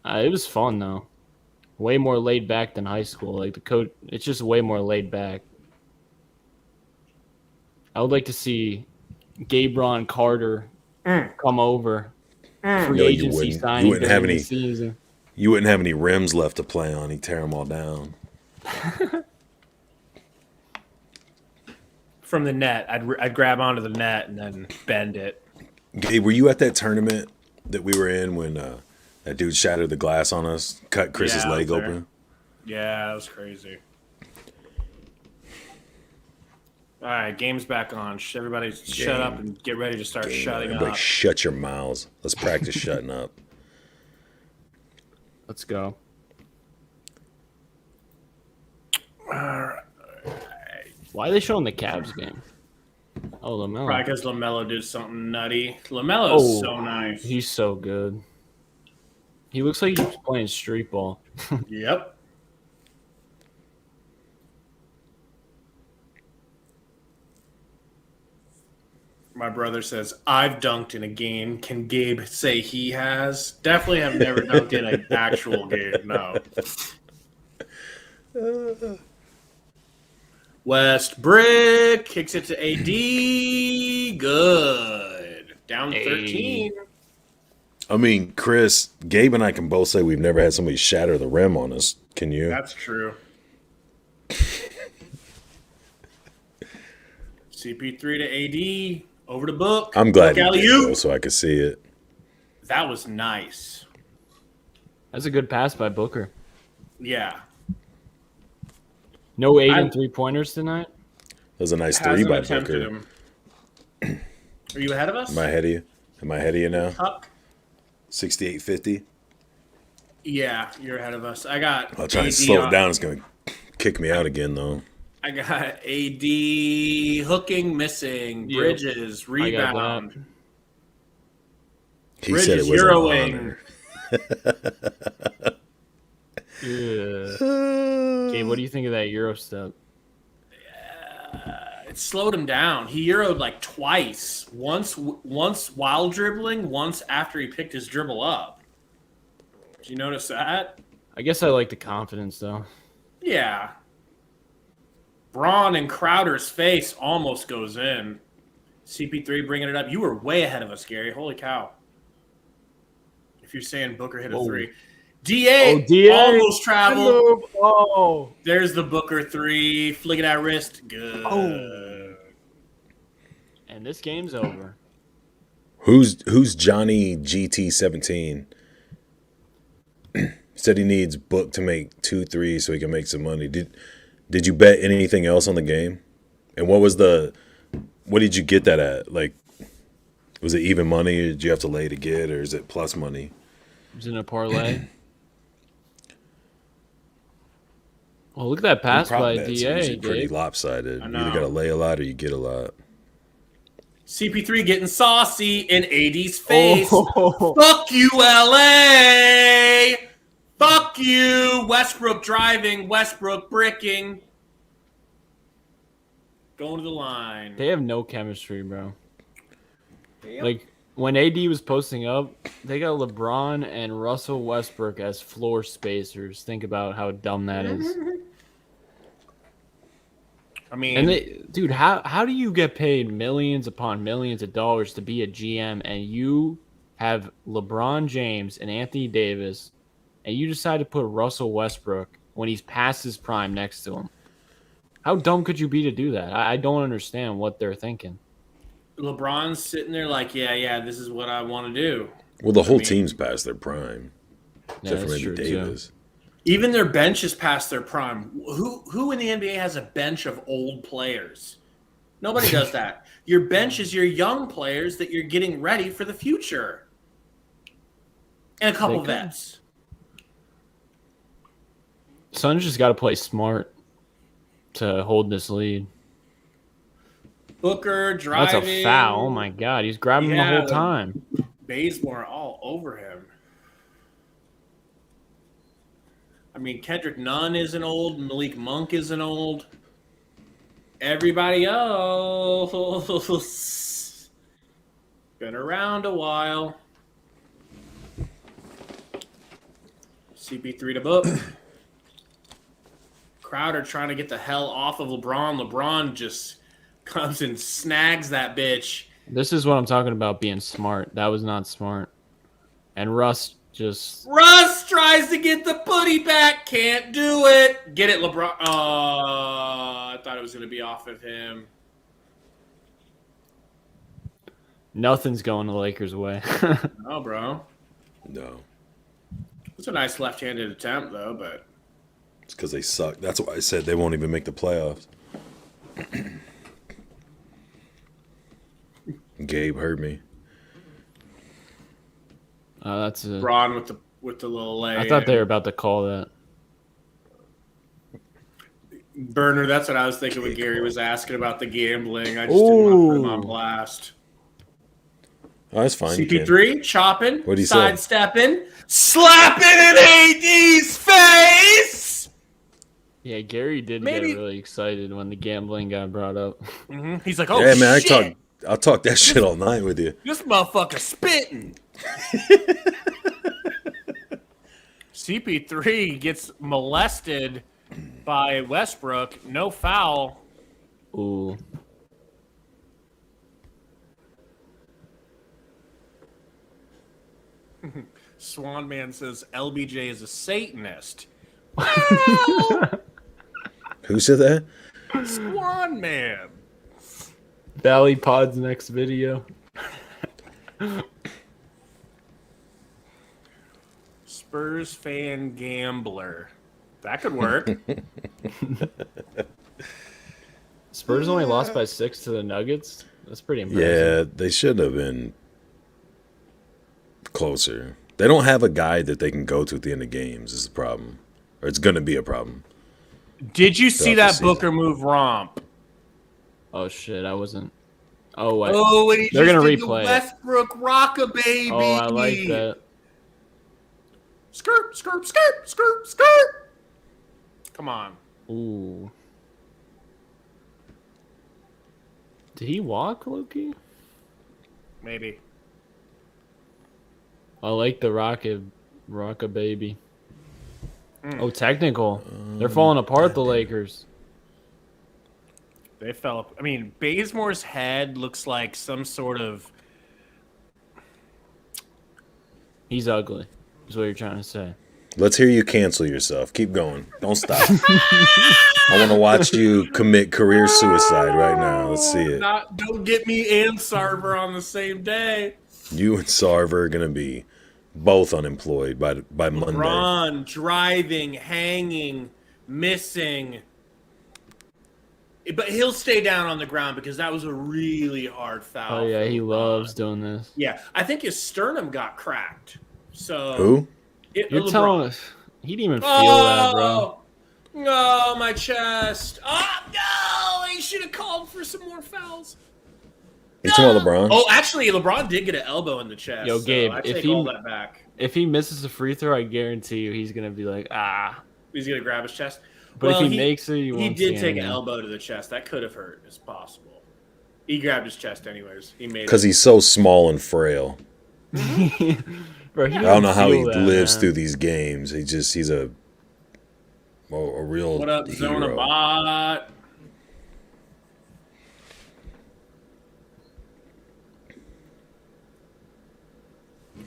It was fun though. Way more laid back than high school. Like the coach, it's just way more laid back. I would like to see Gabron Carter come over. Free No, you agency wouldn't. signing. You wouldn't have during any. the season. You wouldn't have any rims left to play on. He'd tear them all down. From the net, I'd grab onto the net and then bend it. Gabe, were you at that tournament that we were in when that dude shattered the glass on us, cut Chris's Yeah, I was leg there. open? Yeah, that was crazy. All right, game's back on. Everybody shut up and get ready to start shutting Everybody up. shut your mouths. Let's practice shutting up. Let's go. Why are they showing the Cavs game? Oh, LaMelo. Probably because LaMelo did something nutty. LaMelo's so nice. He's so good. He looks like he's playing street ball. Yep. My brother says, I've dunked in a game. Can Gabe say he has? Definitely have never dunked in an actual game, no. Westbrick kicks it to AD. Good. Down 13. I mean, Chris, Gabe and I can both say we've never had somebody shatter the rim on us. Can you? That's true. CP3 to AD. Over to Book. I'm glad Book he did, alley-oop. though, so I could see it. That was nice. That's a good pass by Booker. Yeah. No 8 and 3-pointers tonight. That was a nice three Hasn't by attempted Booker. him. Are you ahead of us? Am I ahead of you? Am I ahead of you now? Tuck? 68-50? Yeah, you're ahead of us. I got I'll try and AD slow on- it down. It's going to kick me out again, though. I got AD hooking, missing. Yep. Bridges, I got rebound. He said it Bridges, was Euroing. Yeah. Okay, what do you think of that Euro step? It slowed him down. He Euroed like twice. Once while dribbling, once after he picked his dribble up. Did you notice that? I guess I like the confidence though. Yeah. Braun and Crowder's face almost goes in. CP3 bringing it up. You were way ahead of us, Gary. Holy cow. If you're saying Booker hit a Whoa. 3. DA, DA. almost traveled. Oh. There's the Booker 3. Flick it at wrist. Good. Oh. And this game's over. Who's Johnny GT17? Said he needs Book to make 2 threes so he can make some money. Did you bet anything else on the game? And what did you get that at? Like, was it even money, or did you have to lay to get, or is it plus money? It was in a parlay. Oh, look at that pass Prop by bets are DA, usually pretty Gabe. lopsided. I You know. either got to lay a lot or you get a lot. CP3 getting saucy in AD's face. Oh. Fuck you, LA! Fuck you! Westbrook driving, Westbrook bricking. Going to the line. They have no chemistry, bro. Yep. Like when AD was posting up, they got LeBron and Russell Westbrook as floor spacers. Think about how dumb that is. I mean, And dude, how do you get paid millions upon millions of dollars to be a GM and you have LeBron James and Anthony Davis and you decide to put Russell Westbrook when he's past his prime next to him? How dumb could you be to do that? I don't understand what they're thinking. LeBron's sitting there like, yeah, this is what I want to do. Well, the whole team's past their prime, Yeah, except for that's maybe true, Davis. too. Even their bench is past their prime. Who in the NBA has a bench of old players? Nobody does that. Your bench is your young players that you're getting ready for the future. And a couple vets. Suns just got to play smart to hold this lead. Booker driving. That's a foul. Oh, my God. He's grabbing him the whole time. Bazemore all over him. I mean, Kendrick Nunn isn't old. Malik Monk isn't old. Everybody else been around a while. CP3 to book. Crowder trying to get the hell off of LeBron. LeBron just comes and snags that bitch. This is what I'm talking about being smart. That was not smart. And Russ tries to get the putty back. Can't do it. Get it, LeBron. I thought it was going to be off of him. Nothing's going the Lakers' way. No, bro. No. It's a nice left-handed attempt, though, but... It's because they suck. That's why I said they won't even make the playoffs. Gabe heard me. That's a... Braun with the little lay. I thought they were about to call that. Burner, that's what I was thinking when Gary was asking about the gambling. I just didn't want to put him on blast. Oh, that's fine. CP3, chopping, What'd he say? sidestepping, slapping in AD's face! Yeah, Gary did get really excited when the gambling got brought up. Mm-hmm. He's like, oh, yeah, man, shit! I'll talk that shit all night with you. This motherfucker spitting. CP3 gets molested by Westbrook. No foul. Ooh. Swan Man says LBJ is a Satanist. Who said that? Swan Man. Valley Pod's next video. Spurs fan gambler. That could work. Spurs only lost by 6 to the Nuggets. That's pretty impressive. Yeah, they should have been closer. They don't have a guy that they can go to at the end of games is the problem. Or it's going to be a problem. Did you see that Booker move romp? Oh, shit. I wasn't. Oh, what? Oh, and they're going to replay the Westbrook Rocka baby. Oh, I like that. Skirt, skirt, skirt, skirt, skirt. Come on. Ooh. Did he walk, Loki? Maybe. I like the Rocka baby. Oh, technical. They're falling apart, the Lakers. They fell up. I mean, Bazemore's head looks like some sort of... He's ugly, is what you're trying to say. Let's hear you cancel yourself. Keep going. Don't stop. I want to watch you commit career suicide right now. Let's see it. Don't get me and Sarver on the same day. You and Sarver are going to be both unemployed by Monday. LeBron driving, hanging, missing. But he'll stay down on the ground because that was a really hard foul. Oh, yeah, he loves doing this. Yeah, I think his sternum got cracked. So Who? You're telling us he didn't even feel that, bro. No, my chest. Oh, no! He should have called for some more fouls. You talking about LeBron? Oh, actually, LeBron did get an elbow in the chest. Yo, Gabe, so I take all that back. If he misses a free throw, I guarantee you he's going to be like, ah. He's going to grab his chest. But if he makes it, he did take an elbow to the chest. That could have hurt. It's possible. He grabbed his chest anyways. He made Because it. he's so small and frail. Bro, he I don't know how he feel that, lives man. through these games. He's a real What up, hero. Zonabot?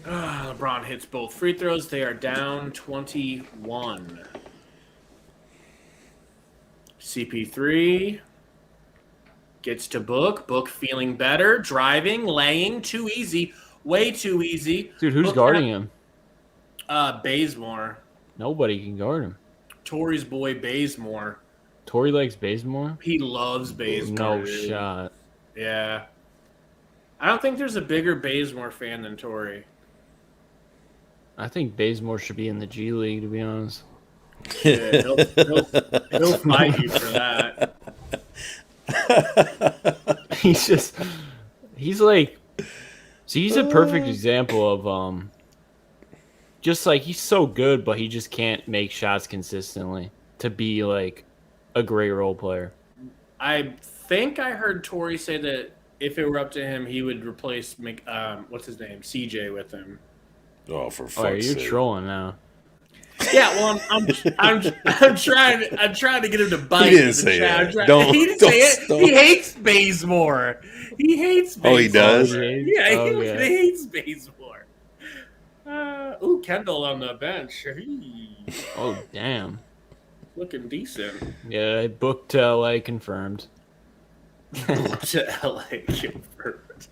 LeBron hits both free throws. They are down 21. CP3 gets to Book. Book feeling better. Driving, laying. Too easy. Way too easy. Dude, who's Book guarding him? Bazemore. Nobody can guard him. Tory's boy Bazemore. Tory likes Bazemore? He loves Bazemore. No dude. shot. Yeah. I don't think there's a bigger Bazemore fan than Tory. I think Bazemore should be in the G League, to be honest. Yeah, he'll fight you for that. He's like, see, he's a perfect example of, just like he's so good, but he just can't make shots consistently to be like a great role player. I think I heard Tory say that if it were up to him, he would replace what's his name, CJ, with him. Oh, for Oh, fuck's you're sake. trolling now. Yeah, well, I'm trying to get him to bite. He didn't say that. He didn't say it. He hates Bazemore. He hates Bazemore. Oh, he does? Yeah, Okay. he hates Bazemore. Ooh, Kendall on the bench. Oh, damn. Looking decent. Yeah, booked to LA confirmed. To LA confirmed.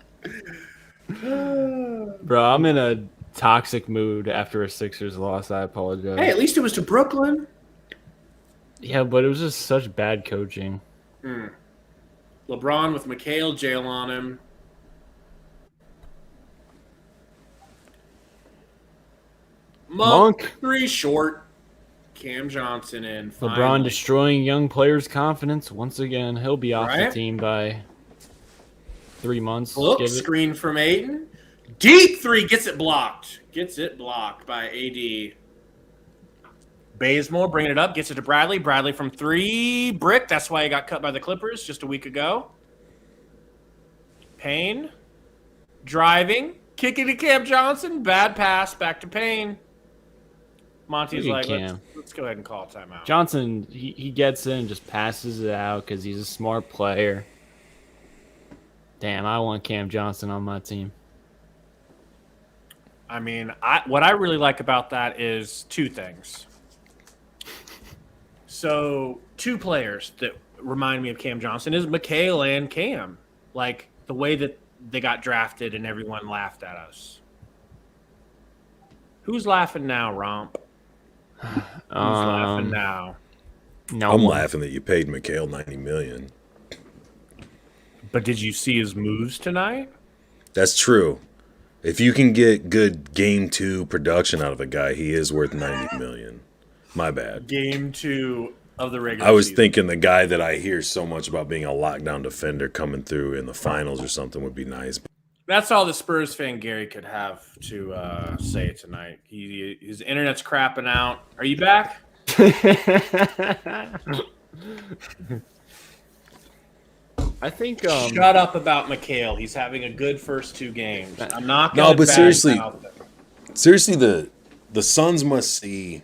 Bro, I'm in a toxic mood after a Sixers loss. I apologize. Hey, at least it was to Brooklyn. Yeah, but it was just such bad coaching. LeBron with Mikhail jail on him. Monk 3 short. Cam Johnson in. LeBron finally. destroying young players' confidence once again. He'll be off Right? the team by 3 months. Look, Give it. screen from Aiden. Deep 3 gets it blocked. Gets it blocked by AD. Bazemore bringing it up. Gets it to Bradley. Bradley from 3. Brick. That's why he got cut by the Clippers just a week ago. Payne. Driving. Kicking to Cam Johnson. Bad pass. Back to Payne. Monty's Look at like, Cam. let's go ahead and call timeout. Johnson, he gets in and just passes it out because he's a smart player. Damn, I want Cam Johnson on my team. I mean, what I really like about that is 2 things. So, 2 players that remind me of Cam Johnson is Mikhail and Cam. Like, the way that they got drafted and everyone laughed at us. Who's laughing now, Romp? Who's laughing now? No I'm one. laughing that you paid Mikhail $90 million. But did you see his moves tonight? That's true. If you can get good game 2 production out of a guy, he is worth $90 million. My bad. Game 2 of the regular I was season. thinking the guy that I hear so much about being a lockdown defender coming through in the finals or something would be nice. That's all the Spurs fan Gary could have to say tonight. His internet's crapping out. Are you back? I think Shut up about Mikhail. He's having a good first 2 games. I'm not No, going to but seriously, the Suns must see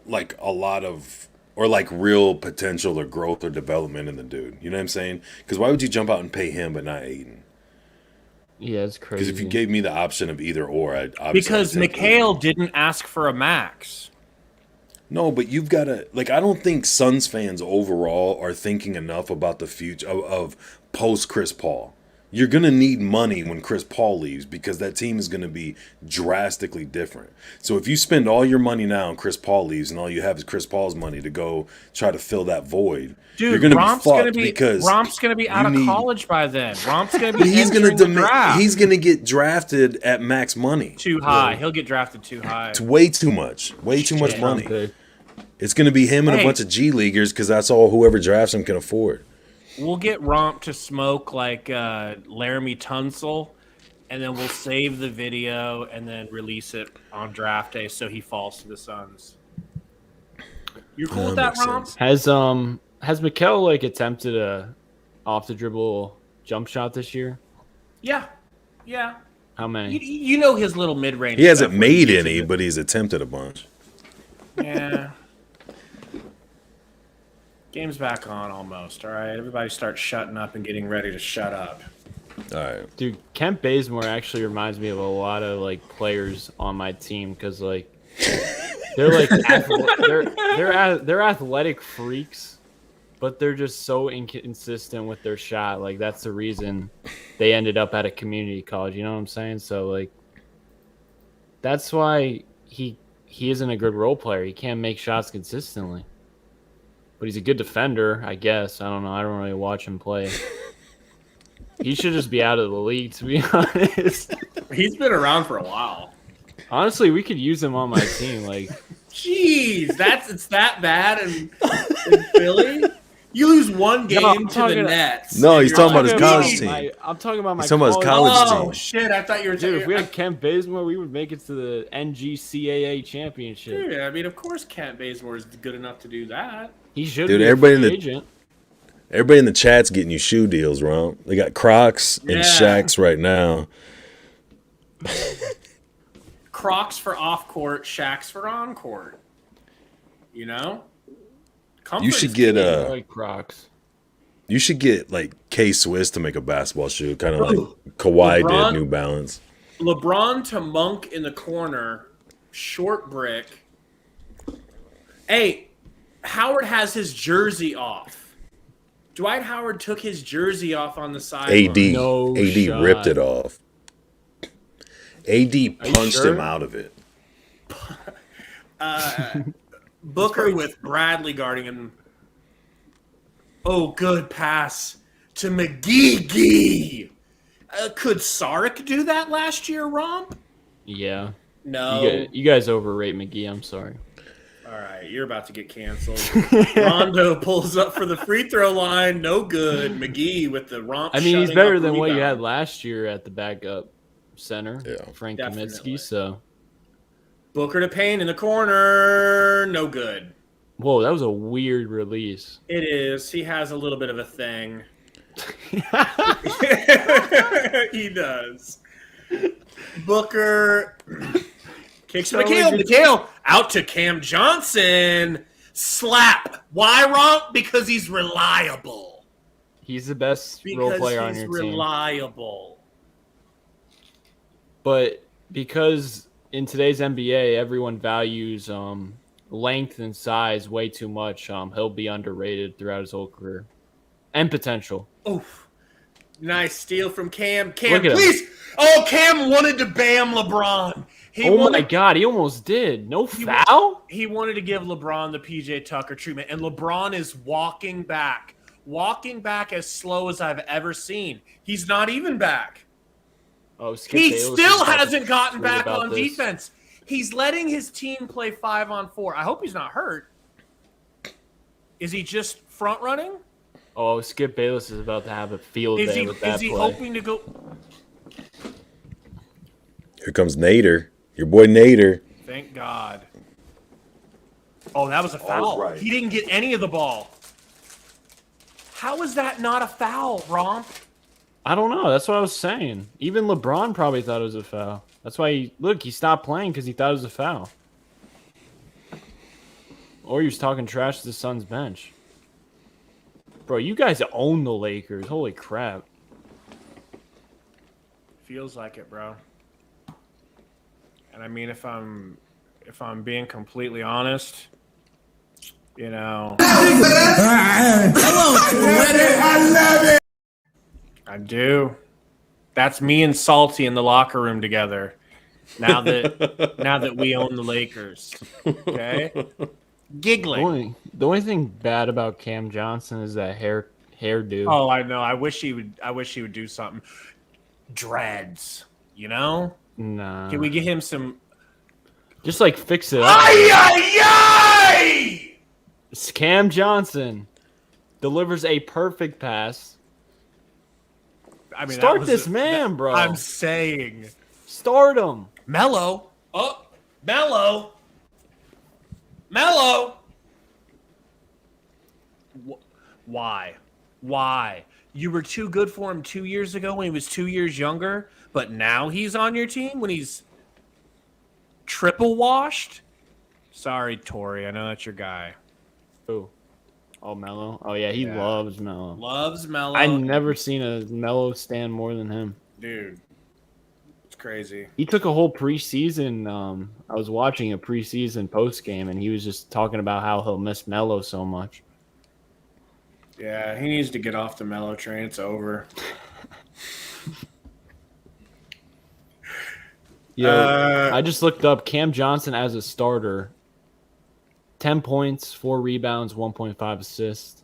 like a lot of or like real potential or growth or development in the dude. You know what I'm saying? Because why would you jump out and pay him but not Aiden? yeah, it's crazy. Because if you gave me the option of either or, I'd obviously Because take Mikhail Aiden. didn't ask for a max. No, but you've got to like. I don't think Suns fans overall are thinking enough about the future of post Chris Paul. You're gonna need money when Chris Paul leaves because that team is gonna be drastically different. So if you spend all your money now and Chris Paul leaves and all you have is Chris Paul's money to go try to fill that void, Dude, you're gonna Romp's be fucked gonna be because Romp's gonna be out of need- college by then. Romp's gonna be but he's gonna entering the draft. he's gonna get drafted at max money. too high. He'll get drafted too high. It's way too much. Way too much Shit. money. Pick. It's gonna be him and Hey. a bunch of G leaguers because that's all whoever drafts him can afford. We'll get Romp to smoke like Laramie Tunsil, and then we'll save the video and then release it on draft day so he falls to the Suns. You cool with that, makes Romp? sense. Has Mikkel like attempted a off the dribble jump shot this year? Yeah. How many? You know his little mid-range. He hasn't stuff where made gets any, into- but he's attempted a bunch. Yeah. Game's back on almost. All right, everybody start shutting up and getting ready to shut up. All right. Dude, Kent Bazemore actually reminds me of a lot of like players on my team because like they're like they're athletic freaks, but they're just so inconsistent with their shot. Like that's the reason they ended up at a community college. You know what I'm saying? So like that's why he isn't a good role player. He can't make shots consistently. But he's a good defender, I guess. I don't know. I don't really watch him play. He should just be out of the league, to be honest. He's been around for a while. Honestly, we could use him on my team. Like, Jeez, it's that bad in Philly. You lose one game to the Nets. No, he's and talking you're about his college team. I'm talking about my He's talking about his college team. Oh shit! I thought you were. Dude, if we had Kent Bazemore, we would make it to the NGCAA championship. Dude, I mean, of course, Kent Bazemore is good enough to do that. He should Dude, be everybody a in free the agent. Everybody in the chat's getting you shoe deals, Ron. They got Crocs and Yeah. Shaqs right now. Crocs for off court, Shaqs for on court. You know, You should get I like Crocs. You should get like K-Swiss to make a basketball shoe, kind of like Kawhi LeBron- did New Balance. LeBron to Monk in the corner, short brick. Hey, Howard has his jersey off. Dwight Howard took his jersey off on the sideline. AD No shot. ripped it off. AD punched sure? him out of it. Booker with Bradley guarding him. Oh, good pass to McGee. Could Sarek do that last year, Romp? Yeah. No. You guys overrate McGee. I'm sorry. All right, you're about to get canceled. Rondo pulls up for the free throw line. No good. McGee with the romp. I mean, he's shutting better up than what you rebound. had last year at the backup center, Yeah. Frank Definitely. Kaminsky. So, Booker to Payne in the corner. No good. whoa, that was a weird release. It is. He has a little bit of a thing. He does. Booker kicks to McHale. McHale out to Cam Johnson. Slap. Why, Romp? Because he's reliable. He's the best role Because player on he's your team. reliable. But because in today's NBA, everyone values length and size way too much, he'll be underrated throughout his whole career. And potential. Oof. Nice steal from Cam. Look Cam, at him. please. Oh, Cam wanted to bam LeBron. Oh my God, he almost did. No foul? He wanted to give LeBron the PJ Tucker treatment, and LeBron is walking back as slow as I've ever seen. He's not even back. Oh, Skip He Bayless still is about to hasn't gotten tweet back about on this. defense. He's letting his team play 5-on-4. I hope he's not hurt. Is he just front running? Oh, Skip Bayless is about to have a field Is day he with that play. hoping to go? Here comes Nader. Your boy Nader. Thank God. Oh, that was a foul. right. He didn't get any of the ball. How is that not a foul, Romp? I don't know. That's what I was saying. Even LeBron probably thought it was a foul. That's why he stopped playing because he thought it was a foul. Or he was talking trash to the Suns bench. Bro, you guys own the Lakers. Holy crap. Feels like it, bro. And I mean, if I'm being completely honest, you know, I do. That's me and Salty in the locker room together. Now that we own the Lakers, okay? Giggling. The only thing bad about Cam Johnson is that hairdo. Oh, I know. I wish he would do something. Dreads, you know? Nah. Can we get him some? Just like fix it up. Ay ay ay! Cam Johnson delivers a perfect pass. I mean, Start this man, bro. I'm saying, Start him. Mello. Oh, Mello. Mello. Why? Why? You were too good for him 2 years ago when he was 2 years younger, but now he's on your team when he's triple washed? Sorry, Tori. I know that's your guy. Who? Oh, Melo. Oh yeah, he loves Melo. Loves Melo. I never seen a Melo stand more than him. Dude, it's crazy. He took a whole preseason. I was watching a preseason post game, and he was just talking about how he'll miss Melo so much. Yeah, he needs to get off the Melo train. It's over. Yo, I just looked up Cam Johnson as a starter. 10 points, 4 rebounds, 1.5 assists.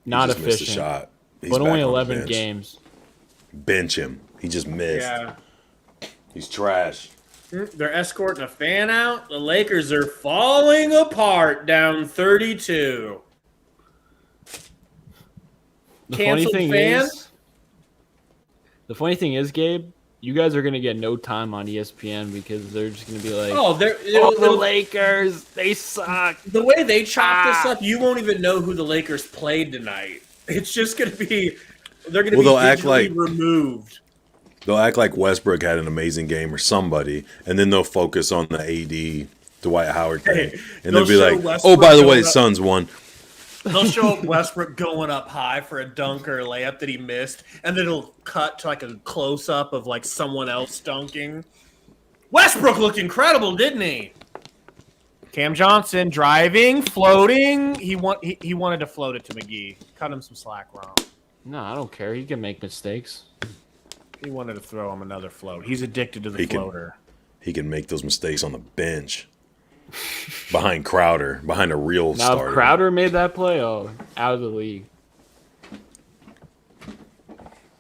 Not He just missed a efficient, shot. He's but back only on the 11 bench. games. Bench him. He just missed. Yeah. He's trash. They're escorting a fan out. The Lakers are falling apart, down 32. The Canceled fans? The funny thing is, Gabe, you guys are going to get no time on ESPN because they're just going to be like, the Lakers, they suck. The way they chop this up, you won't even know who the Lakers played tonight. It's just going to be they're going to be they'll act digitally removed. They'll act like Westbrook had an amazing game or somebody, and then they'll focus on the AD Dwight Howard thing, and they'll be like, Westbrook "Oh, by the way, up. Suns won." They'll show up Westbrook going up high for a dunk or a layup that he missed, and then it'll cut to like a close up of like someone else dunking. Westbrook looked incredible, didn't he? Cam Johnson driving, floating. He wanted to float it to McGee. Cut him some slack, Ron. No, I don't care. He can make mistakes. He wanted to throw him another float. He's addicted to the floater. He can make those mistakes on the bench. Behind Crowder, behind a real now, starter. If Crowder made that play, out of the league.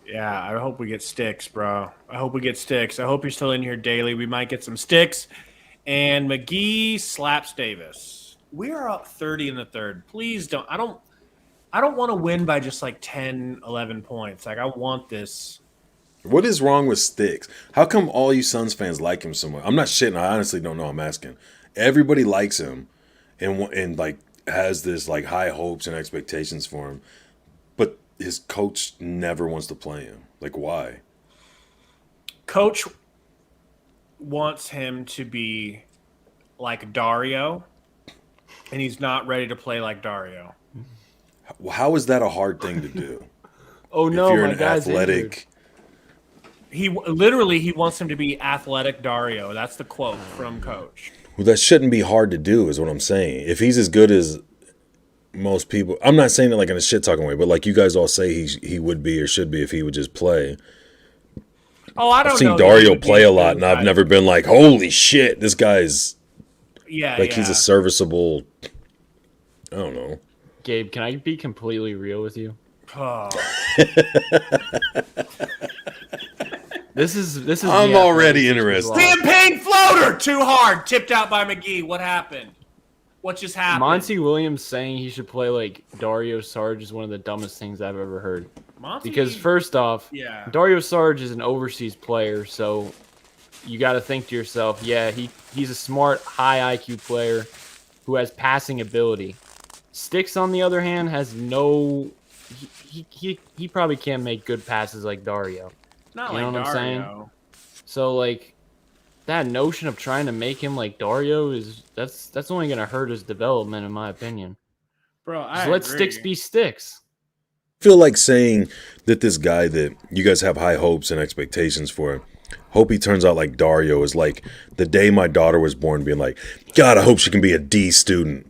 Yeah, I hope we get sticks, bro. I hope we get sticks. I hope you're still in here daily. We might get some sticks. And McGee slaps Davis. We are up 30 in the third. Please don't. I don't want to win by just like 10, 11 points. Like, I want this. What is wrong with Sticks? How come all you Suns fans like him so much? I'm not shitting. I honestly don't know. I'm asking. Everybody likes him and like has this like high hopes and expectations for him. But his coach never wants to play him. Like, why? Coach wants him to be like Dario, and he's not ready to play like Dario. How is that a hard thing to do? Oh no, if you're my an guy's athletic. Injured. He wants him to be athletic Dario. That's the quote from Coach. Well, that shouldn't be hard to do, is what I'm saying. If he's as good as most people, I'm not saying it like in a shit talking way, but like you guys all say he would be or should be if he would just play. Oh, I don't know. I've seen Dario play a lot, and I've never been like, holy shit, this guy's he's a serviceable. I don't know. Gabe, can I be completely real with you? Oh. This is. I'm already interested. Campaign floater too hard, tipped out by McGee. What happened? What just happened? Monty Williams saying he should play like Dario Sarge is one of the dumbest things I've ever heard. Because first off, Dario Sarge is an overseas player, so you got to think to yourself, he's a smart, high IQ player who has passing ability. Sticks, on the other hand, has no. He probably can't make good passes like Dario. Not you like know what Dario. I'm saying? So like that notion of trying to make him like Dario that's only gonna hurt his development, in my opinion. Bro, let Sticks be Sticks. I feel like saying that this guy that you guys have high hopes and expectations for, hope he turns out like Dario, is like the day my daughter was born being like, God, I hope she can be a D student.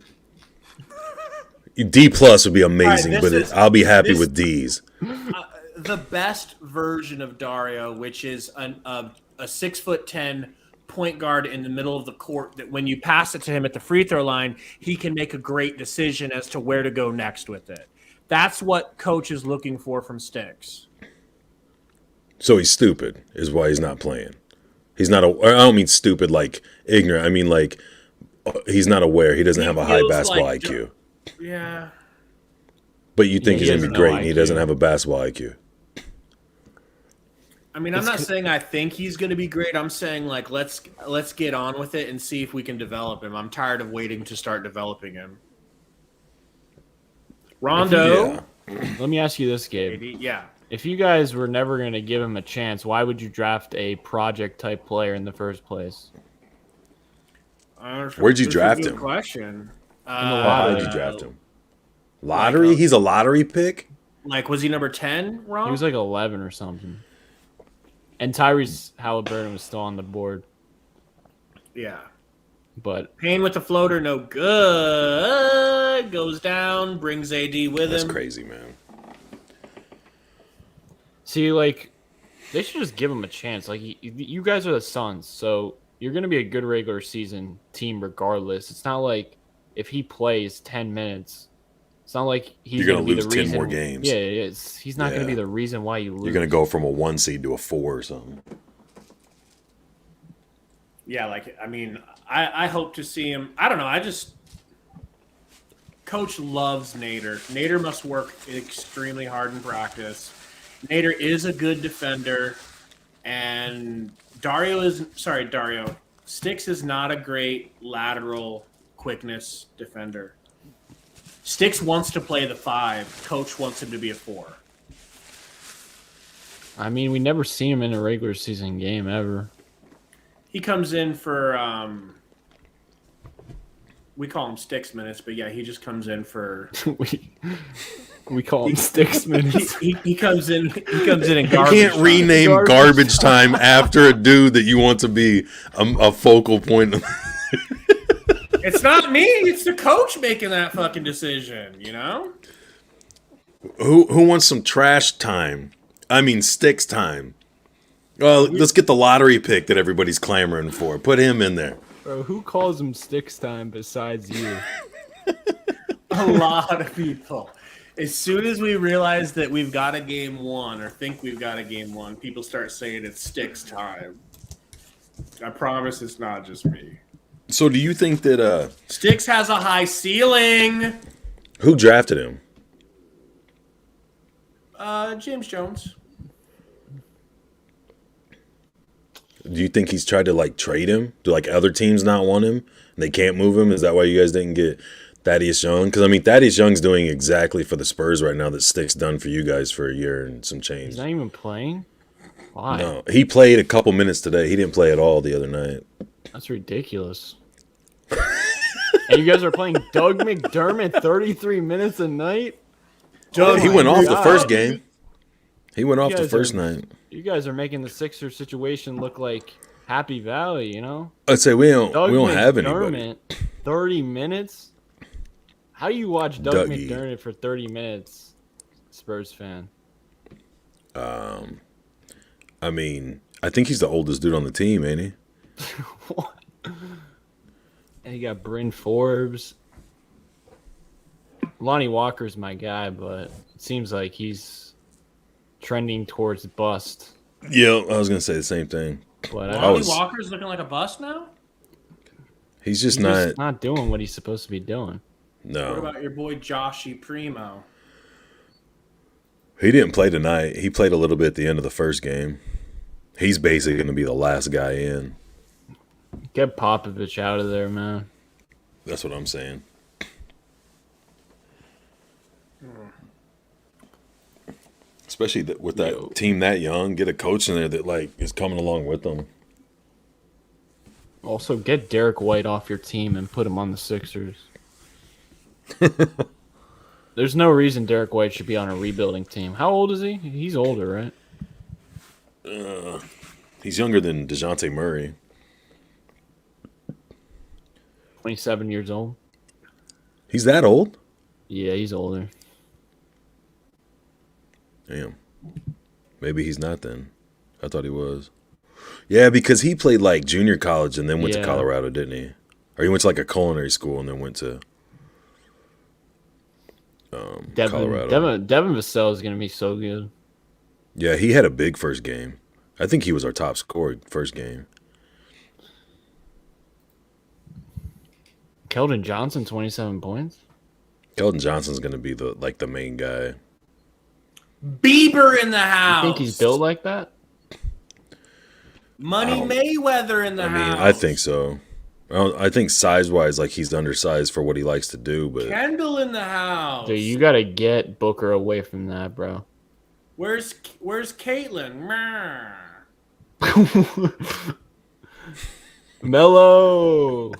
D plus would be amazing, but I'll be happy with D's. The best version of Dario, which is a 6'10" point guard in the middle of the court, that when you pass it to him at the free throw line, he can make a great decision as to where to go next with it. That's what Coach is looking for from Sticks. So he's stupid, is why he's not playing. He's not. I don't mean stupid like ignorant. I mean like he's not aware. He doesn't have a high basketball IQ. Yeah. But you think he's going to be great, and he doesn't have a basketball IQ. I mean, I'm not saying I think he's going to be great. I'm saying, like, let's get on with it and see if we can develop him. I'm tired of waiting to start developing him. Rondo. Let me ask you this, Gabe. Yeah. If you guys were never going to give him a chance, why would you draft a project-type player in the first place? Where'd you draft him? Question. In the lottery. How did you draft him? Lottery? He's a lottery pick? Like, was he number 10, Ron? He was like 11 or something. And Tyrese Halliburton was still on the board. Yeah. But Payne with the floater, no good. Goes down, brings AD with him. That's crazy, man. see, like, they should just give him a chance. Like, you guys are the Suns, so you're going to be a good regular season team regardless. It's not like if he plays 10 minutes, it's not like he's going to be lose the 10 reason. more games. Yeah, he's not going to be the reason why you lose. You're going to go from a 1 seed to a 4 or something. Yeah, like, I mean, I hope to see him. I don't know. Coach loves Nader. Nader must work extremely hard in practice. Nader is a good defender, and Dario. Sticks is not a great lateral quickness defender. Sticks wants to play the 5. Coach wants him to be a 4. I mean, we never see him in a regular season game ever. He comes in for we call him Sticks minutes, but yeah, he just comes in for we call him Sticks minutes. He comes in. He comes in You garbage. can't rename garbage time after a dude that you want to be a focal point. It's not me. It's the coach making that fucking decision. You know. Who wants some trash time? I mean, Sticks time. Well, let's get the lottery pick that everybody's clamoring for. Put him in there. Bro, who calls him Sticks time besides you? A lot of people. As soon as we realize that we've got a game 1 or think we've got a game 1, people start saying it's Sticks time. I promise it's not just me. So do you think that Sticks has a high ceiling? Who drafted him? James Jones. Do you think he's tried to like trade him? Do like other teams not want him? And they can't move him? Is that why you guys didn't get Thaddeus Young? Because I mean, Thaddeus Young's doing exactly for the Spurs right now that Sticks done for you guys for a year and some change. He's not even playing? Why? No, he played a couple minutes today. He didn't play at all the other night. That's ridiculous. And you guys are playing Doug McDermott 33 minutes a night? He went off the first game. He went off the first night. You guys are making the Sixers situation look like Happy Valley, you know? I'd say we don't Doug have McDermott, anybody. 30 minutes? How do you watch Doug McDermott for 30 minutes, Spurs fan? I mean, I think he's the oldest dude on the team, ain't he? What? And you got Bryn Forbes. Lonnie Walker's my guy, but it seems like he's trending towards bust. Yeah, I was gonna say the same thing. But Lonnie Walker's looking like a bust now? He's just not doing what he's supposed to be doing. No. What about your boy Joshy Primo? He didn't play tonight. He played a little bit at the end of the first game. He's basically going to be the last guy in. Get Popovich out of there, man. That's what I'm saying. Especially with that team that young, get a coach in there that like is coming along with them. Also, get Derek White off your team and put him on the Sixers. There's no reason Derek White should be on a rebuilding team. How old is he? He's older, right? He's younger than DeJounte Murray. 27 years old. He's that old? Yeah, he's older. Damn. Maybe he's not then. I thought he was. Yeah, because he played like junior college and then went to Colorado, didn't he? Or he went to like a culinary school and then went to Colorado. Devin Vassell is going to be so good. Yeah, he had a big first game. I think he was our top scorer first game. Keldon Johnson, 27 points. Keldon Johnson's going to be the main guy. Bieber in the house. You think he's built like that? Money Mayweather in the house. I think so. Well, I think size-wise, like he's undersized for what he likes to do, but Kendall in the house. Dude, you gotta get Booker away from that, bro. Where's Caitlin? Melo.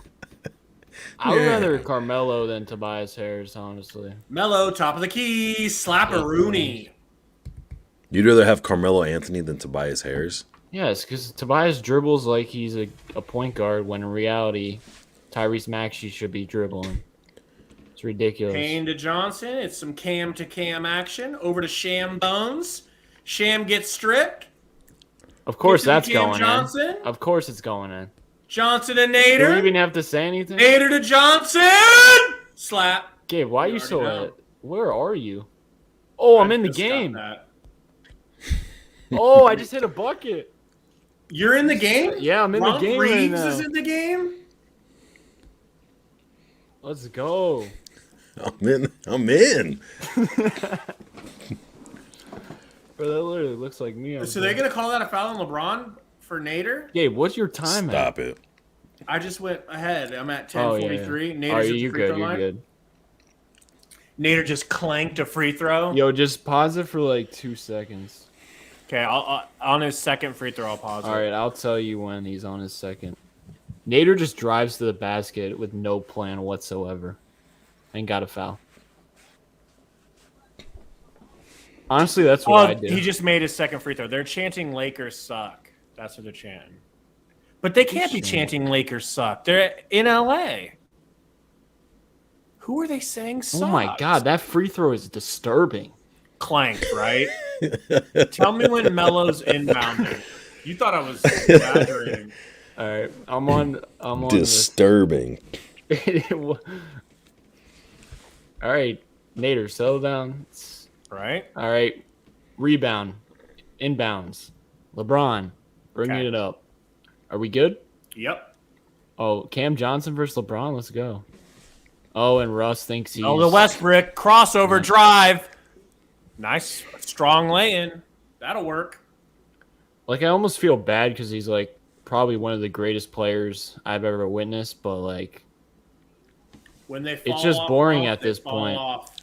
I would rather Carmelo than Tobias Harris, honestly. Melo, top of the key, slapper Rooney. You'd rather have Carmelo Anthony than Tobias Harris? Yes, because Tobias dribbles like he's a point guard when in reality, Tyrese Maxey should be dribbling. It's ridiculous. Payne to Johnson. It's some Cam to Cam action. Over to Sham Bones. Sham gets stripped. Of course Gets that's to Cam going Johnson. in. Of course it's going in. Johnson and Do we Nader. even have to say anything? Nader to Johnson. Slap. Gabe, why are you already so know. where are you? Oh, I'm in the just got game. that. Oh, I just hit a bucket. You're in the game? Yeah, I'm in the game right Reeves now. is in the game? Let's go. I'm in. Bro, that literally looks like me. So they're going to call that a foul on LeBron for Nader? Gabe, what's your time Stop it. I just went ahead. I'm at Oh, 10:43. yeah. Nader's Oh, at the you're free good. throw You're line. good. Nader just clanked a free throw. Yo, just pause it for like 2 seconds. Okay, I'll on his second free throw, I'll pause All it. right, I'll tell you when he's on his second. Nader just drives to the basket with no plan whatsoever and got a foul. Honestly, that's what I do. He just made his second free throw. They're chanting Lakers suck. That's what they're chanting. But they can't be chanting Lakers suck. They're in LA. Who are they saying sucks? Oh my god, that free throw is disturbing. Clanked, right? Tell me when Melo's inbounding. You thought I was exaggerating. All right, I'm on Disturbing. All right, Nader, settle down. Right? All right, rebound, inbounds. LeBron, bringing it up. Are we good? Yep. Oh, Cam Johnson versus LeBron. Let's go. Oh, and Russ thinks he's... Oh, the Westbrook crossover drive. Nice, strong lay-in. That'll work. Like, I almost feel bad because he's, like, probably one of the greatest players I've ever witnessed, but, like... When they fall It's just off, boring they at this fall point. off.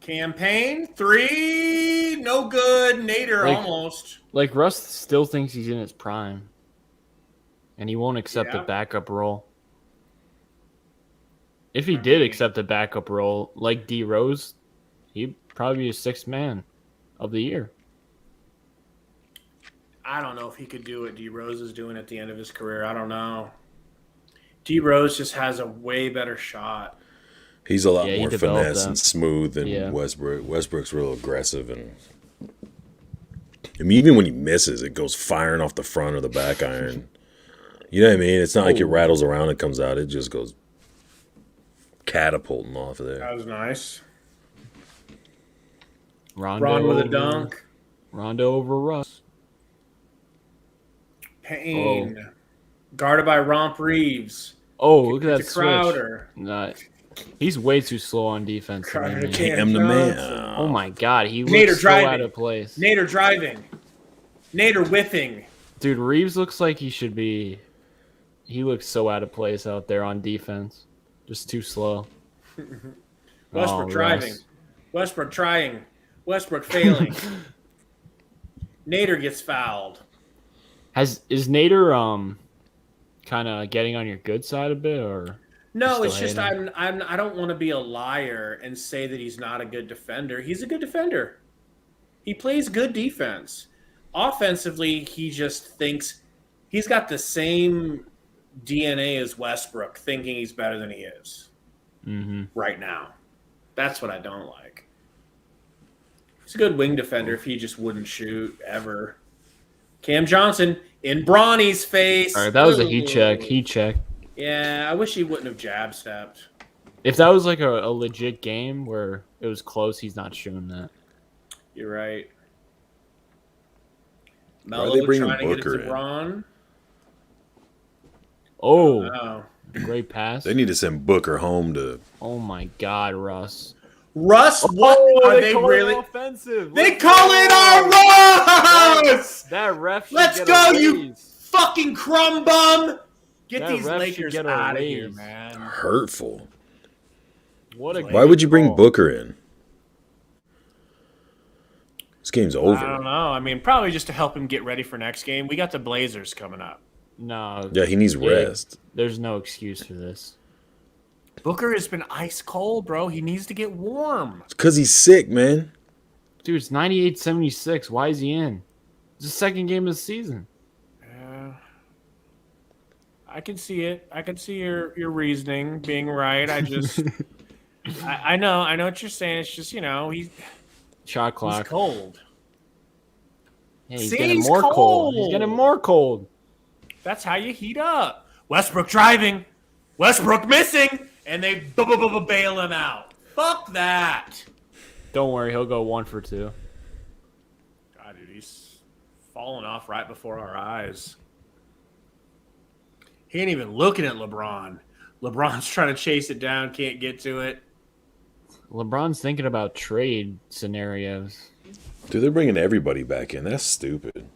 Campaign 3, no good. Nader Like- almost. Like, Russ still thinks he's in his prime. And he won't accept Yeah. a backup role. If he did accept a backup role, like D Rose, he'd probably be a sixth man of the year. I don't know if he could do what D Rose is doing at the end of his career. I don't know. D Rose just has a way better shot. He's a lot Yeah, he more developed finesse that. and smooth than Yeah. Westbrook. Westbrook's real aggressive, and I mean, even when he misses, it goes firing off the front or the back iron. You know what I mean? It's not like it rattles around and comes out. It just goes catapulting off of there. That was nice. Rondo Ron with a over- dunk. Rondo over Russ. Payne. Guarded by Romp Reeves. Oh, look at To that switch. Crowder. Nah, he's way too slow on defense. to Crowder me, to man. Cam Cam the man. Johnson. Oh my god, he Nader looks so driving. out of place. Nader driving. Nader whiffing. Dude, Reeves looks like he should be. He looks so out of place out there on defense. Just too slow. Westbrook Oh, driving. Russ. Westbrook trying. Westbrook failing. Nader gets fouled. Is Nader kind of getting on your good side a bit, or No, still it's just hating? I don't want to be a liar and say that he's not a good defender. He's a good defender. He plays good defense. Offensively, he just thinks he's got the same DNA as Westbrook, thinking he's better than he is right now. That's what I don't like. He's a good wing defender if he just wouldn't shoot ever. Cam Johnson in Bronny's face. All right, that was a heat Ooh. check. Heat check. Yeah, I wish he wouldn't have jab stepped. If that was like a legit game where it was close, he's not shooting that. You're right. Why are Melo they bringing trying to get it Booker to in? Bron. Oh, Oh. great pass. They need to send Booker home to. Oh my God, Russ. Russ, what are they call it really? offensive? They Let's call go. it our Russ! That ref. should Let's get go, a you raise. fucking crumb bum. Get That these ref should Lakers get a out of here, raise. man. Hurtful. What a Why would you bring call. Booker in? This game's I over. don't know. I mean, probably just to help him get ready for next game. We got the Blazers coming up. No. Yeah, he needs Gabe, rest. There's no excuse for this. Booker has been ice cold, bro. He needs to get warm. It's because he's sick, man. Dude, it's 98-76. Why is he in? It's the second game of the season. Yeah. I can see it. I can see your reasoning being right. I just, I know what you're saying. It's just he's Shot clock. cold. Yeah, he's See, getting he's more cold. He's cold. getting more cold. That's how you heat up. Westbrook driving, Westbrook missing, and they bail him out. Fuck that. Don't worry, he'll go 1 for 2. God, dude, he's falling off right before our eyes. He ain't even looking at LeBron. LeBron's trying to chase it down, can't get to it. LeBron's thinking about trade scenarios. Dude, they're bringing everybody back in. That's stupid.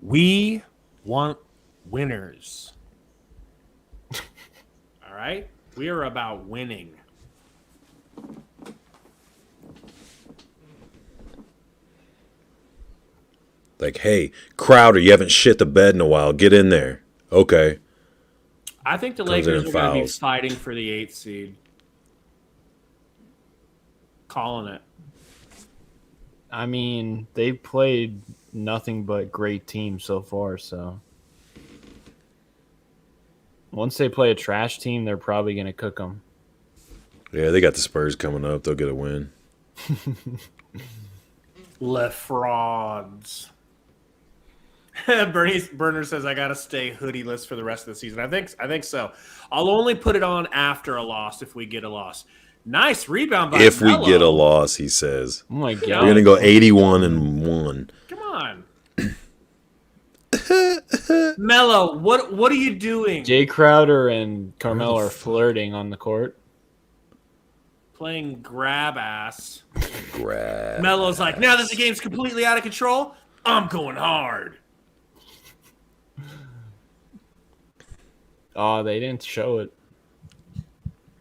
We want winners. All right? We are about winning. Like, hey, Crowder, you haven't shit the bed in a while. Get in there. Okay. I think the Comes in Lakers and are going to be fouls. fighting for the 8th seed. Calling it. I mean, they've played nothing but great teams so far, so once they play a trash team, they're probably going to cook them. Yeah, they got the Spurs coming up. They'll get a win. Le frauds. Burner says I gotta stay hoodieless for the rest of the season. I think so. I'll only put it on after a loss if we get a loss. Nice rebound by If we Melo. get a loss, he says. Oh my god. We're going to go 81-1. Come on. Melo, what are you doing? Jay Crowder and Carmelo are flirting on the court. Playing grab ass. Grab. Melo's like, now that the game's completely out of control, I'm going hard. Oh, they didn't show it.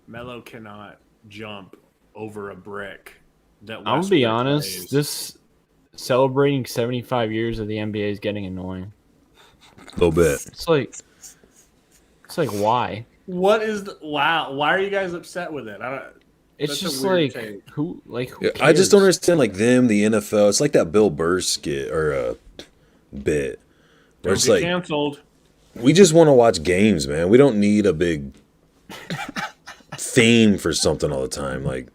Melo cannot jump over a brick. That I'm gonna be Westbrook honest. plays. This celebrating 75 years of the NBA is getting annoying. A little bit. It's like why? What is the wow? Why are you guys upset with it? I don't. It's That's a just weird like take. who Yeah, I just don't cares? understand, like, them, the NFL. It's like that Bill Burr skit or bit. Where Don't it's get like, canceled. we just want to watch games, man. We don't need a big theme for something all the time. Like,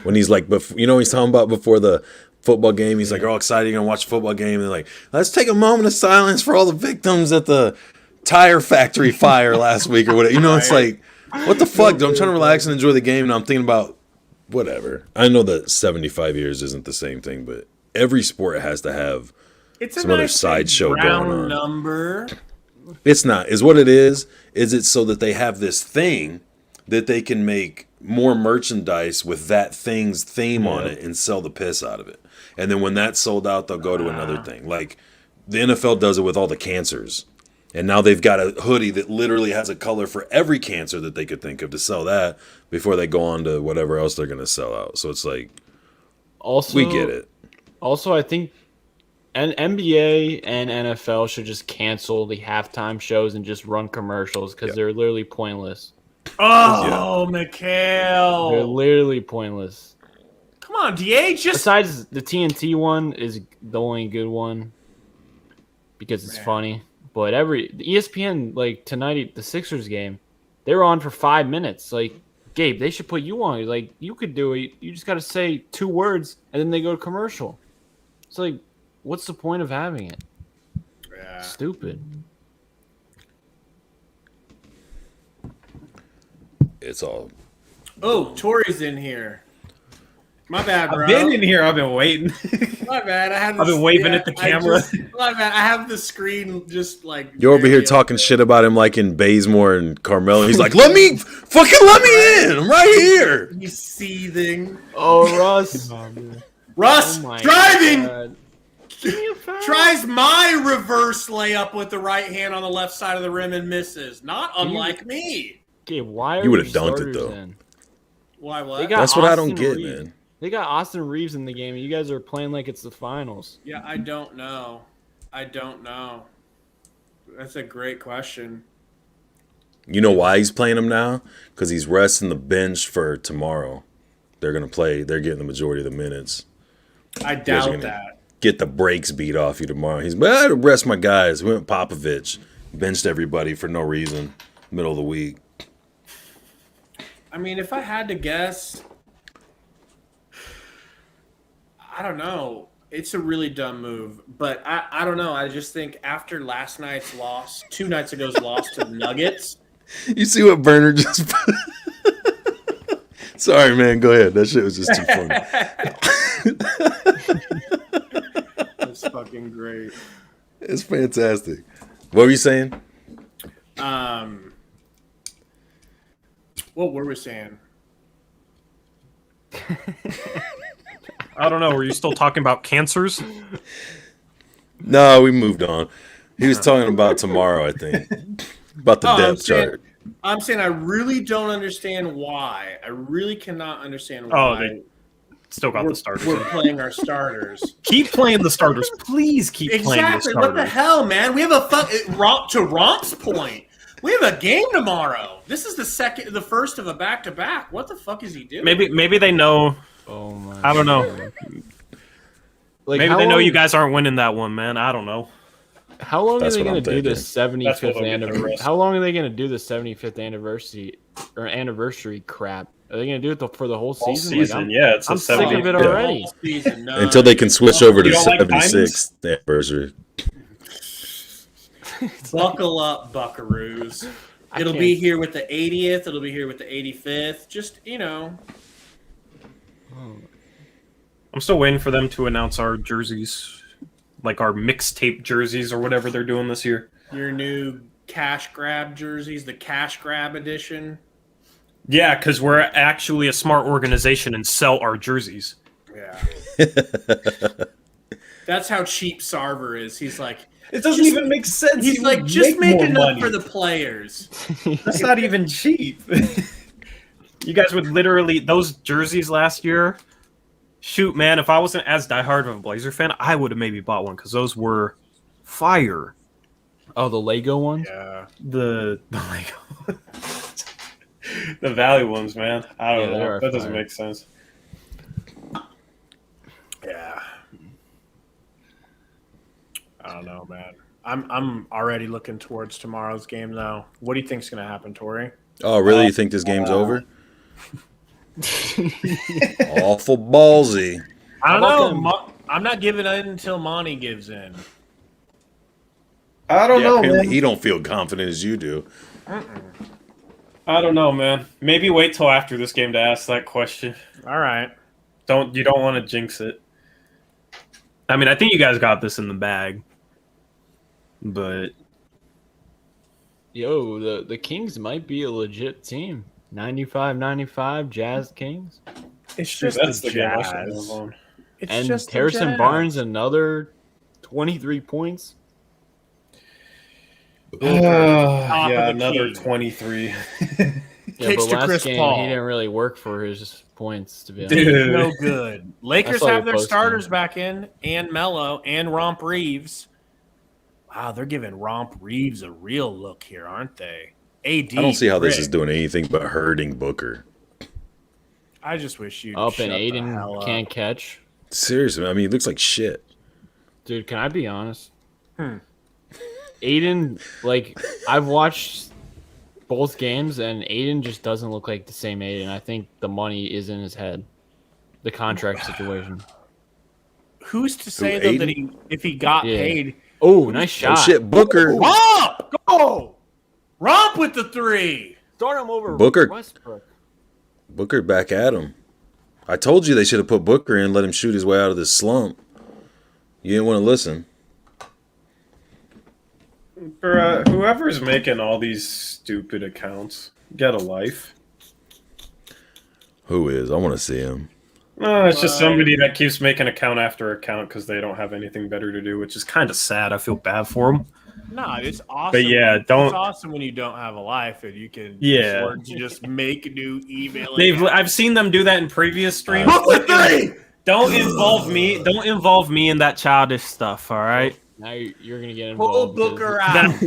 when he's like, he's talking about before the football game, he's like, all excited, you're going to watch a football game. And they're like, let's take a moment of silence for all the victims at the tire factory fire last week or whatever. It's like, what the fuck, dude? I'm trying to relax and enjoy the game, and I'm thinking about whatever. I know that 75 years isn't the same thing, but every sport has to have It's a some other nice sideshow round going on. number. It's not. Is what it is. Is it so that they have this thing that they can make more merchandise with that thing's theme on it and sell the piss out of it? And then when that's sold out, they'll go to another thing. Like the NFL does it with all the cancers. And now they've got a hoodie that literally has a color for every cancer that they could think of to sell that before they go on to whatever else they're going to sell out. So it's like, Also, we get it. Also, I think NBA and NFL should just cancel the halftime shows and just run commercials because they're literally pointless. Oh, They're Mikhail. literally pointless. Come on, DA. Just Besides, the TNT one is the only good one because it's funny. But the ESPN, like tonight, the Sixers game, they were on for 5 minutes. Like, Gabe, they should put you on. Like, you could do it. You just got to say 2 words, and then they go to commercial. It's like, what's the point of having it? yeah. Stupid. It's all. Oh, Tori's in here. My bad, bro. I've been in here. I've been waiting. My bad. I've been waving at the camera. My bad. I have the screen just like. You're over here talking shit about him like in Bazemore and Carmelo. He's like, let me in. I'm right here. He's seething. Oh, Russ. Russ Oh my driving. God. Give me a foul. Tries my reverse layup with the right hand on the left side of the rim and misses. Not unlike me. Okay, why are You would've your dunked it, starters though. in? Why, what? They got That's what I don't Austin get, Reeves. man. They got Austin Reeves in the game, and you guys are playing like it's the finals. Yeah, I don't know. That's a great question. You know why he's playing him now? Because he's resting the bench for tomorrow. They're going to play. They're getting the majority of the minutes. I guys are doubt gonna that. Get the brakes beat off you tomorrow. He's, but I had to rest my guys. We went Popovich. Benched everybody for no reason. Middle of the week. I mean, if I had to guess, I don't know. It's a really dumb move, but I don't know. I just think after last night's loss, 2 nights ago's loss to the Nuggets. You see what Burner just put? Sorry, man. Go ahead. That shit was just too funny. That's fucking great. It's fantastic. What were you saying? What were we saying? I don't know. Were you still talking about cancers? No, we moved on. He was talking about tomorrow, I think. About the depth chart. I'm saying I really don't understand why. I really cannot understand Oh, why. they still got the starters. We're playing our starters. Keep playing the starters. Please keep playing the Exactly. starters. What the hell, man? We have a to Romp's point. We have a game tomorrow. This is the first of a back-to-back. What the fuck is he doing? Maybe they know. Oh my! I don't know. Like, Maybe they know you guys aren't winning that one, man. I don't know. How long That's are they what going I'm to do the thinking. 75th anniversary? How long are they going to do the 75th anniversary crap? Are they going to do it for the whole All season? season, Like, yeah. It's I'm a sick of 70. it already. Season, no. Until they can switch over to You don't like 76th anniversary. Buckle up, buckaroos. It'll can't- be here with the 80th. It'll be here with the 85th. Just, you know. I'm still waiting for them to announce our jerseys, like our mixtape jerseys or whatever they're doing this year. Your new cash grab jerseys, the cash grab edition. Yeah, because we're actually a smart organization and sell our jerseys. Yeah. That's how cheap Sarver is. He's like, It doesn't even make sense. he's like, just make enough for the players. That's not even cheap. You guys would literally those jerseys last year. Shoot, man, if I wasn't as diehard of a Blazer fan, I would have maybe bought one because those were fire. Oh, the Lego ones? Yeah. The Lego, the Valley ones, man. I don't Yeah, they know. are That doesn't fire. make sense. Yeah. I don't know, man. I'm already looking towards tomorrow's game, though. What do you think's going to happen, Tori? Oh, really? You think this game's over? Awful ballsy. I don't How know. about I'm not giving in until Monty gives in. I don't know, Apparently man. he don't feel confident as you do. I don't know, man. Maybe wait till after this game to ask that question. All right. You don't want to jinx it. I mean, I think you guys got this in the bag, but Yo, the Kings might be a legit team. 95-95 Jazz Kings. It's that's just the the game I should Jazz. move on. It's And just the Harrison Jazz. Barnes, another 23 points. Top yeah, of the another key. 23. Yeah, Kicks but to last Chris game, Paul. he didn't really work for his points, to be honest. Dude. No good. Lakers saw your have their post, starters man. back in, and Melo, and Romp Reeves. Wow, they're giving Romp Reeves a real look here, aren't they? AD. I don't see how this Rick. is doing anything but hurting Booker. I just wish you'd Up shut and the hell Aiden up. can't catch. Seriously, I mean, he looks like shit. Dude, can I be honest? Aiden, like, I've watched both games, and Aiden just doesn't look like the same Aiden. I think the money is in his head. The contract situation. Who's to say Who, though that if he got Yeah. paid? Oh, nice Oh shot. shit, Booker. Romp! Go! Romp with the 3! Start him over Booker. Westbrook. Booker back at him. I told you they should have put Booker in, let him shoot his way out of this slump. You didn't want to listen. For whoever's making all these stupid accounts, get a life. Who is? I want to see him. It's just somebody that keeps making account after account because they don't have anything better to do, which is kind of sad. I feel bad for them. No, it's awesome. But yeah, It's awesome when you don't have a life and you can afford to just make new email. I've seen them do that in previous streams. Don't involve me. Don't involve me in that childish stuff. All right. Now you're gonna get Pull involved. Booker out.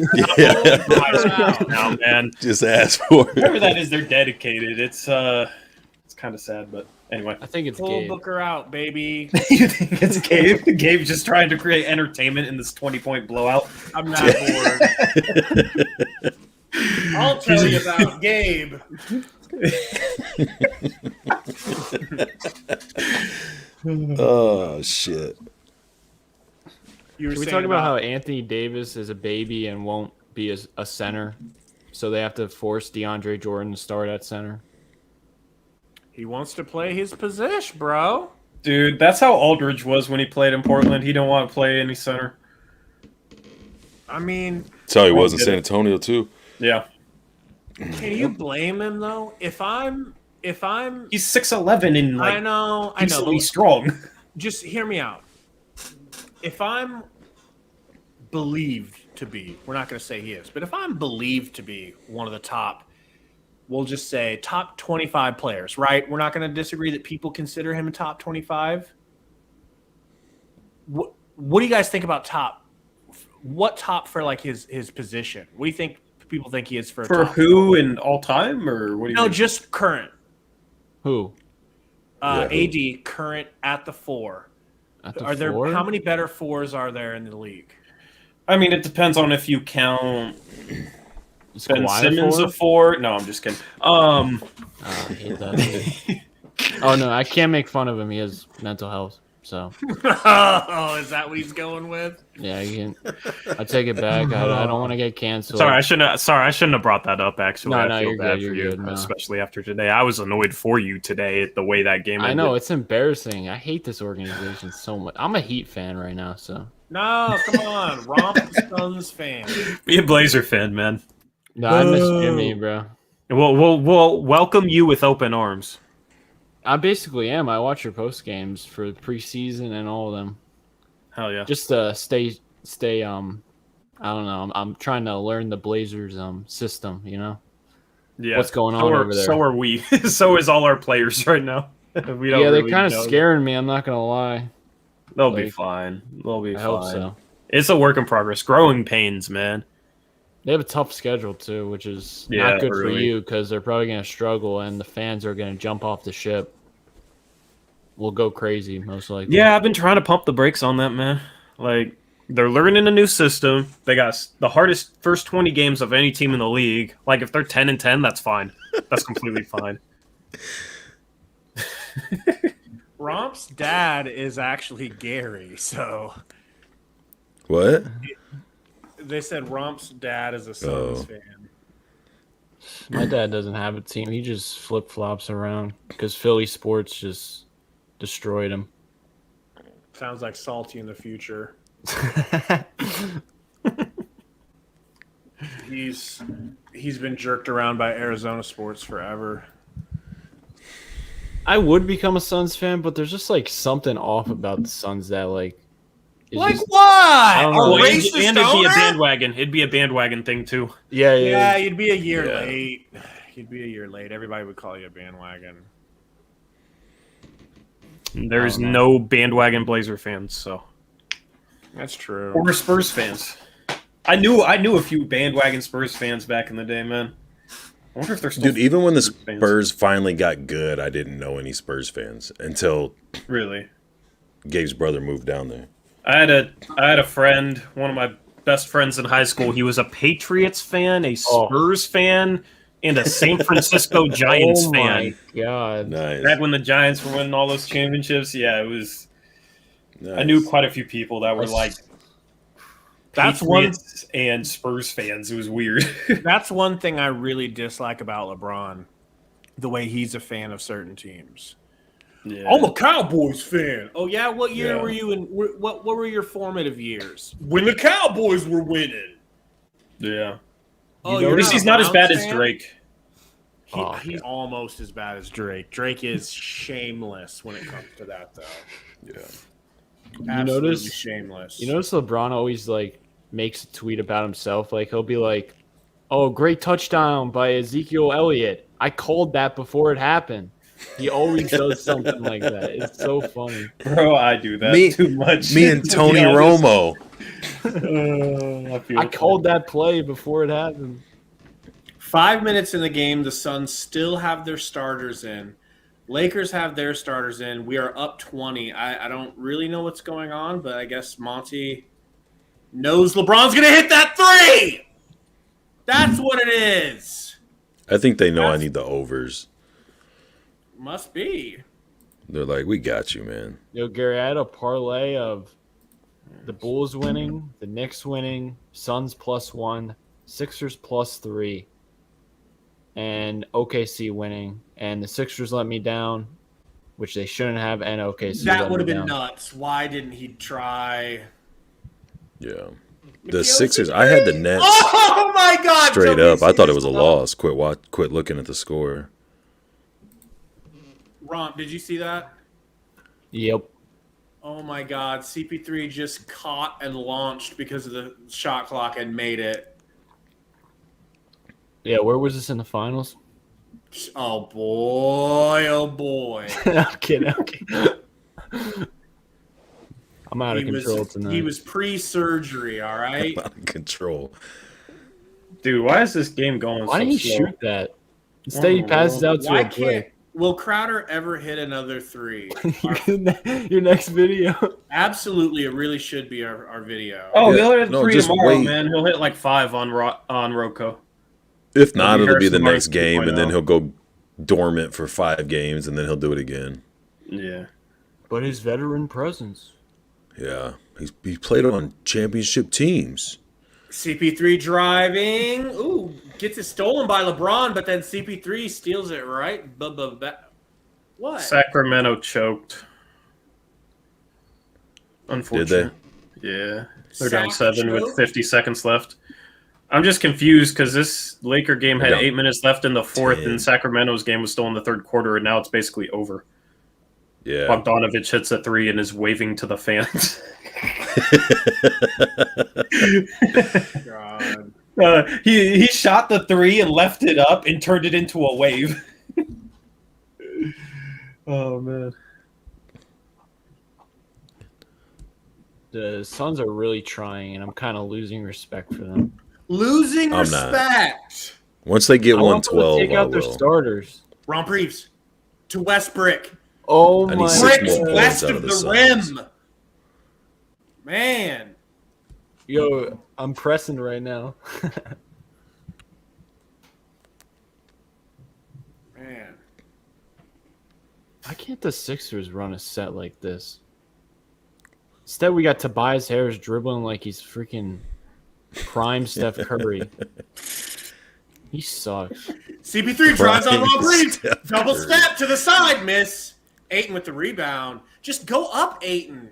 Now, man. Just ask for it. Whoever that is, they're dedicated. It's kind of sad, but anyway. I think it's Pull Gabe. Booker out, baby. You think it's Gabe? Gabe's just trying to create entertainment in this 20-point blowout. I'm not bored. I'll tell you about Gabe. Oh shit. Can we talk about how Anthony Davis is a baby and won't be a center? So they have to force DeAndre Jordan to start at center. He wants to play his position, bro. Dude, that's how Aldridge was when he played in Portland. He don't want to play any center. I mean, That's how he was in San Antonio too. Yeah. can you blame him though? If I'm He's 6'11" and like I know, decently but strong. just hear me out. If I'm believed to be, we're not going to say he is, but if I'm believed to be one of the top, we'll just say top 25 players, right? We're not going to disagree that people consider him a top 25. What do you guys think about top? What top for like his position? What do you think people think he is for? For top? who in all time, or what do you No, think? just current. Who? AD current at the 4. At the Are there 4? how many better 4s are there in the league? I mean, it depends on if you count Is Ben Kawhi Simmons a a 4. No, I'm just kidding. I hate that dude. Oh no, I can't make fun of him. He has mental health. So Oh, is that what he's going with? yeah, I take it back. I don't want to get canceled. Sorry, I shouldn't have brought that up. Actually, No, I no, feel you're bad good, for you're you, good, no. especially after today. I was annoyed for you today at the way that game. I know ended. it's embarrassing. I hate this organization so much. I'm a Heat fan right now, so No, come on. Romp Suns fan. Be a Blazer fan, man. no, I miss Jimmy, bro. We'll welcome you with open arms. I basically am. I watch your post games for the preseason and all of them. Hell yeah. Just to stay. I don't know. I'm trying to learn the Blazers system. You know. Yeah. What's going on over there? So are we. So is all our players right now. We don't Yeah, they're really kind of know. scaring me. I'm not gonna lie. They'll be like, fine. They'll be I fine. hope so. It's a work in progress. Growing pains, man. They have a tough schedule too, which is Yeah, not good for really. you because they're probably gonna struggle and the fans are gonna jump off the ship. We'll go crazy most likely. Yeah, I've been trying to pump the brakes on that, man. Like, they're learning a new system. They got the hardest first 20 games of any team in the league. Like, if they're 10-10, that's fine. That's completely fine. Romp's dad is actually Gary, so What? they said Romp's dad is a Suns Oh. fan. My dad doesn't have a team. He just flip flops around because Philly sports just destroyed him. Sounds like Salty in the future. He's been jerked around by Arizona sports forever. I would become a Suns fan, but there's just like something off about the Suns that like. is Like just- what? don't A know. Well, racist and it'd be a owner? bandwagon. It'd be a bandwagon thing, too. Yeah, Yeah, you'd be a year Yeah. late. You'd be a year late. Everybody would call you a bandwagon. There's no bandwagon Blazer fans, so. That's true. Or Spurs fans. I knew a few bandwagon Spurs fans back in the day, man. I wonder if they're still Dude, even when the fans. Spurs finally got good, I didn't know any Spurs fans until Really. Gabe's brother moved down there. I had a friend, one of my best friends in high school. He was a Patriots fan, a Spurs fan, and a San Francisco Giants oh fan. my god! Nice. Back when the Giants were winning all those championships, yeah, it was. Nice. I knew quite a few people that were like That's one. Patriots and Spurs fans. It was weird. That's one thing I really dislike about LeBron, the way he's a fan of certain teams. Yeah. I'm a Cowboys fan. Oh yeah, what year Yeah. were you in? What were your formative years? When the Cowboys were winning. Yeah. Oh, At you're least not he's a not as bad Browns as fan? Drake. He's almost as bad as Drake. Drake is shameless when it comes to that, though. Yeah. Absolutely shameless. You notice LeBron always like makes a tweet about himself. Like he'll be like, "Oh, great touchdown by Ezekiel Elliott. I called that before it happened." He always does something like that. It's so funny. Bro, I do that too much. Me and to Tony be honest. Romo. I called that play before it happened. 5 minutes in the game, the Suns still have their starters in. Lakers have their starters in. We are up 20. I don't really know what's going on, but I guess Monty knows LeBron's going to hit that three. That's what it is. I think they know I need the overs. Must be. They're like, we got you, man. Yo, Gary, I had a parlay of the Bulls winning, the Knicks winning, Suns +1, Sixers +3, and OKC winning. And the Sixers let me down, which they shouldn't have, and OKC That would let have me been down. nuts. Why didn't he try? Yeah. The Sixers, I had the Nets Oh my God! straight up. I thought it was a loss. loss. Quit looking at the score. Romp, did you see that? Yep. Oh my God! CP3 just caught and launched because of the shot clock and made it. Yeah, where was this in the finals? Oh boy! Oh boy! I'm kidding. I'm out of control tonight. He was pre-surgery. All right. Out of control. Dude, why is this game going Why so didn't he slow? shoot that? Instead, he passes out to Why a can't? play. Will Crowder ever hit another three? Your next video. Absolutely, it really should be our video. Oh, Yeah, he'll hit no, 3 just tomorrow, wait. man. He'll hit like 5 on Rocco. If not, it'll be the Harrison next Barnes game, and then 2.0. he'll go dormant for 5 games, and then he'll do it again. Yeah. But his veteran presence. Yeah. He played on championship teams. CP3 driving. Ooh, gets it stolen by LeBron, but then CP3 steals it right. What? Sacramento choked. Unfortunately. Did they? Yeah. They're down 7 with choked? 50 seconds left. I'm just confused because this Laker game had Down 8 minutes left in the fourth, 10. and Sacramento's game was still in the third quarter, and now it's basically over. Yeah. Bogdanovich hits a 3 and is waving to the fans. God. He shot the 3 and left it up and turned it into a wave. Oh, man. The Suns are really trying, and I'm kind of losing respect for them. Losing I'm not. respect. Once they get I want them to 112, take I out their will. starters. Romp Reeves to Westbrick. Oh I need my! 6 Bricks more west points out of of the the Suns. rim. Man. Yo, I'm pressing right now. Man. Why can't the Sixers run a set like this? Instead, we got Tobias Harris dribbling like he's freaking prime Steph Curry. He sucks. CP3 drives on Romp Reeves. Steph Double Curry. step to the side, miss. Ayton with the rebound. Just go up, Ayton.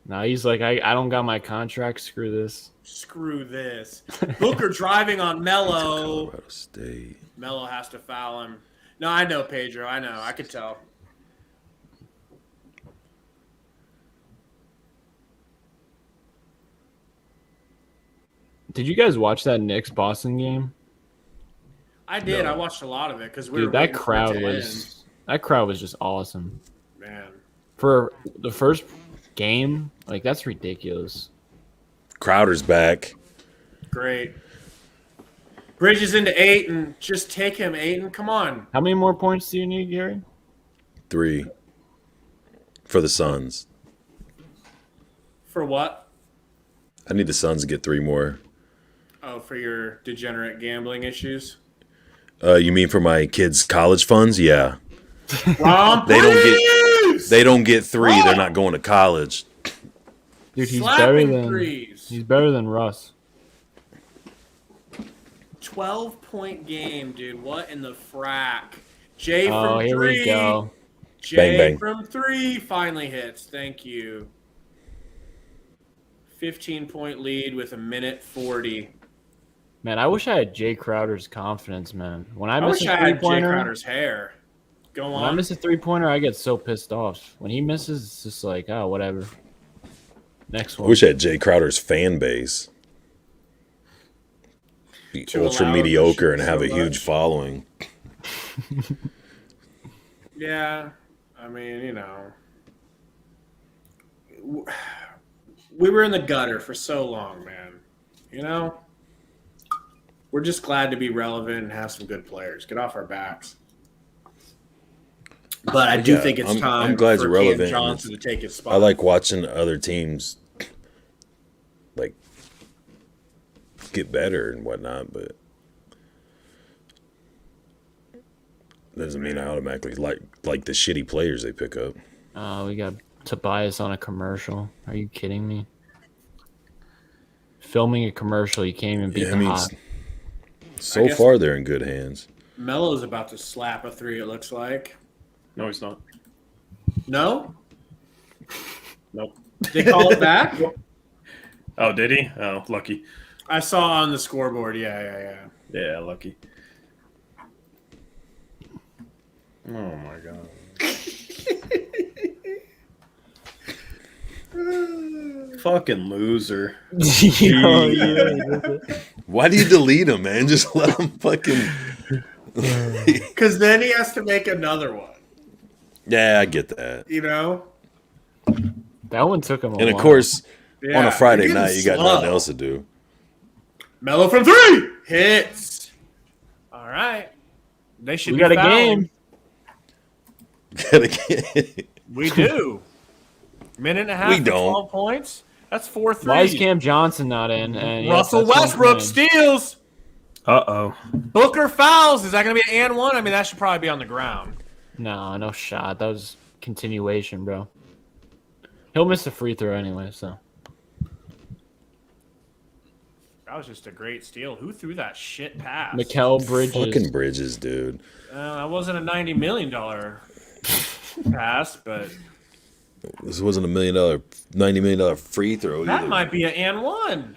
Now he's like, I don't got my contract. Screw this. Screw this. Booker driving on Melo. Colorado State. Melo has to foul him. No, I know, Pedro. I know. I could tell. Did you guys watch that Knicks Boston game? I did. No. I watched a lot of it because we Dude, were that waiting for it crowd was just awesome. to end. Man. For the first game, like that's ridiculous. Crowder's back. Great. Bridges into Ayton. Just take him, Ayton. Come on. How many more points do you need, Gary? 3 for the Suns. For what? I need the Suns to get 3 more. Oh, for your degenerate gambling issues? You mean for my kids' college funds? Yeah. Romp They don't get- Reeves! They don't get 3. They're not going to college. Dude, he's Slapping threes. better than Russ. 12-point game, dude. What in the frack? Jay Oh, from here 3. we go. Jay Bang, bang. from 3 finally hits. Thank you. 15-point lead with a minute 40. Man, I wish I had Jay Crowder's confidence, man. When I I miss wish a I had Jay three-pointer, Crowder's hair. Go when I on. miss a three-pointer, I get so pissed off. When he misses, it's just like, oh, whatever. Next I one. wish I had Jay Crowder's fan base. Be To ultra allow him to mediocre shoot and have so a huge much. following. Yeah, I mean, we were in the gutter for so long, man. We're just glad to be relevant and have some good players. Get off our backs. But I do think it's time I'm glad for you're Cam relevant. Johnson to take his spot. I like watching other teams like get better and whatnot, but doesn't mean I automatically like the shitty players they pick up. We got Tobias on a commercial. Are you kidding me? Filming a commercial, you can't even beat the Hawks. So far they're in good hands. Melo's about to slap a three, it looks like. No, he's not. No? Nope. They call it back? Oh, did he? Oh, lucky. I saw on the scoreboard. Yeah. Yeah, lucky. Oh my god. Fucking loser. Why do you delete him, man? Just let him fucking. Because then he has to make another one. Yeah, I get that. That one took him a And of while. course, Yeah, on a Friday you're getting night, you got slow. nothing else to do. Melo from three hits. All right, they should. We be got a fouling. game. We do. Minute and a half. We for don't. 12 points. That's 4-3. Why is Cam Johnson not in? And Russell Westbrook steals. Uh-oh. Booker fouls. Is that going to be an and one? I mean, that should probably be on the ground. No shot. That was continuation, bro. He'll miss a free throw anyway, so. That was just a great steal. Who threw that shit pass? Mikel Bridges. Fucking Bridges, dude. That wasn't a $90 million pass, but This wasn't $90 million free throw that either. might be an and one.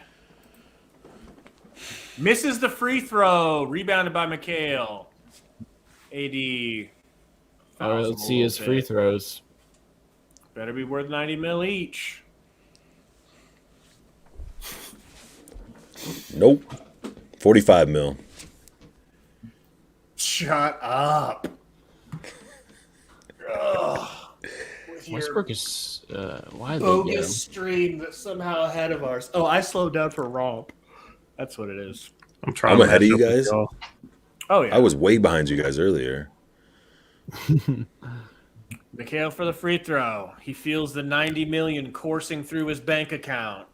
Misses the free throw. Rebounded by McHale. AD. All right, let's see his free throws. Better be worth 90 mil each. Nope. 45 mil. Shut up. Ugh. With your Westbrook is why did they get him? bogus stream that's somehow ahead of ours. Oh, I slowed down for romp. That's what it is. I'm trying. I'm to ahead of match you up with guys. y'all. Oh, yeah. I was way behind you guys earlier. McHale for the free throw. He feels the 90 million coursing through his bank account.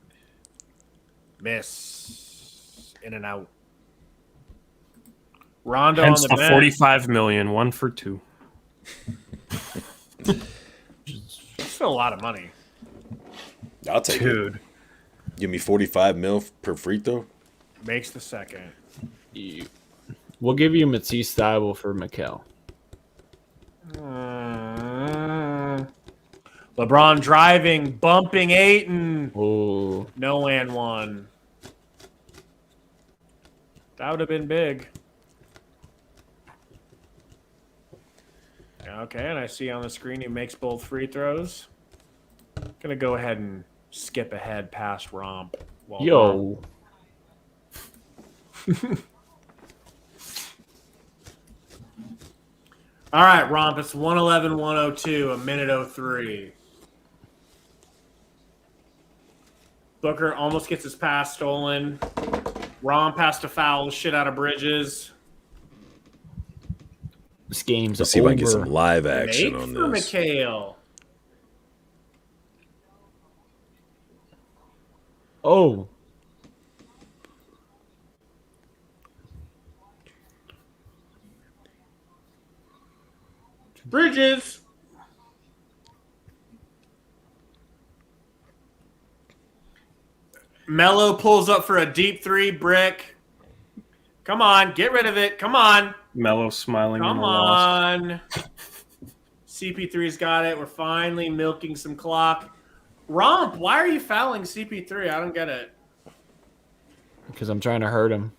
Miss. In and out. Rondo Hence on the the bench. 45 million, 1 for 2. That's still a lot of money. I'll take it. Dude. Give me 45 mil per free throw. Makes the second. We'll give you Matisse Thybulle for Mikel. LeBron driving, bumping Ayton. Oh, No and one. That would have been big. Okay, and I see on the screen he makes both free throws. Gonna go ahead and skip ahead past romp. yo. All right, romp. It's 111-102, a minute 03. Booker almost gets his pass stolen. Romp has to foul the shit out of Bridges. This game's Let's see if I can get some over. live action Make on for this. McHale. Oh, Bridges. Melo pulls up for a deep three brick. Come on, get rid of it. Come on. Mello smiling in Come the loss. on. CP3's got it. We're finally milking some clock. Romp, why are you fouling CP3? I don't get it. because I'm trying to hurt him.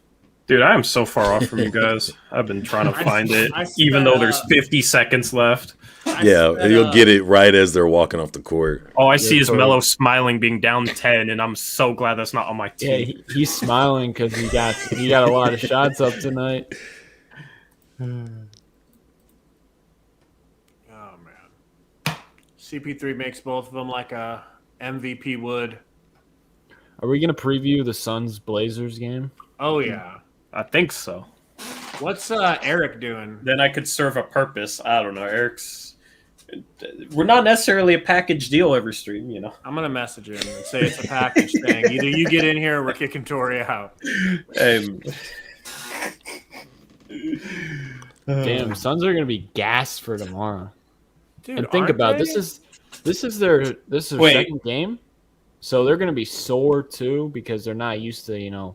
Dude, I am so far off from you guys. I've been trying to find it, I even sped though there's up. 50 seconds left. Yeah, you'll get it right as they're walking off the court. All I see is totally. Melo smiling, being down 10, and I'm so glad that's not on my Yeah, team. he's smiling because he got a lot of shots up tonight. Oh man, CP3 makes both of them like a MVP would. Are we gonna preview the Suns Blazers game? Oh yeah. I think so. What's Eric doing? Then I could serve a purpose. I don't know. Eric's. We're not necessarily a package deal every stream, you know. I'm gonna message him and say it's a package thing. Either you get in here or we're kicking Tori out. Damn, Suns are gonna be gassed for tomorrow. Dude, And think aren't about they? this is their Wait. second game, so they're gonna be sore too because they're not used to the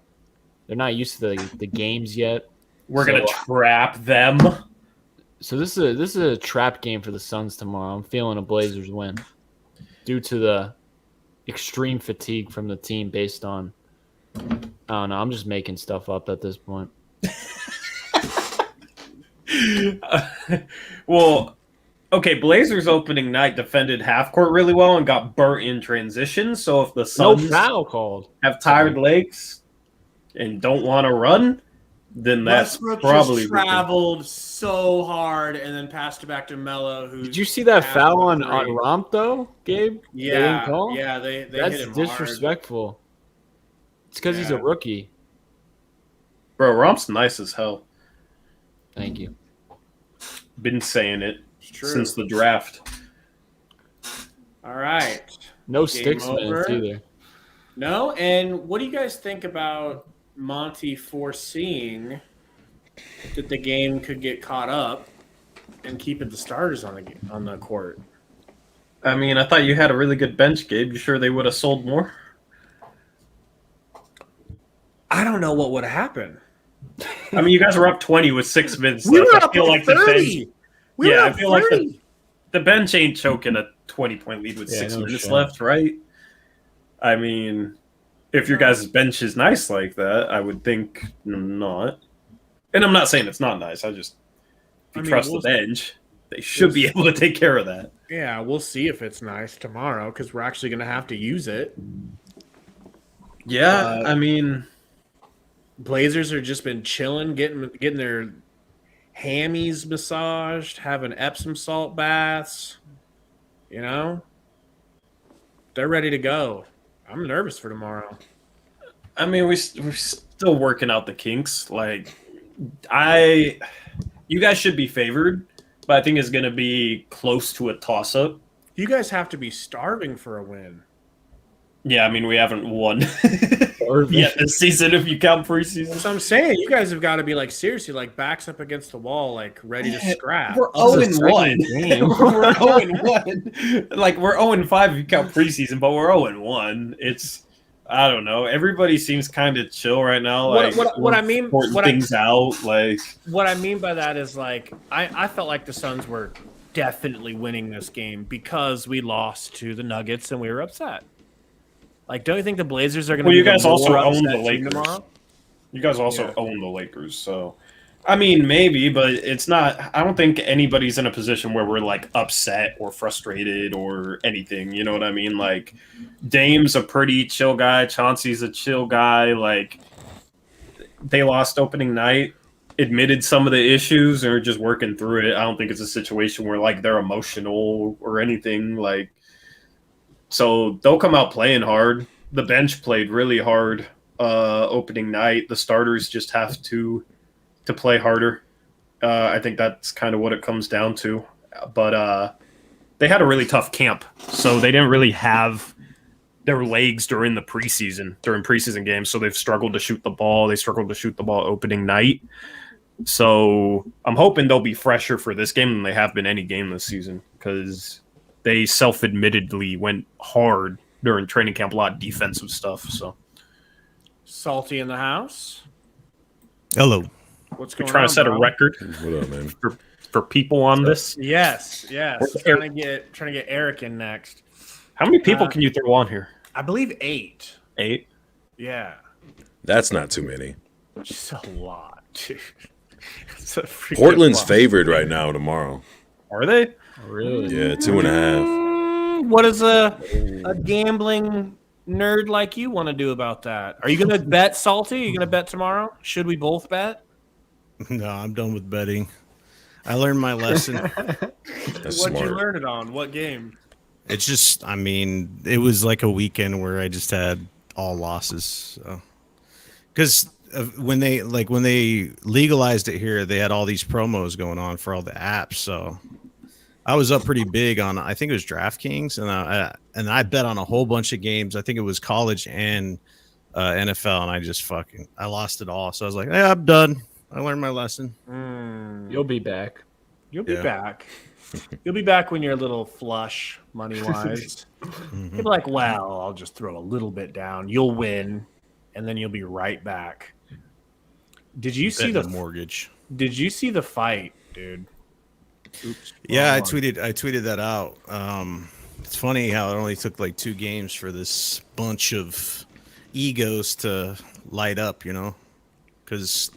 games yet. We're gonna trap them. So this is a trap game for the Suns tomorrow. I'm feeling a Blazers win due to the extreme fatigue from the team based on I don't know. I'm just making stuff up at this point. Well, okay, Blazers opening night defended half court really well and got burnt in transition. So if the No Suns foul called. have tired legs and don't want to run, then that's Westbrook probably just traveled so hard and then passed it back to Melo. Who Did you see that foul on three. Romp though, Gabe? They didn't Yeah, call? yeah, they That's hit him disrespectful. It's because he's a Yeah. rookie. Bro, Romp's nice as hell. Thank you. Been saying it It's true. since the draft. All right. No Game sticks minutes over. either. No, and what do you guys think about Monty foreseeing that the game could get caught up and keeping the starters on the court? I mean, I thought you had a really good bench, Gabe. You sure they would have sold more? I don't know what would happen. I mean, you guys were up 20 with 6 minutes We left. were I up feel like the 30. bench. We were Yeah, I up feel like 30. the bench ain't choking a 20-point lead with Yeah, 6 no minutes shit. left, right? I mean, if your guys' bench is nice like that, I would think not. And I'm not saying it's not nice. If you trust the bench, they should be able to take care of that. Yeah, we'll see if it's nice tomorrow because we're actually going to have to use it. Yeah, I mean, Blazers have just been chilling, getting their hammies massaged, having Epsom salt baths. You know, they're ready to go. I'm nervous for tomorrow. I mean, we're still working out the kinks. Like, you guys should be favored, but I think it's going to be close to a toss-up. You guys have to be starving for a win. Yeah, I mean, we haven't won yet this season if you count preseason. That's what I'm saying. You guys have got to be like seriously, like backs up against the wall, like ready to scrap. We're This is the 0-1. second game. We're 0-1. Like, we're 0-5 if you count preseason, but we're 0-1. It's, I don't know. Everybody seems kind of chill right now. Like, What I mean, sorting things out. Like, what I mean by that is like I felt like the Suns were definitely winning this game because we lost to the Nuggets and we were upset. Like, don't you think the Blazers are going to? Well, be you guys the also more own the upset team Lakers. tomorrow? you guys also Yeah. own the Lakers, so. I mean, maybe, but it's not. I don't think anybody's in a position where we're like upset or frustrated or anything. You know what I mean? Like, Dame's a pretty chill guy. Chauncey's a chill guy. Like, they lost opening night, admitted some of the issues, and are just working through it. I don't think it's a situation where like they're emotional or anything. Like, so they'll come out playing hard. The bench played really hard opening night. The starters just have to play harder. I think that's kind of what it comes down to. But they had a really tough camp, so they didn't really have their legs during preseason games, so they've struggled to shoot the ball. They struggled to shoot the ball opening night. So I'm hoping they'll be fresher for this game than they have been any game this season, because they self-admittedly went hard during training camp, a lot of defensive stuff. So Salty in the house. Hello. What's we're going trying on, to set bro? a record What up, man? for people on this. Yes. Where's Trying to get Eric in next. How many people can you throw on here? I believe 8. 8? Yeah. That's not too many. Just a lot, dude. It's a freaking Portland's lot. favored right now tomorrow. Are they? Really? Yeah, 2.5. What does a gambling nerd like you want to do about that? Are you going to bet, Salty? Are you going to bet tomorrow? Should we both bet? No, I'm done with betting. I learned my lesson. That's What'd you smart. learn it on? What game? It's just, I mean, it was like a weekend where I just had all losses. Because when they legalized it here, they had all these promos going on for all the apps. So I was up pretty big on, I think it was DraftKings, and I bet on a whole bunch of games. I think it was college and NFL, and I lost it all. So I was like, I'm done. I learned my lesson. You'll be back. You'll be Yeah. back. You'll be back when you're a little flush money-wise. You'll be like, well, I'll just throw a little bit down. You'll win, and then you'll be right back. Did you see Betting a mortgage? Did you see the fight, dude? Oops. Yeah, I Wrong. tweeted that out. It's funny how it only took like 2 games for this bunch of egos to light up, because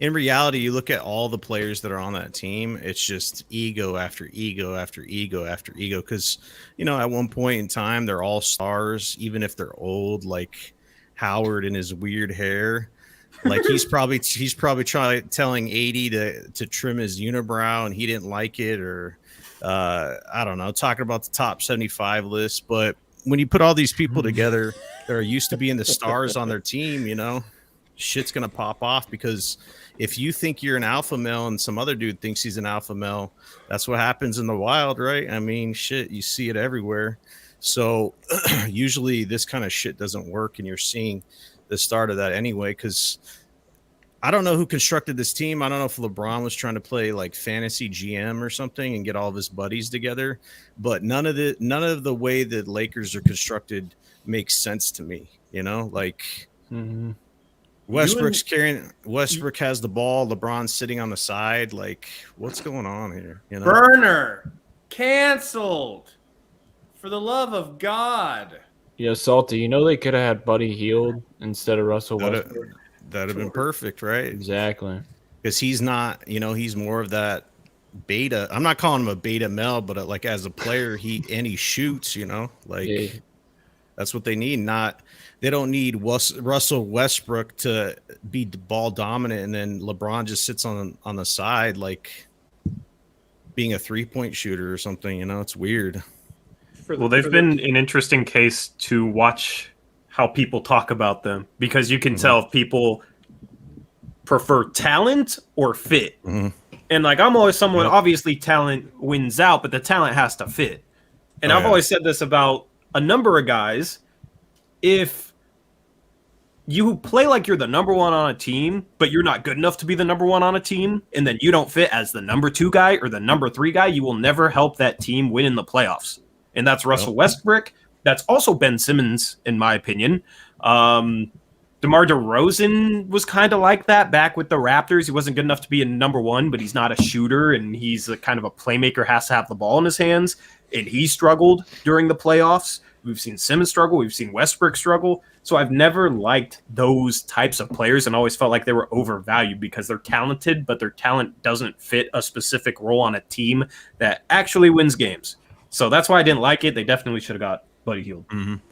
in reality, you look at all the players that are on that team, it's just ego after ego after ego after ego. Because, at one point in time, they're all stars, even if they're old, like Howard and his weird hair. Like he's probably telling 80 to trim his unibrow, and he didn't like it, or I don't know, talking about the top 75 list. But when you put all these people together that are used to being the stars on their team, shit's gonna pop off. Because if you think you're an alpha male and some other dude thinks he's an alpha male, that's what happens in the wild, right? I mean, shit, you see it everywhere. So usually this kind of shit doesn't work, and you're seeing the start of that anyway. Because I don't know who constructed this team. I don't know if LeBron was trying to play like fantasy GM or something and get all of his buddies together, but none of the way that Lakers are constructed makes sense to me. Like Westbrook has the ball, LeBron's sitting on the side. Like, what's going on here? Burner canceled. For the love of God. Yeah, Salty, they could have had Buddy Hield instead of Russell Westbrook. That'd have been perfect, right? Exactly. Because he's not, he's more of that beta. I'm not calling him a beta male, but like as a player, he shoots, that's what they need. They don't need Russell Westbrook to be ball dominant, and then LeBron just sits on the side, like being a 3-point shooter or something. It's weird. Well, they've been an interesting case to watch how people talk about them, because you can tell if people prefer talent or fit. And like, I'm always someone, obviously talent wins out, but the talent has to fit. And I've always said this about a number of guys. If you play like you're the number one on a team, but you're not good enough to be the number one on a team, and then you don't fit as the number 2 guy or the number 3 guy, you will never help that team win in the playoffs. And that's Russell Westbrook. That's also Ben Simmons, in my opinion. DeMar DeRozan was kind of like that back with the Raptors. He wasn't good enough to be a number 1, but he's not a shooter, and he's a kind of a playmaker, has to have the ball in his hands. And he struggled during the playoffs. We've seen Simmons struggle. We've seen Westbrook struggle. So I've never liked those types of players, and always felt like they were overvalued because they're talented, but their talent doesn't fit a specific role on a team that actually wins games. So that's why I didn't like it. They definitely should have got Buddy Hield. And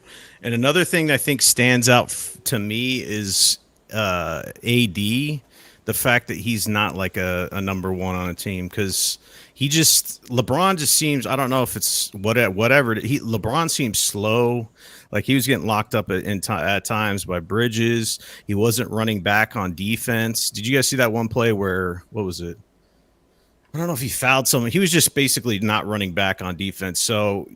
another thing I think stands out to me is AD, the fact that he's not like a number 1 on a team, because LeBron just seems, I don't know if it's whatever. LeBron seems slow. Like he was getting locked up at times by Bridges. He wasn't running back on defense. Did you guys see that one play where, what was it? I don't know if he fouled someone. He was just basically not running back on defense. So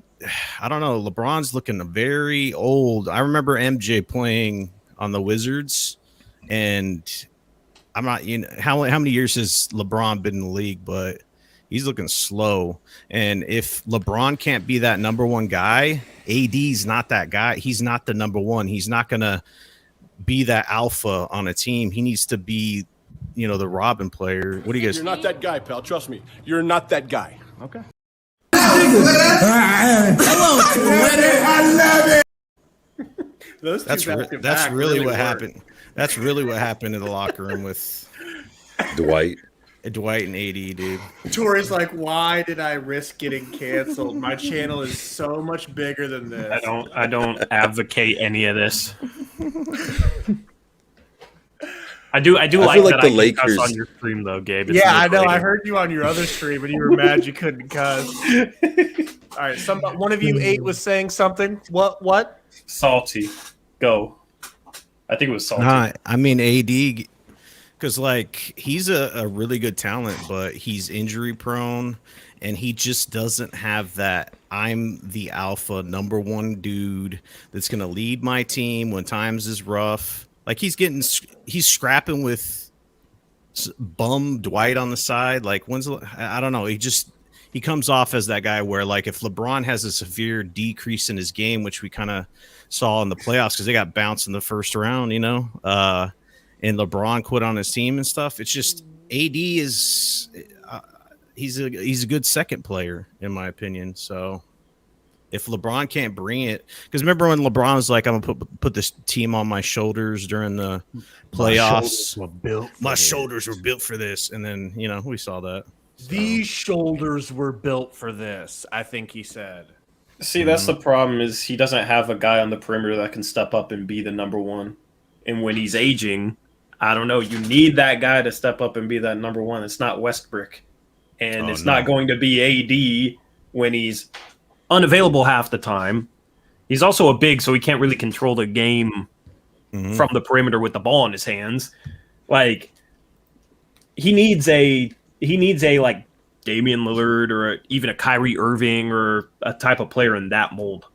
I don't know. LeBron's looking very old. I remember MJ playing on the Wizards, and I'm not, how many years has LeBron been in the league, but he's looking slow. And if LeBron can't be that number 1 guy, AD's not that guy. He's not the number 1. He's not going to be that alpha on a team. He needs to be, the Robin player. What do you guys? You're not that guy, pal. Trust me. You're not that guy. Okay. That's really what happened. That's really what happened in the locker room with Dwight. Dwight and AD, dude. Tori's like, why did I risk getting canceled? My channel is so much bigger than this. I don't advocate any of this. I do like feel like that the I can Lakers cuss on your stream though, Gabe. It's Yeah, I know. I liberating. heard you on your other stream, and you were mad you couldn't cuss. All right, one of you 8 was saying something. What? Salty. Go. I think it was salty. Nah, I mean AD, because like he's a really good talent, but he's injury prone, and he just doesn't have that. I'm the alpha #1 dude that's gonna lead my team when times is rough. Like he's scrapping with bum Dwight on the side. Like I don't know. He comes off as that guy where like if LeBron has a severe decrease in his game, which we kind of saw in the playoffs because they got bounced in the first round, and LeBron quit on his team and stuff. It's just AD is he's a good second player in my opinion. So if LeBron can't bring it, because remember when LeBron was like, I'm gonna put this team on my shoulders during the playoffs. My shoulders were built for this, and then we saw that. These shoulders were built for this, I think he said. See, that's the problem is he doesn't have a guy on the perimeter that can step up and be the #1. And when he's aging, I don't know, you need that guy to step up and be that #1. It's not Westbrook. And it's not going to be AD when he's unavailable half the time. He's also a big, so he can't really control the game from the perimeter with the ball in his hands. Like he needs a like Damian Lillard or even a Kyrie Irving or a type of player in that mold.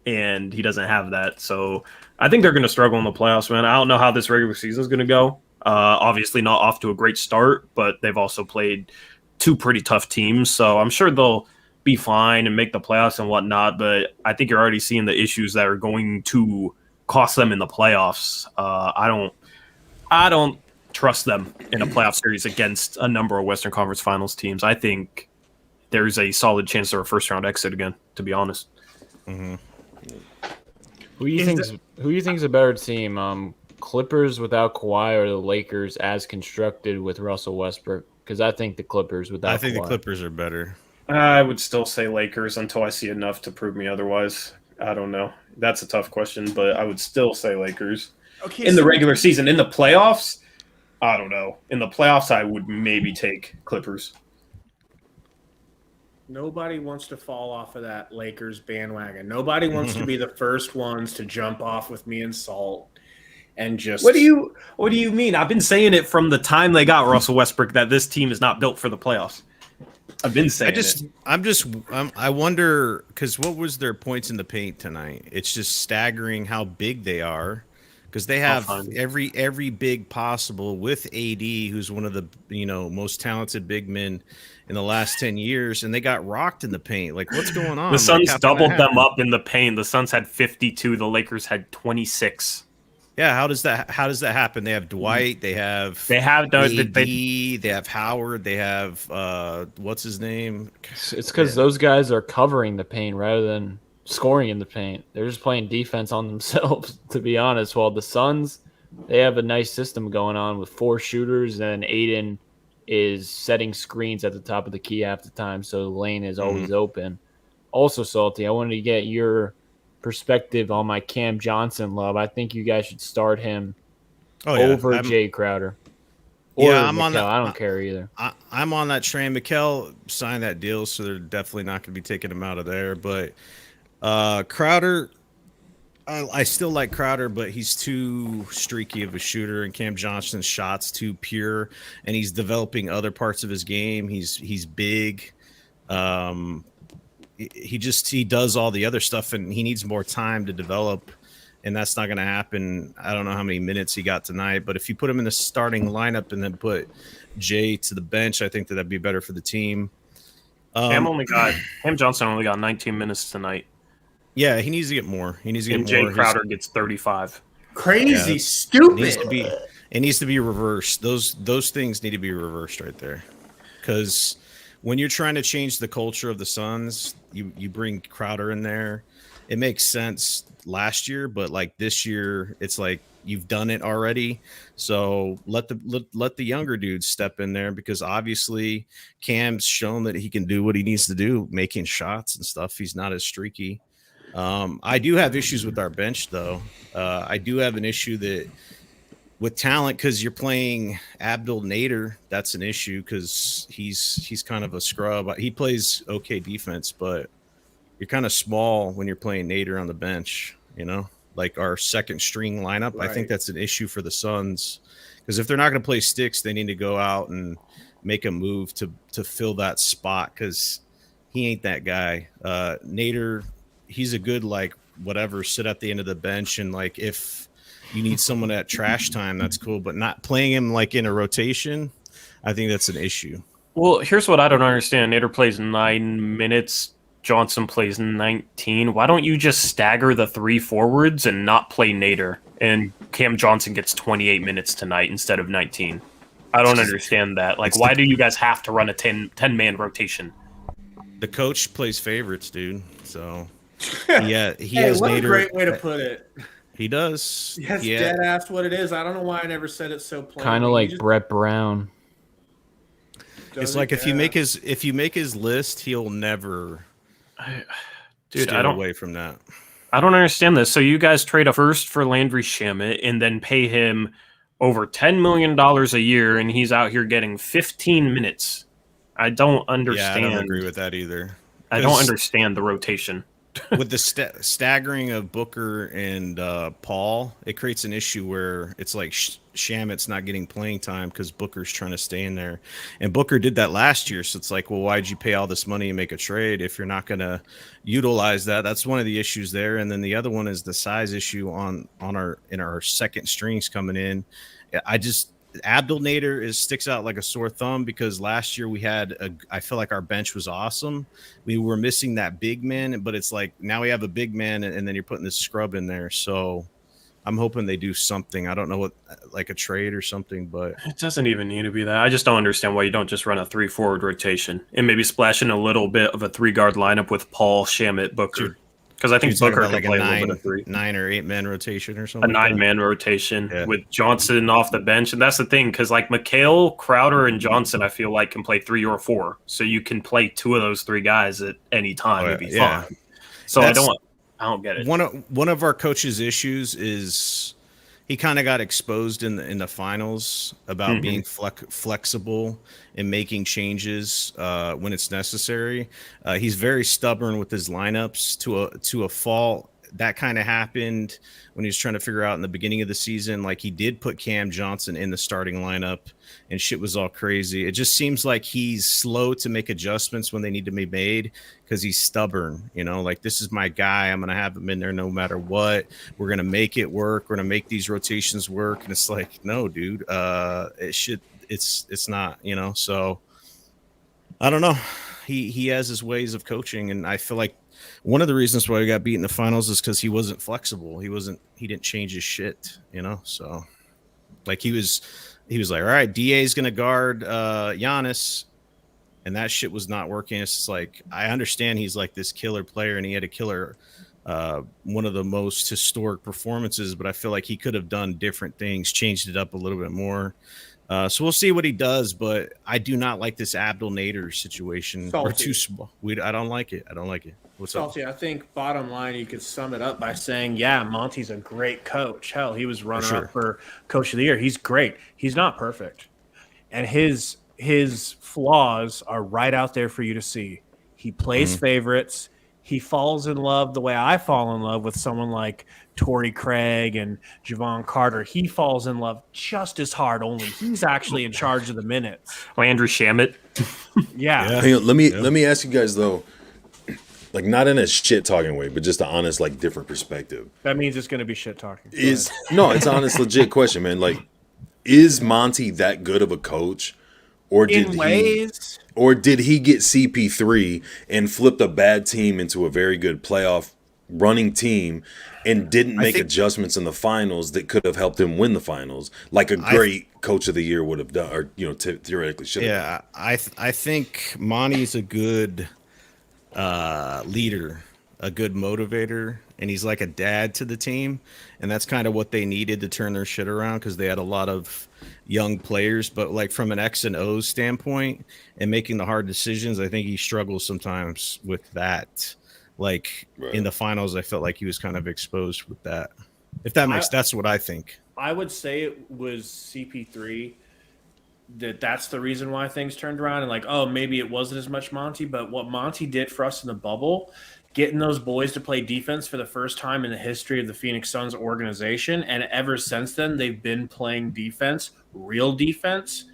And he doesn't have that. So I think they're going to struggle in the playoffs, man. I don't know how this regular season is going to go. Obviously not off to a great start, but they've also played 2 pretty tough teams. So I'm sure they'll be fine and make the playoffs and whatnot. But I think you're already seeing the issues that are going to cost them in the playoffs. I don't trust them in a playoff series against a number of Western Conference Finals teams. I think there's a solid chance they're a first-round exit again, to be honest. Who you think's a better team? Clippers without Kawhi or the Lakers as constructed with Russell Westbrook? Because I think the Clippers without I think Kawhi. the Clippers are better. I would still say Lakers until I see enough to prove me otherwise. I don't know. That's a tough question, but I would still say Lakers. Okay, In the regular season. In the playoffs, I don't know. In the playoffs, I would maybe take Clippers. Nobody wants to fall off of that Lakers bandwagon. Nobody wants to be the first ones to jump off with me and Salt and just. What do you mean? I've been saying it from the time they got Russell Westbrook that this team is not built for the playoffs. I've been saying I wonder because what was their points in the paint tonight? It's just staggering how big they are. Because they have every big possible with AD, who's one of the most talented big men in the last 10 years, and they got rocked in the paint. Like, what's going on? The Suns doubled them up in the paint. The Suns had 52. The Lakers had 26. Yeah, how does that happen? They have Dwight. They have AD, they have Howard. They have what's his name? It's because those guys are covering the paint rather than scoring in the paint. They're just playing defense on themselves, to be honest. While the Suns, they have a nice system going on with 4 shooters, and Aiden is setting screens at the top of the key half the time, so the lane is always open. Also, Salty, I wanted to get your perspective on my Cam Johnson love. I think you guys should start him over Jay Crowder. Or I'm on that. I don't care either. I'm on that train. Mikal signed that deal, so they're definitely not going to be taking him out of there, but Crowder, I still like Crowder, but he's too streaky of a shooter, and Cam Johnson's shots too pure, and he's developing other parts of his game. He's big. He does all the other stuff, and he needs more time to develop, and that's not going to happen. I don't know how many minutes he got tonight, but if you put him in the starting lineup and then put Jay to the bench, I think that'd be better for the team. Cam Johnson only got 19 minutes tonight. Yeah, he needs to get more. And Jay Crowder gets 35. Crazy, stupid. It needs to be reversed. Those things need to be reversed right there. Because when you're trying to change the culture of the Suns, you bring Crowder in there. it makes sense last year, but like this year, it's like you've done it already. So let the younger dudes step in there, because obviously Cam's shown that he can do what he needs to do, making shots and stuff. He's not as streaky. I do have issues with our bench, though. I do have an issue that with talent, because you're playing Abdul Nader, that's an issue because he's kind of a scrub. He plays okay defense, but you're kind of small when you're playing Nader on the bench, like our second string lineup. Right. I think that's an issue for the Suns, because if they're not going to play sticks, they need to go out and make a move to fill that spot, because he ain't that guy. Nader, he's a good, like, whatever, sit at the end of the bench, and like if you need someone at trash time, that's cool, but not playing him like in a rotation, I think that's an issue. Well, here's what I don't understand. Nader plays 9 minutes. Johnson plays 19. Why don't you just stagger the 3 forwards and not play Nader? And Cam Johnson gets 28 minutes tonight instead of 19. I don't understand that. Like, why do you guys have to run a 10-man rotation? The coach plays favorites, dude. So, yeah, he has what Nader. A great way to put it. He does. That's dead ass what it is. I don't know why I never said it so plain. Kind of like Brett Brown. It's like if you make his list, he'll never stay away from that. I don't understand this. So you guys trade a first for Landry Shamet and then pay him over $10 million a year, and he's out here getting 15 minutes. I don't understand. Yeah, I don't agree with that either. I don't understand the rotation. With the staggering of Booker and Paul, it creates an issue where it's like Shamet's not getting playing time because Booker's trying to stay in there. And Booker did that last year, so it's like, well, why'd you pay all this money and make a trade if you're not going to utilize that? That's one of the issues there. And then the other one is the size issue on our second strings coming in. Abdul Nader sticks out like a sore thumb, because last year I feel like our bench was awesome. We were missing that big man, but it's like now we have a big man and then you're putting this scrub in there. So I'm hoping they do something. I don't know what, like a trade or something, but it doesn't even need to be that. I just don't understand why you don't just run a 3 forward rotation and maybe splash in a little bit of a 3 guard lineup with Paul, Shamet, Booker. Because I think Booker can play a little bit of 3. 9 or 8 man rotation or something. A 9-man rotation with Johnson off the bench. And that's the thing, because like McHale, Crowder, and Johnson, I feel like can play 3 or 4. So you can play 2 of those 3 guys at any time. It'd be fine. So I don't get it. One of our coach's issues is he kind of got exposed in the finals about being flexible and making changes when it's necessary. He's very stubborn with his lineups to a fault. That kind of happened when he was trying to figure out in the beginning of the season. Like, he did put Cam Johnson in the starting lineup and shit was all crazy. It just seems like he's slow to make adjustments when they need to be made because he's stubborn. Like, this is my guy. I'm going to have him in there no matter what. We're going to make it work. We're going to make these rotations work. And it's like, no, dude, it's not, So I don't know. He has his ways of coaching, and I feel like one of the reasons why we got beat in the finals is because he wasn't flexible. He didn't change his shit, So, like, he was like, all right, DA is gonna guard Giannis, and that shit was not working. It's just like, I understand he's like this killer player, and he had a killer, one of the most historic performances, but I feel like he could have done different things, changed it up a little bit more. So we'll see what he does, but I do not like this Abdul Nader situation. Salty. We're too small. I don't like it. What's Salty, up? I think bottom line, you could sum it up by saying, yeah, Monty's a great coach. Hell, he was runner-up for Coach of the Year. He's great. He's not perfect. And his flaws are right out there for you to see. He plays favorites. He falls in love the way I fall in love with someone like Torrey Craig and Javon Carter. He falls in love just as hard, only he's actually in charge of the minutes. Landry Shamet. Yeah. Hang on, let me ask you guys though, like, not in a shit talking way, but just an honest, like, different perspective. That means it's going to be shit talking. It's an honest, legit question, man. Like, is Monty that good of a coach, or did he get CP3 and flipped a bad team into a very good playoff running team and didn't make adjustments in the finals that could have helped him win the finals, like a great Coach of the Year would have done, or theoretically should have. Yeah, I think Monty's a good leader. a good motivator, and he's like a dad to the team, and that's kind of what they needed to turn their shit around because they had a lot of young players. But like from an X and O's standpoint and making the hard decisions, I think he struggles sometimes with that. Like in the finals, I felt like he was kind of exposed with that. If that makes, that's what I think. I would say it was CP3 that's the reason why things turned around, and like, oh, maybe it wasn't as much Monty, but what Monty did for us in the bubble, getting those boys to play defense for the first time in the history of the Phoenix Suns organization, and ever since then they've been playing defense, real defense.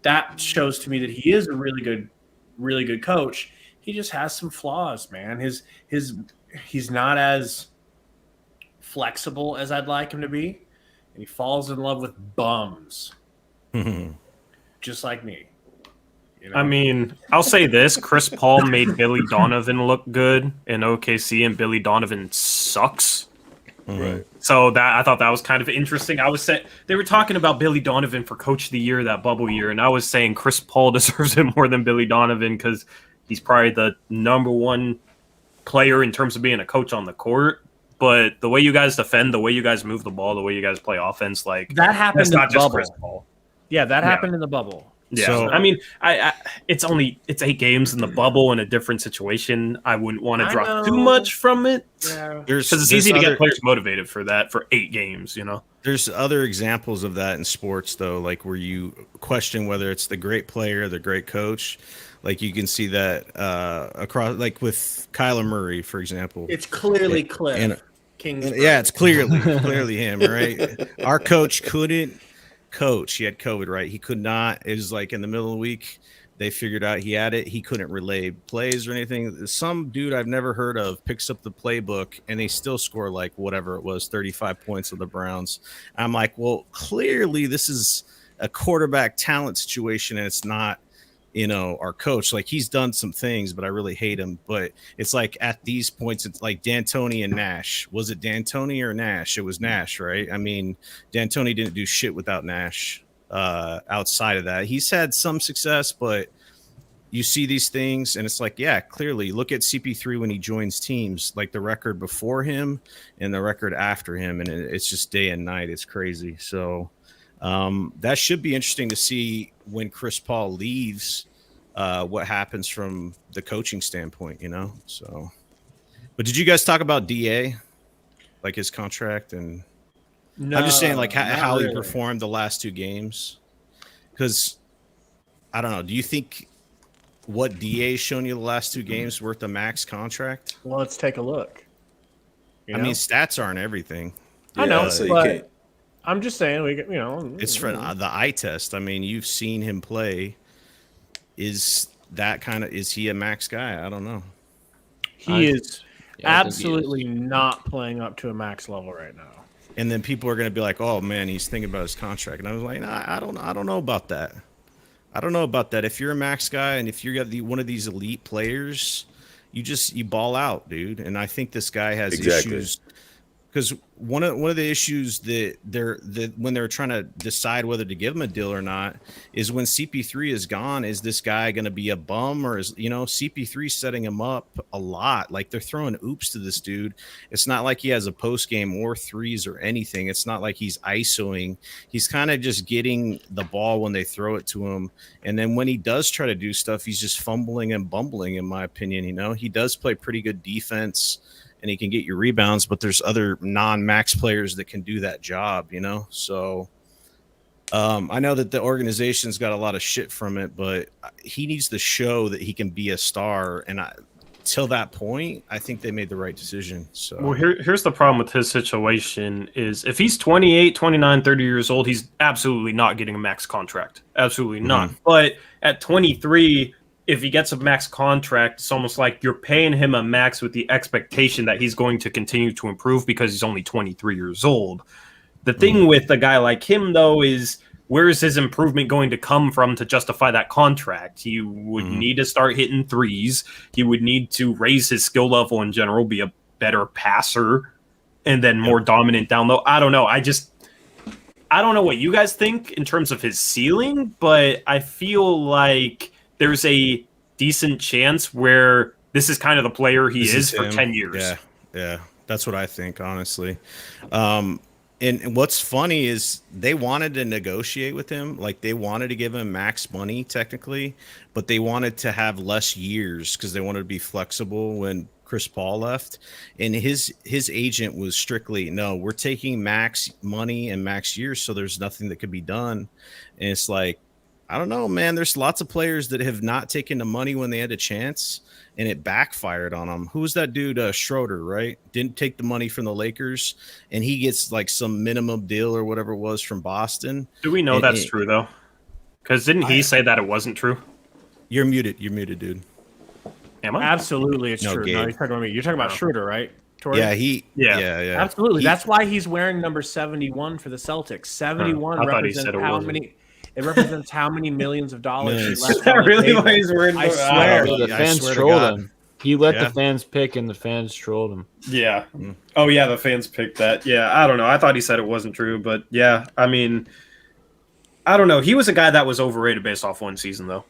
That shows to me that he is a really good coach. He just has some flaws, man. He's not as flexible as I'd like him to be, and he falls in love with bums. Just like me. You know? I mean, I'll say this. Chris Paul made Billy Donovan look good in OKC, and Billy Donovan sucks. Right. So I thought that was kind of interesting. They were talking about Billy Donovan for Coach of the Year that bubble year, and I was saying Chris Paul deserves it more than Billy Donovan because he's probably the number one player in terms of being a coach on the court. But the way you guys defend, the way you guys move the ball, the way you guys play offense, like that happened. That's not just Chris Paul. Yeah, that happened in the bubble. Yeah, So, I mean, it's 8 games in the bubble in a different situation. I wouldn't want to drop too much from it because it's easy to get players motivated for 8 games. You know, there's other examples of that in sports though, like where you question whether it's the great player or the great coach. Like you can see that across, like with Kyler Murray, for example. It's clearly Cliff. Yeah, it's clearly him, right? Our coach couldn't coach. He had COVID, right? He could not. It was like in the middle of the week, they figured out he had it. He couldn't relay plays or anything. Some dude I've never heard of picks up the playbook and they still score like whatever it was, 35 points of the Browns. I'm like, well, clearly this is a quarterback talent situation and it's not, our coach. Like he's done some things, but I really hate him. But it's like at these points, it's like D'Antoni and Nash. Was it D'Antoni or Nash? It was Nash, right? I mean, D'Antoni didn't do shit without Nash. Outside of that, he's had some success, but you see these things, and it's like, yeah, clearly. Look at CP3 when he joins teams, like the record before him and the record after him, and it's just day and night. It's crazy. So that should be interesting to see when Chris Paul leaves. What happens from the coaching standpoint, So, but did you guys talk about DA, like his contract? And no, I'm just saying, like how he performed the last 2 games. Because I don't know. Do you think what DA's shown you the last 2 games worth a max contract? Well, let's take a look. I mean, stats aren't everything. I know, but I'm just saying, it's for the eye test. I mean, you've seen him play. Is he a max guy? I don't know. He is absolutely not playing up to a max level right now. And then people are going to be like, "Oh man, he's thinking about his contract." And I was like, "Nah, I don't know about that. I don't know about that. If you're a max guy and if you're one of these elite players, you ball out, dude." And I think this guy has issues. Because one of the issues that when they're trying to decide whether to give him a deal or not is when CP3 is gone, is this guy going to be a bum, or is CP3 setting him up a lot? Like they're throwing oops to this dude. It's not like he has a post game or threes or anything. It's not like he's ISOing. He's kind of just getting the ball when they throw it to him, and then when he does try to do stuff, he's just fumbling and bumbling. In my opinion, he does play pretty good defense. And he can get your rebounds, but there's other non-max players that can do that job, So I know that the organization's got a lot of shit from it, but he needs to show that he can be a star. And till that point, I think they made the right decision. So, well, here's the problem with his situation is if he's 28, 29, 30 years old, he's absolutely not getting a max contract. Absolutely not. But at 23, if he gets a max contract, it's almost like you're paying him a max with the expectation that he's going to continue to improve because he's only 23 years old. The thing with a guy like him, though, is where is his improvement going to come from to justify that contract? He would need to start hitting threes. He would need to raise his skill level in general, be a better passer, and then more dominant down low. I don't know. I don't know what you guys think in terms of his ceiling, but I feel like there's a decent chance where this is kind of the player he This is for him. 10 years. Yeah, that's what I think, honestly. And what's funny is they wanted to negotiate with him. Like, they wanted to give him max money, technically, but they wanted to have less years because they wanted to be flexible when Chris Paul left. And his agent was strictly, no, we're taking max money and max years, so there's nothing that could be done. And it's like, I don't know, man. There's lots of players that have not taken the money when they had a chance, and it backfired on them. Who was that dude? Schroeder, right? Didn't take the money from the Lakers, and he gets like some minimum deal or whatever it was from Boston. Do we know that's true, though? Because didn't he say that it wasn't true? You're muted, dude. Am I? Absolutely, it's No, true. Gabe. No, you're talking about me. You're talking about Schroeder, right? Tori? Yeah, Yeah. Absolutely. That's why he's wearing number 71 for the Celtics. 71 I thought he represents said it how wasn't. many. It represents how many millions of dollars he Millions. left Is that on the really table. why he's wearing? I swear. The I fans swear to trolled God. him. He let Yeah. the fans pick, and the fans trolled him. Yeah. Oh yeah, the fans picked that. Yeah, I don't know. I thought he said it wasn't true, but yeah, I mean, I don't know. He was a guy that was overrated based off one season, though.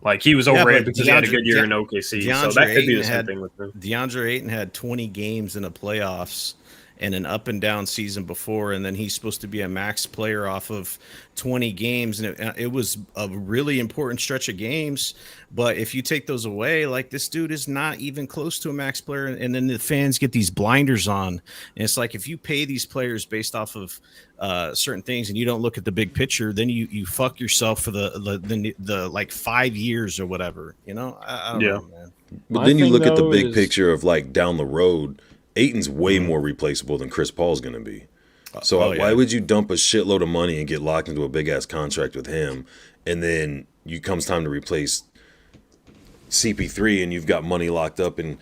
Like, he was overrated but because he had a DeAndre- good year in OKC. So DeAndre that could be Ayton the same had- thing with him. DeAndre Ayton had 20 games in the playoffs and an up and down season before, and then he's supposed to be a max player off of 20 games, and it was a really important stretch of games. But if you take those away, like, this dude is not even close to a max player, and then the fans get these blinders on, and it's like, if you pay these players based off of certain things and you don't look at the big picture, then you fuck yourself for the like 5 years or whatever, I don't know, man. But My then you thing, look at the though, big is- picture of, like, down the road. Aiton's way more replaceable than Chris Paul's going to be. So why would you dump a shitload of money and get locked into a big ass contract with him, and then comes time to replace CP3 and you've got money locked up in,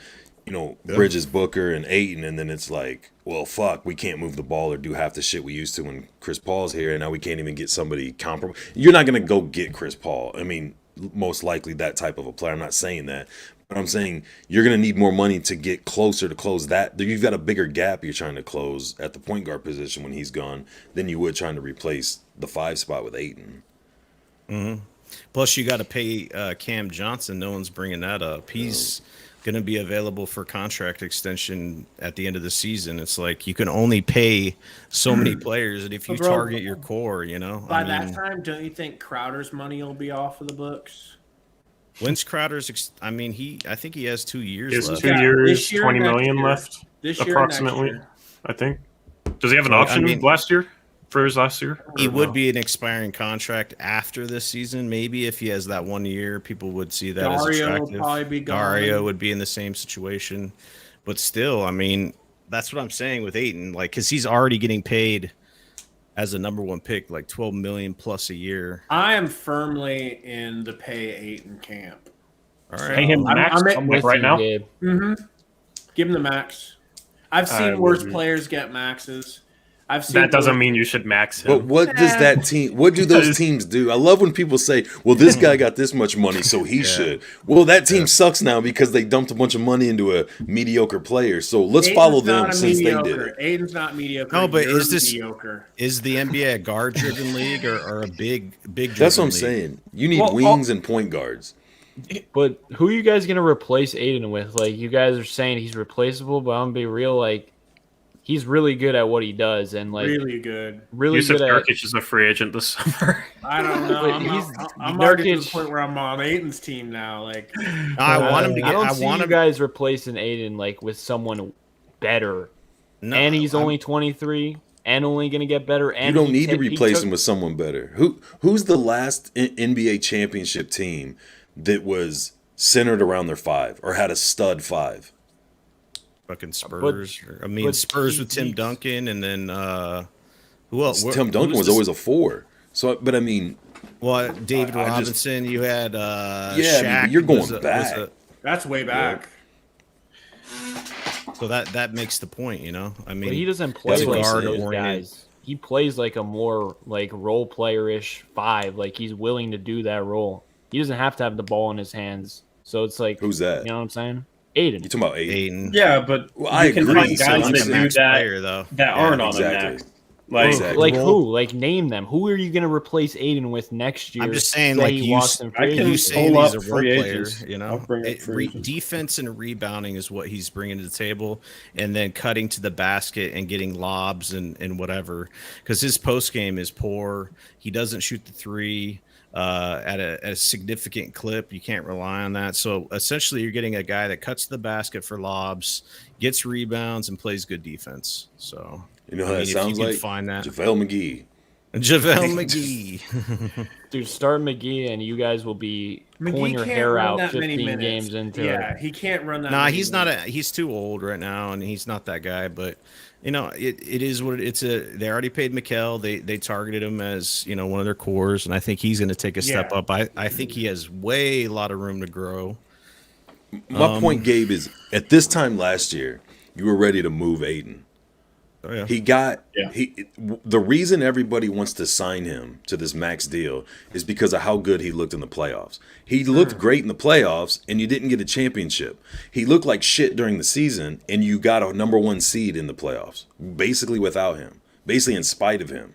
Bridges, Booker, and Ayton, and then it's like, well, fuck, we can't move the ball or do half the shit we used to when Chris Paul's here, and now we can't even get somebody comparable. You're not going to go get Chris Paul. I mean, most likely that type of a player. I'm not saying that. But I'm saying you're going to need more money to get closer to close that. You've got a bigger gap you're trying to close at the point guard position when he's gone than you would trying to replace the 5 spot with Ayton. Mm-hmm. Plus, you got to pay Cam Johnson. No one's bringing that up. He's going to be available for contract extension at the end of the season. It's like you can only pay so many players, and if you target your core, By that time, don't you think Crowder's money will be off of the books? When's Crowder's? I think he has 2 years He has left. 2 years, This year, 20 next million year. left, This year, approximately. next year. I think. Does he have an So, option I mean- last year for his last year? He Or would no? be an expiring contract after this season. Maybe if he has that 1 year, people would see that as Dario will attractive. probably be gone. Dario would be in the same situation, but still, I mean, that's what I'm saying with Ayton, like, because he's already getting paid as a number 1 pick, like 12 million plus a year. I am firmly in the pay Ayton camp. All Pay right, him max I'm like right now. Gabe. Give him the max. I've I seen worse wouldn't. players get maxes. I've seen That doesn't worse- mean you should max him. But what does that team? What do those teams do? I love when people say, "Well, this guy got this much money, so he should." Well, that team sucks now because they dumped a bunch of money into a mediocre player. So let's Ayton's follow not them a since they did mediocre. it. Aiden's not mediocre. No, but You're is this- mediocre? is the NBA a guard-driven league or a big? That's what I'm league? saying. You need Well, wings and point guards. But who are you guys gonna replace Aiden with? Like, you guys are saying he's replaceable, but I'm gonna be real. Like, he's really good at what he does, and like Really good. really Yusuf good at. Nurkic is a free agent this summer. I don't know. But I'm already to the Nurkic- point where I'm on Aiden's team now. Like, I want him to I get. don't I see want you him. guys replacing Aiden like with someone better, No, and he's I'm- only 23 and only gonna get better. And You don't he need to ta- he replace took- him with someone better. Who's the last NBA championship team that was centered around their 5 or had a stud 5? Fucking Spurs. but Spurs with Tim he's- Duncan, and then who else? Tim Duncan was always a 4. So, but I mean, well, David I just- Robinson. You had Yeah, I mean, Shaq but you're going was back. that's way back. so that makes the point, I mean, But he doesn't play That's what like I'm those saying. guys. He plays like a more like role player-ish 5. Like, he's willing to do that role. He doesn't have to have the ball in his hands. So it's like, Who's that? You know what I'm saying? Aiden. You talking about Ayton? Aiden. Yeah, but Well, I you can agree. find So guys I'm that saying do max that player, though. that Yeah, aren't on a exactly. max. Like, Exactly. Like who? Like name them. Who are you going to replace Aiden with next year? I'm just saying, Say like he you, walks in free I can you agency? saying pull he's a up role free player, agents. you know, I'll bring up free agents. defense and rebounding is what he's bringing to the table, and then cutting to the basket and getting lobs and whatever. Because his post game is poor. He doesn't shoot the three at a significant clip. You can't rely on that. So essentially, you're getting a guy that cuts to the basket for lobs, gets rebounds, and plays good defense. So You know how that sounds like? find that JaVale McGee. JaVale McGee. Dude, start McGee, and you guys will be pulling McGee your can't hair run out that many 15 minutes. games into Yeah, it. he can't run that. Nah, many he's not minutes. he's too old right now, and he's not that guy. But you know, it is what they already paid Mikal. They targeted him as, you know, one of their cores, and I think he's going to take a step Yeah. up. I think he has a lot of room to grow. My point, Gabe, is at this time last year, you were ready to move Aiden. Oh, yeah. The reason everybody wants to sign him to this max deal is because of how good he looked in the playoffs. He looked great in the playoffs, and you didn't get a championship. He looked like shit during the season, and you got a number 1 seed in the playoffs, basically without him, basically in spite of him.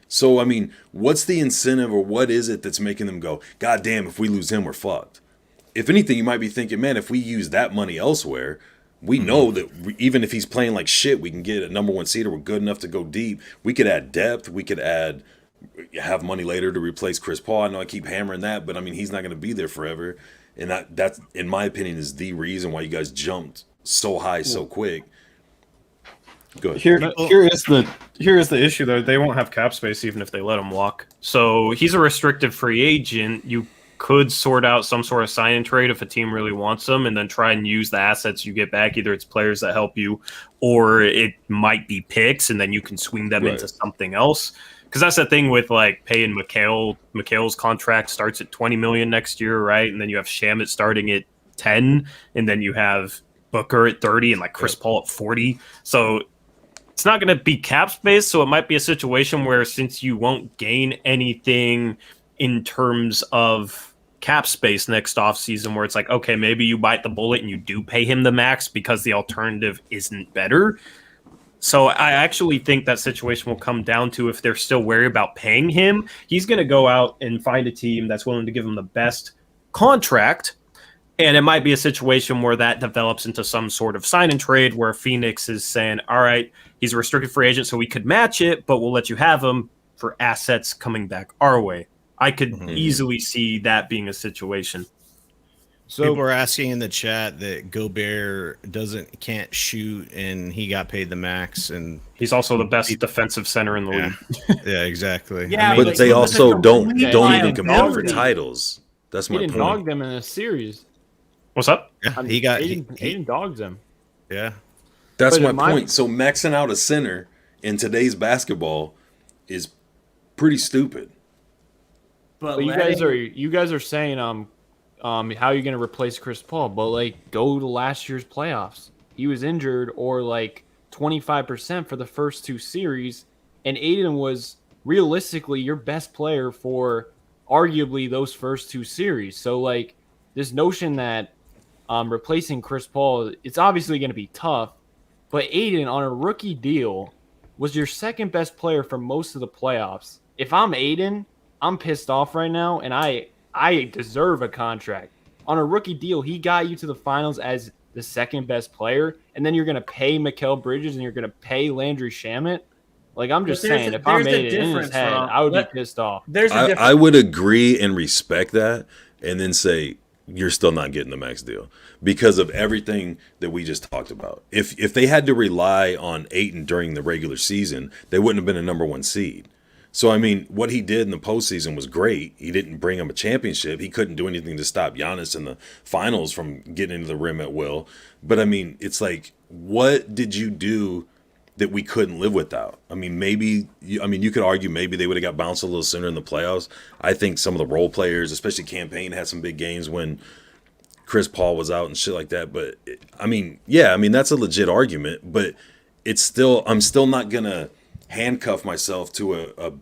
So, I mean, what's the incentive, or what is it that's making them go, God damn, if we lose him, we're fucked? If anything, you might be thinking, man, if we use that money elsewhere, we know that even if he's playing like shit, we can get a number 1 seed, or we're good enough to go deep. We could add depth. We could have money later to replace Chris Paul. I know I keep hammering that, but I mean, he's not going to be there forever. And that's, in my opinion, is the reason why you guys jumped so high so quick. Go ahead. Here is the issue though. They won't have cap space even if they let him walk. So he's a restricted free agent. You could sort out some sort of sign and trade if a team really wants them, and then try and use the assets you get back. Either it's players that help you, or it might be picks, and then you can swing them into something else. Because that's the thing with like paying Mikal. Mikal's contract starts at $20 million next year, right? And then you have Shamet starting at 10, and then you have Booker at 30, and like Chris Paul at 40. So it's not going to be cap space. So it might be a situation where, since you won't gain anything in terms of cap space next offseason, where it's like, okay, maybe you bite the bullet and you do pay him the max because the alternative isn't better. So I actually think that situation will come down to, if they're still wary about paying him, he's going to go out and find a team that's willing to give him the best contract. And it might be a situation where that develops into some sort of sign and trade, where Phoenix is saying, all right, he's a restricted free agent, so we could match it, but we'll let you have him for assets coming back our way. I could easily see that being a situation. So people are asking in the chat that Gobert can't shoot, and he got paid the max, and he's also the best defensive center in the league. Yeah, exactly. Yeah, But they also don't even compete for liability. titles. That's he my didn't point. dog them in a series. What's up? Yeah, Aiden dogs them. Yeah. That's But my point. So maxing out a center in today's basketball is pretty stupid. But you guys are saying how are you going to replace Chris Paul? But like, go to last year's playoffs. He was injured, or like 25% for the first 2 series, and Aiden was realistically your best player for arguably those first 2 series. So like, this notion that replacing Chris Paul, it's obviously going to be tough, but Aiden on a rookie deal was your second best player for most of the playoffs. If I'm Aiden, I'm pissed off right now, and I deserve a contract. On a rookie deal, he got you to the finals as the second best player, and then you're going to pay Mikal Bridges and you're going to pay Landry Shamet. Like, I'm just saying, if I'm Aiden in his head, I would be pissed off. I would agree and respect that, and then say, you're still not getting the max deal because of everything that we just talked about. If they had to rely on Ayton during the regular season, they wouldn't have been a number 1 seed. So, I mean, what he did in the postseason was great. He didn't bring him a championship. He couldn't do anything to stop Giannis in the finals from getting into the rim at will. But, I mean, it's like, what did you do that we couldn't live without? I mean, you could argue maybe they would have got bounced a little sooner in the playoffs. I think some of the role players, especially Campaign, had some big games when Chris Paul was out and shit like that. But, that's a legit argument. But I'm still not going to handcuff myself to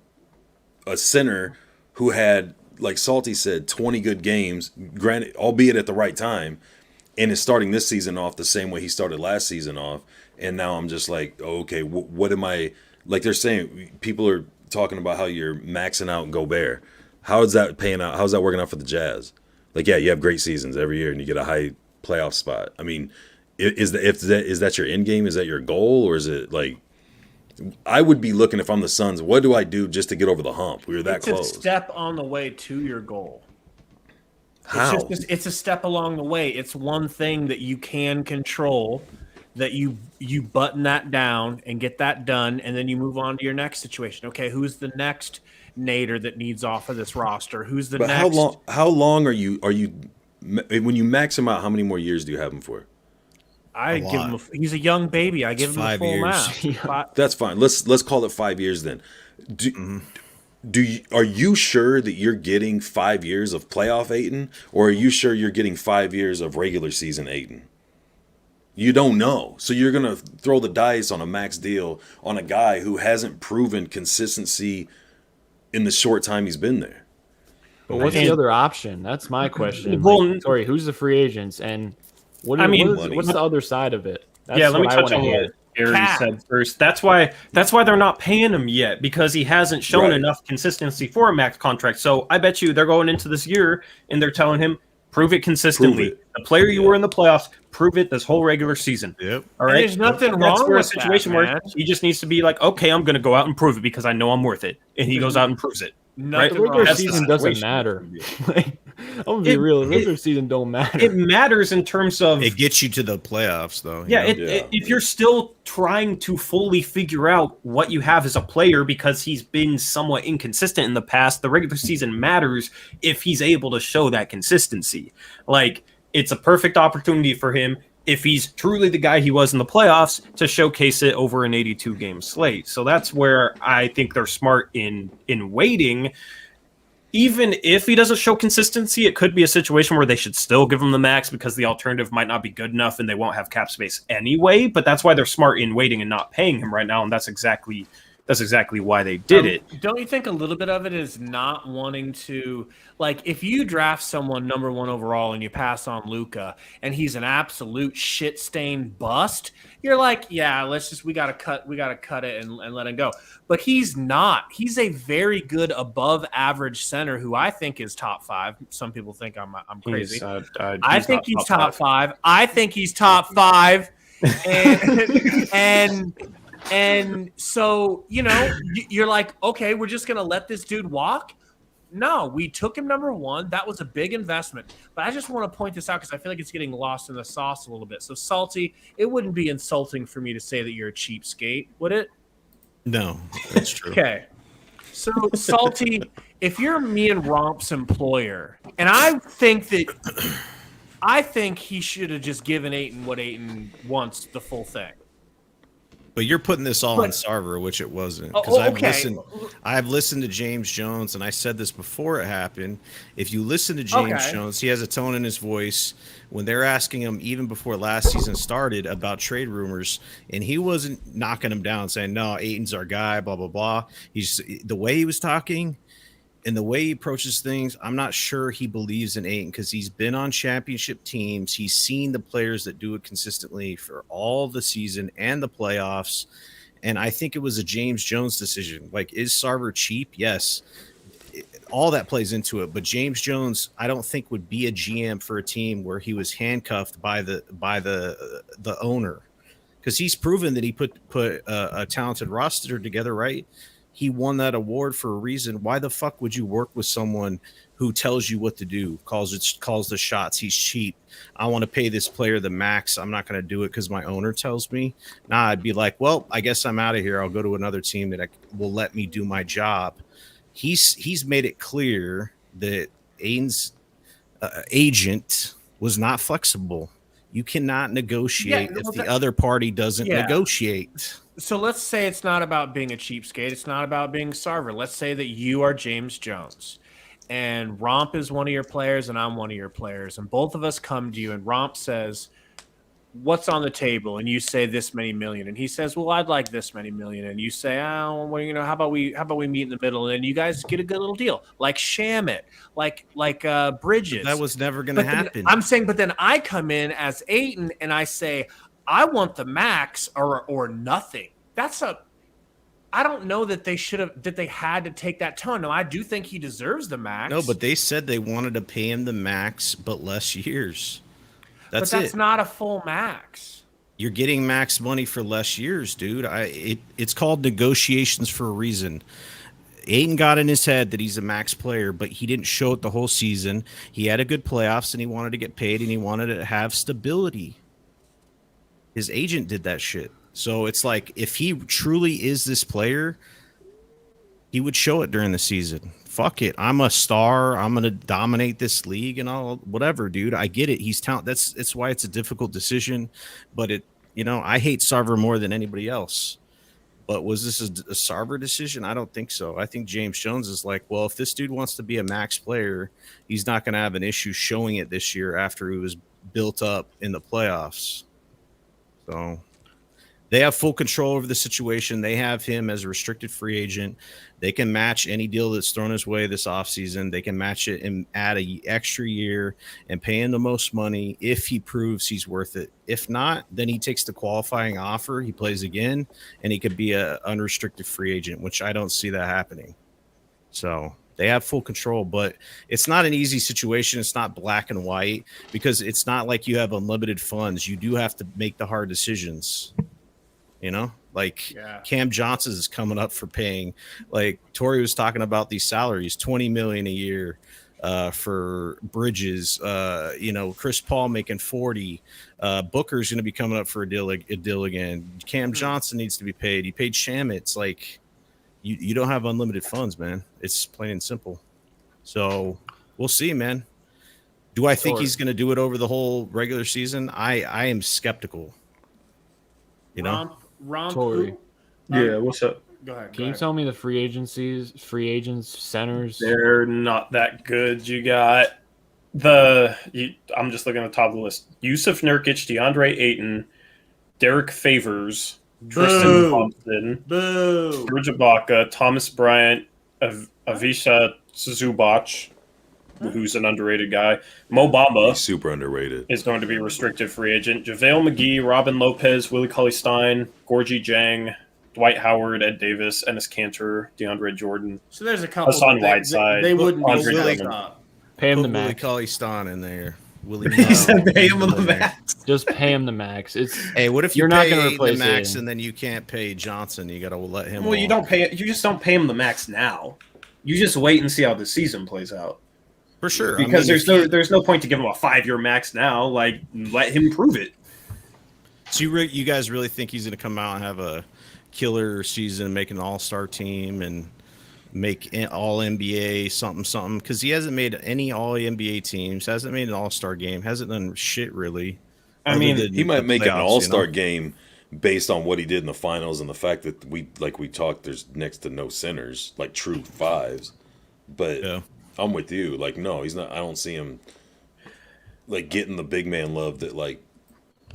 a center who had, like Salty said, 20 good games, granted, albeit at the right time, and is starting this season off the same way he started last season off. And now I'm just like, oh, okay, what am I like they're saying, people are talking about how you're maxing out Gobert. How is that paying out? How's that working out for the Jazz? Like, yeah, you have great seasons every year and you get a high playoff spot. I mean, is that your end game? Is that your goal, or is it like? I would be looking, if I'm the Suns, what do I do just to get over the hump? We were that close. It's a step on the way to your goal. How? It's a step along the way. It's one thing that you can control, that you button that down and get that done, and then you move on to your next situation. Okay, who's the next Nader that needs off of this roster? Who's the next? How long are you when you max him out? How many more years do you have him for? I give him. He's a young baby. I give him a full max. That's fine. Let's call it 5 years then. Are you sure that you're getting 5 years of playoff Ayton, or are you sure you're getting 5 years of regular season Ayton? You don't know. So you're going to throw the dice on a max deal on a guy who hasn't proven consistency in the short time he's been there. But what's the other option? That's my question. Well, Sorry, who's the free agents, and what's the other side of it? That's let me touch on what Aaron said first. That's why they're not paying him yet, because he hasn't shown enough consistency for a max contract. So I bet you they're going into this year and they're telling him, prove it consistently. The player you were in the playoffs, prove it this whole regular season. Yep. All right. And there's nothing wrong with a situation where he just needs to be like, okay, I'm going to go out and prove it because I know I'm worth it, and he goes out and proves it. Right? The regular season doesn't matter. I'm gonna be real. The regular season don't matter. It matters in terms of it gets you to the playoffs, though. If you're still trying to fully figure out what you have as a player, because he's been somewhat inconsistent in the past, the regular season matters if he's able to show that consistency. Like, it's a perfect opportunity for him, if he's truly the guy he was in the playoffs, to showcase it over an 82-game slate. So that's where I think they're smart in waiting. Even if he doesn't show consistency, it could be a situation where they should still give him the max because the alternative might not be good enough and they won't have cap space anyway. But that's why they're smart in waiting and not paying him right now, and that's exactly why they did it. Don't you think a little bit of it is not wanting to, like, if you draft someone number 1 overall and you pass on Luka and he's an absolute shit-stained bust, you're like, yeah, we gotta cut it and let him go. But he's not. He's a very good above average center who I think is top 5. Some people think I'm crazy. I think he's top 5. I think he's top 5. And so, you're like, okay, we're just going to let this dude walk? No, we took him number 1. That was a big investment. But I just want to point this out because I feel like it's getting lost in the sauce a little bit. So, Salty, it wouldn't be insulting for me to say that you're a cheapskate, would it? No, that's true. Okay. So, Salty, if you're me and Romp's employer, and I think he should have just given Ayton what Ayton wants, the full thing. But you're putting this all on Sarver, which it wasn't. Because I've listened to James Jones, and I said this before it happened. If you listen to James Jones, he has a tone in his voice when they're asking him, even before last season started, about trade rumors, and he wasn't knocking him down, saying, no, Ayton's our guy, blah, blah, blah. The way he was talking and the way he approaches things, I'm not sure he believes in Ayton because he's been on championship teams. He's seen the players that do it consistently for all the season and the playoffs. And I think it was a James Jones decision. Like, is Sarver cheap? Yes. All that plays into it. But James Jones, I don't think would be a GM for a team where he was handcuffed by the owner, because he's proven that he put a talented roster together, right? He won that award for a reason. Why the fuck would you work with someone who tells you what to do, calls the shots? He's cheap. I want to pay this player the max. I'm not going to do it because my owner tells me. Nah, I'd be like, well, I guess I'm out of here. I'll go to another team that will let me do my job. He's made it clear that Ayton's agent was not flexible. You cannot negotiate if the other party doesn't negotiate. So let's say it's not about being a cheapskate. It's not about being Sarver. Let's say that you are James Jones and Romp is one of your players and I'm one of your players. And both of us come to you and Romp says, what's on the table? And you say this many million. And he says, well, I'd like this many million. And you say, oh, well, how about we meet in the middle? And then you guys get a good little deal, like Shamit, like Bridges. That was never going to happen. I'm saying, but then I come in as Ayton and I say, I want the max or nothing. I don't know that they had to take that tone. No, I do think he deserves the max. No, but they said they wanted to pay him the max, but less years. That's that's not a full max. You're getting max money for less years, dude. It's called negotiations for a reason. Aiden got in his head that he's a max player, but he didn't show it the whole season. He had a good playoffs, and he wanted to get paid, and he wanted to have stability. His agent did that shit. So it's like, if he truly is this player, he would show it during the season. Fuck it. I'm a star. I'm going to dominate this league and all, whatever, dude. I get it. He's talented. That's why it's a difficult decision. But I hate Sarver more than anybody else. But was this a Sarver decision? I don't think so. I think James Jones is like, well, if this dude wants to be a max player, he's not going to have an issue showing it this year after he was built up in the playoffs. So they have full control over the situation. They have him as a restricted free agent. They can match any deal that's thrown his way this offseason. They can match it and add an extra year and pay him the most money if he proves he's worth it. If not, then he takes the qualifying offer, he plays again, and he could be an unrestricted free agent, which I don't see that happening. So they have full control, but it's not an easy situation. It's not black and white because it's not like you have unlimited funds. You do have to make the hard decisions. Cam Johnson is coming up for paying. Like Tori was talking about these salaries, $20 million a year for Bridges. Chris Paul making 40. Booker's going to be coming up for a deal again. Cam Johnson needs to be paid. He paid Shamet. Like you don't have unlimited funds, man. It's plain and simple. So we'll see, man. Do I think he's going to do it over the whole regular season? I am skeptical. Tori. Yeah, what's up? Go ahead. Can you tell me the free agents, centers? They're not that good. You got I'm just looking at the top of the list. Yusuf Nurkic, DeAndre Ayton, Derek Favors, Tristan Thompson, Serge Ibaka, Thomas Bryant, Avisha Zubac, who's an underrated guy. Mo Bamba. He's super underrated. Is going to be restricted free agent. JaVale McGee, Robin Lopez, Willie Cauley-Stein, Gorgie Jang, Dwight Howard, Ed Davis, Enes Kanter, DeAndre Jordan. So there's a couple. Hassan Whiteside. They wouldn't be Andre really Drummond. Pay him the Willie max. Cauley-Stein in there. He said pay him the max. Just pay him the max. Hey, what if you're you not pay going to replace the max Aiden? and then you can't pay Johnson? You got to let him. Well, you walk. You just don't pay him the max now. You just wait and see how the season plays out. For sure, Because there's no point to give him a 5-year max now. Like, let him prove it. So you guys really think he's going to come out and have a killer season, make an all-star team, and make all NBA something? Because he hasn't made any all NBA teams, hasn't made an all-star game, hasn't done shit really. I mean, He might make an playoffs, all-star game based on what he did in the finals and the fact that we talked, there's next to no centers, like true fives. But Yeah. I'm with you. Like, no, he's not. I don't see him like getting the big man love that like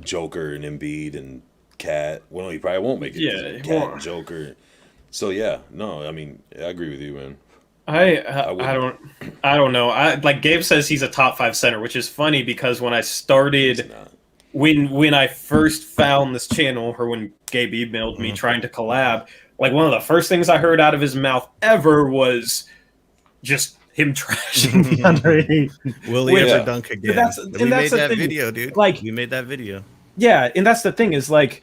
Joker and Embiid and Cat. Well, he probably won't make it. Yeah, Cat and Joker. So yeah, no, I mean, I agree with you, man. I don't know. Like Gabe says, he's a top 5 center, which is funny because when I started. He's not. When I first found this channel, or when Gabe emailed me trying to collab, like one of the first things I heard out of his mouth ever was just him trashing DeAndre Ayton. Will he ever dunk again? We made that thing. video, dude. Like, we made that video. Yeah, and that's the thing is like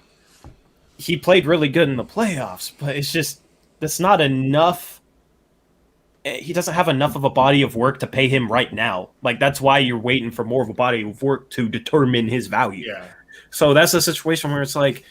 he played really good in the playoffs, but it's just that's not enough. He doesn't have enough of a body of work to pay him right now. Like that's why you're waiting for more of a body of work to determine his value. Yeah. So that's a situation where it's like,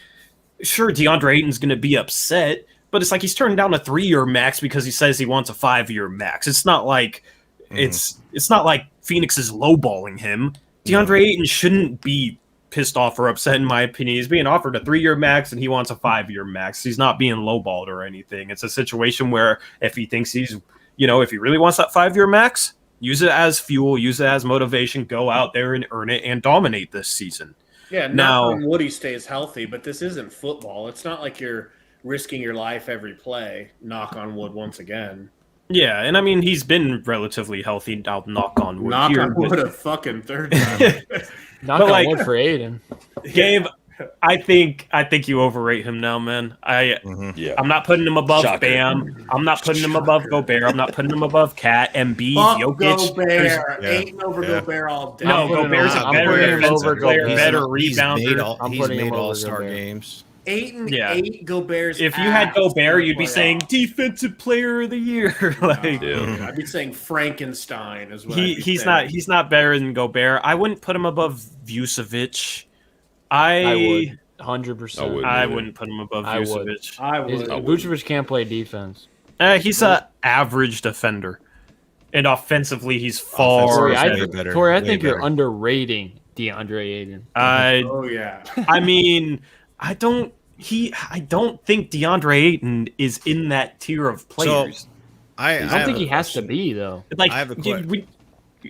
sure, DeAndre Ayton's going to be upset, but it's like he's turning down a 3-year max because he says he wants a 5-year max. It's not like it's not like Phoenix is lowballing him. DeAndre Ayton shouldn't be pissed off or upset, in my opinion. He's being offered a 3-year max and he wants a 5-year max. He's not being lowballed or anything. It's a situation where if he thinks he's, if he really wants that 5-year max, use it as fuel, use it as motivation, go out there and earn it and dominate this season. Yeah, now knock on wood he stays healthy, but this isn't football. It's not like you're risking your life every play. Knock on wood once again. Yeah, and I mean he's been relatively healthy. I'll knock on wood. Knock here, on wood a fucking third time. Knock on wood for Aiden. Gabe, I think you overrate him now, man. Yeah. I'm not putting him above Shocker. Bam. I'm not putting him above Gobert. I'm not putting him above Cat, Embiid, Fuck Jokic. Gobert. Yeah. Ayton over Yeah. Gobert all day. No, Gobert's a I'm better putting him defensive over player, Gobert. better He's made rebounder. I'm he's putting him made over all-star Gobert. games. Ayton Yeah. ate Gobert's If you had ass Gobert, in you'd be the saying playoffs. defensive player of the year. Like Yeah. I'd be saying Frankenstein is what I'd be he's saying. he's not better than Gobert. I wouldn't put him above Vucevic. I would 100%. I would. I wouldn't put him above I would. Vucevic. I would. Vucevic can't play defense. He's a average defender, and offensively, he's far Corey, I, better. Corey, I Way think you're better. underrating DeAndre Ayton. Oh yeah. I mean, I don't think DeAndre Ayton is in that tier of players. I don't think he has to be though. Like I have a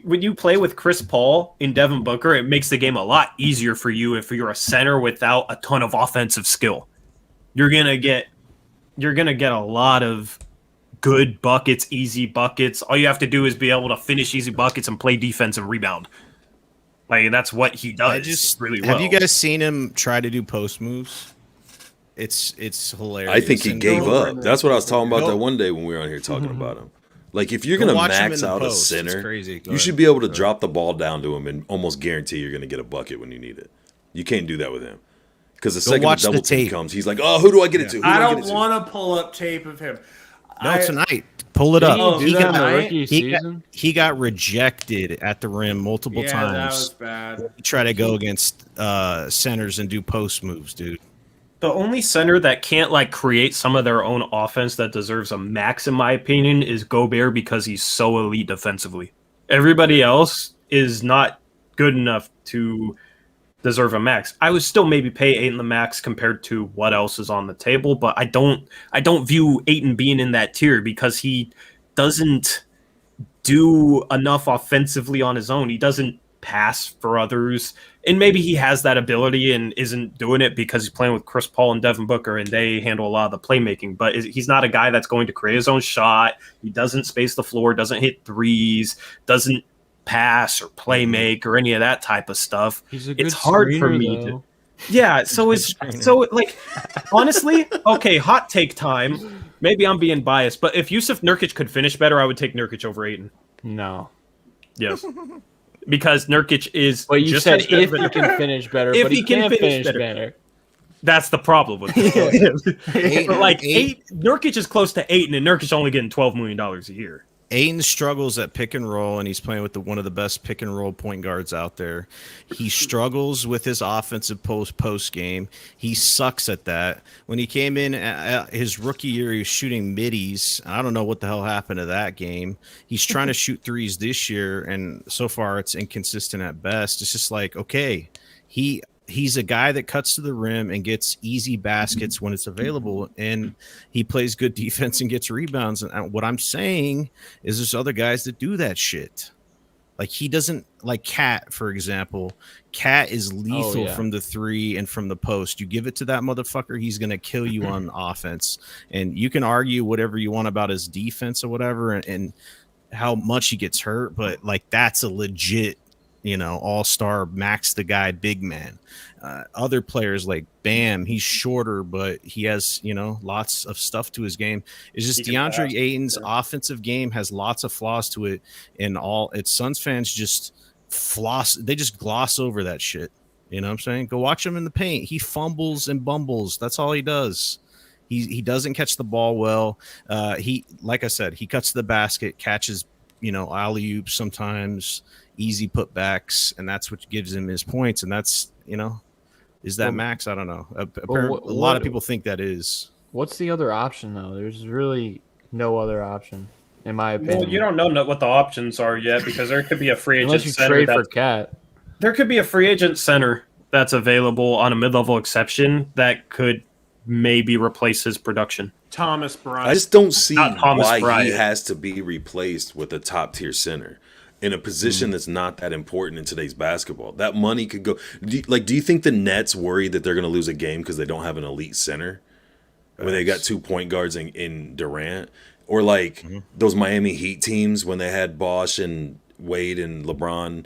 when you play with Chris Paul and Devin Booker, it makes the game a lot easier for you if you're a center without a ton of offensive skill. You're gonna get a lot of good buckets, easy buckets. All you have to do is be able to finish easy buckets and play defense and rebound. Like that's what he does really well. Have you guys seen him try to do post moves? It's hilarious. I think he And gave go- up. That's what I was talking about Go- that one day when we were on here talking about him. Like if you're Go gonna watch him max in the out post. a It's center, crazy. Go you ahead. should be able to drop the ball down to him and almost guarantee you're gonna get a bucket when you need it. You can't do that with him because the second the watch the double team tape. comes, he's like, "Oh, who do I get it to? Who do I I don't get it to?" want to pull up tape of him. No, tonight. Pull it Did up. he do that in the got- rookie season? He got rejected at the rim multiple Yeah, times. that was bad. He tried to go against centers and do post moves, dude. The only center that can't like create some of their own offense that deserves a max, in my opinion, is Gobert because he's so elite defensively. Everybody else is not good enough to deserve a max. I would still maybe pay Ayton the max compared to what else is on the table, but I don't view Ayton being in that tier because he doesn't do enough offensively on his own. He doesn't pass for others. And maybe he has that ability and isn't doing it because he's playing with Chris Paul and Devin Booker and they handle a lot of the playmaking. But he's not a guy that's going to create his own shot. He doesn't space the floor, doesn't hit threes, doesn't pass or play make or any of that type of stuff. He's a good It's hard for screener, me though. to. Yeah, so like honestly, okay, hot take time. Maybe I'm being biased, but if Yusuf Nurkic could finish better, I would take Nurkic over Ayton. No. Yes. Because Nurkic is But you just said as good if of a- he can finish better, If but he he can can't finish finish better. better. That's the problem with it. But like Nurkic is close to Ayton, and Nurkic only getting $12 million a year. Ayton struggles at pick and roll, and he's playing with one of the best pick and roll point guards out there. He struggles with his offensive post game. He sucks at that. When he came in his rookie year, he was shooting middies. I don't know what the hell happened to that game. He's trying to shoot threes this year, and so far it's inconsistent at best. It's just like, okay, he's a guy that cuts to the rim and gets easy baskets when it's available, and he plays good defense and gets rebounds. And what I'm saying is there's other guys that do that shit. Like he doesn't, like Cat, for example. Cat is lethal from the three and from the post. You give it to that motherfucker, he's going to kill you on offense. And you can argue whatever you want about his defense or whatever and how much he gets hurt, but like that's a legit, all-star, max the guy, big man. Other players like Bam, he's shorter, but he has, lots of stuff to his game. It's just DeAndre Ayton's offensive game has lots of flaws to it, and it's Suns fans just they just gloss over that shit. You know what I'm saying? Go watch him in the paint. He fumbles and bumbles. That's all he does. He doesn't catch the ball well. Like I said, he cuts to the basket, catches, alley-oops sometimes, easy putbacks, and that's what gives him his points. And that's, is that max? I don't know. A lot of people think that is. What's the other option though? There's really no other option, in my opinion. Well, you don't know what the options are yet because there could be a free agent Unless you center trade for Cat. There could be a free agent center that's available on a mid-level exception that could maybe replace his production. Thomas Bryant. I just don't see Not Thomas why he Bryant. has to be replaced with a top tier center in a position that's not that important in today's basketball. That money could go. Do you think the Nets worry that they're going to lose a game because they don't have an elite center when they got 2 point guards in Durant, or like those Miami Heat teams when they had Bosh and Wade and LeBron?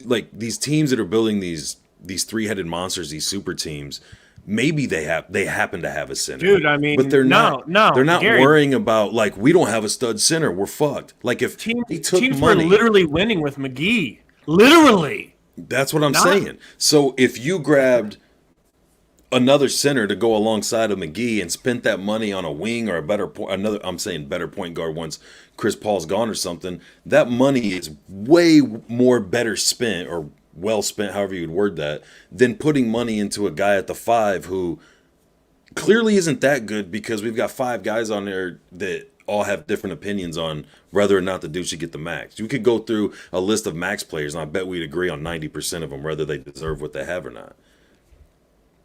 Like these teams that are building these these three-headed monsters, these super teams, maybe they happen to have a center. Dude, I mean, but they're not. No, they're not Gary, worrying about like we don't have a stud center. We're fucked. Like if he took teams money, were literally winning with McGee. Literally. that's what I'm saying. So if you grabbed another center to go alongside of McGee and spent that money on a wing or a better better point guard once Chris Paul's gone or something, that money is way more better spent or well spent, however you would word that, than putting money into a guy at the 5 who clearly isn't that good, because we've got 5 guys on there that all have different opinions on whether or not the dude should get the max. You could go through a list of max players and I bet we'd agree on 90% of them whether they deserve what they have or not.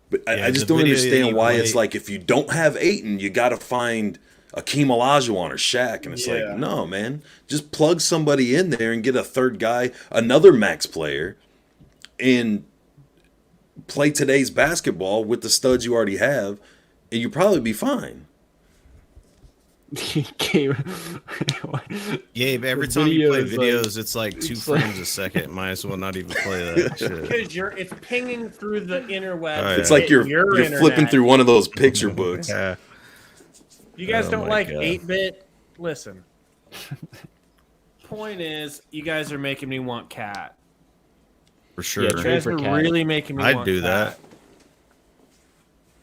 But I just don't understand why it's like if you don't have Ayton, you got to find Akeem Olajuwon or Shaq. And it's like, no, man. Just plug somebody in there and get a third guy, another max player, and play today's basketball with the studs you already have, and you'll probably be fine. Gabe, every time you play videos, it's like 2 frames a second. Might as well not even play that shit. Because it's pinging through the interwebs. Oh, yeah. It's like you're flipping through one of those picture books. You guys don't like 8-bit? Listen. Point is, you guys are making me want Cat. For sure. Yeah, you guys are really making me want Cat. I'd do that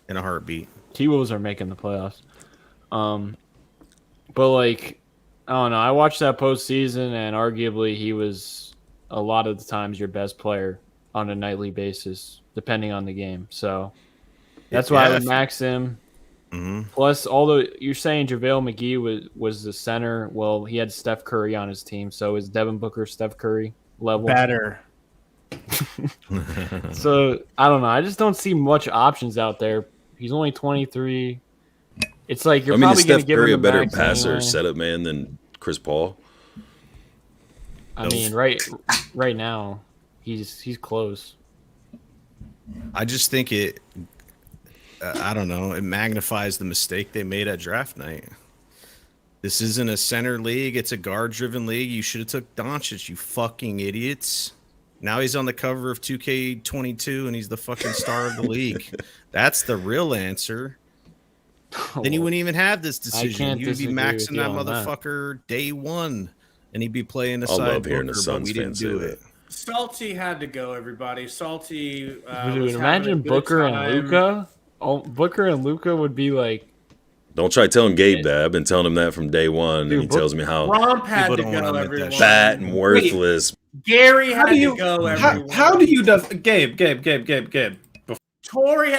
in a heartbeat. T-Wolves are making the playoffs. But like, I don't know. I watched that postseason, and arguably he was a lot of the times your best player on a nightly basis, depending on the game. So that's why I would max him. Mm-hmm. Plus, although you're saying JaVale McGee was the center, well, he had Steph Curry on his team. So is Devin Booker Steph Curry level? Better. So I don't know. I just don't see much options out there. He's only 23. It's like you're probably going to give him a better passer, anyway. setup man than Chris Paul. I mean, right now, he's close. I just think it. I don't know. It magnifies the mistake they made at draft night. This isn't a center league; it's a guard-driven league. You should have took Doncic, you fucking idiots. Now he's on the cover of 2K22, and he's the fucking star of the league. That's the real answer. Then you wouldn't even have this decision. You'd be maxing that motherfucker day 1, and he'd be playing aside I love hearing the Suns didn't do it. Salty had to go, everybody. Salty. Dude, imagine Booker and Luka. Oh, Booker and Luka would be like. Don't try telling Gabe that. I've been telling him that from day 1, and he tells me how Romp had to go, everyone. Fat and worthless. Gary had to go, everyone. How do you Gabe? Tori.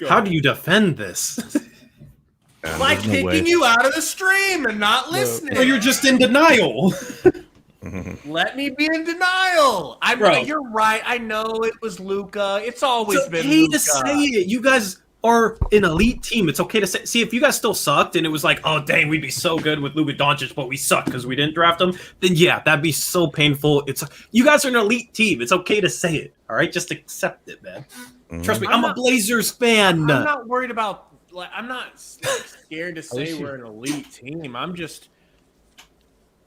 How do you defend this? By kicking you out of the stream and not listening. Well, you're just in denial. Let me be in denial. You're right. I know it was Luka. It's always been okay Luka. to say it. You guys are an elite team. It's okay to say. See, if you guys still sucked and it was like, oh dang, we'd be so good with Luka Doncic, but we suck because we didn't draft him. Then yeah, that'd be so painful. You guys are an elite team. It's okay to say it. All right, just accept it, man. Trust me, I'm a Blazers fan. I'm not worried about. I'm not scared to say we're an elite team. I'm just.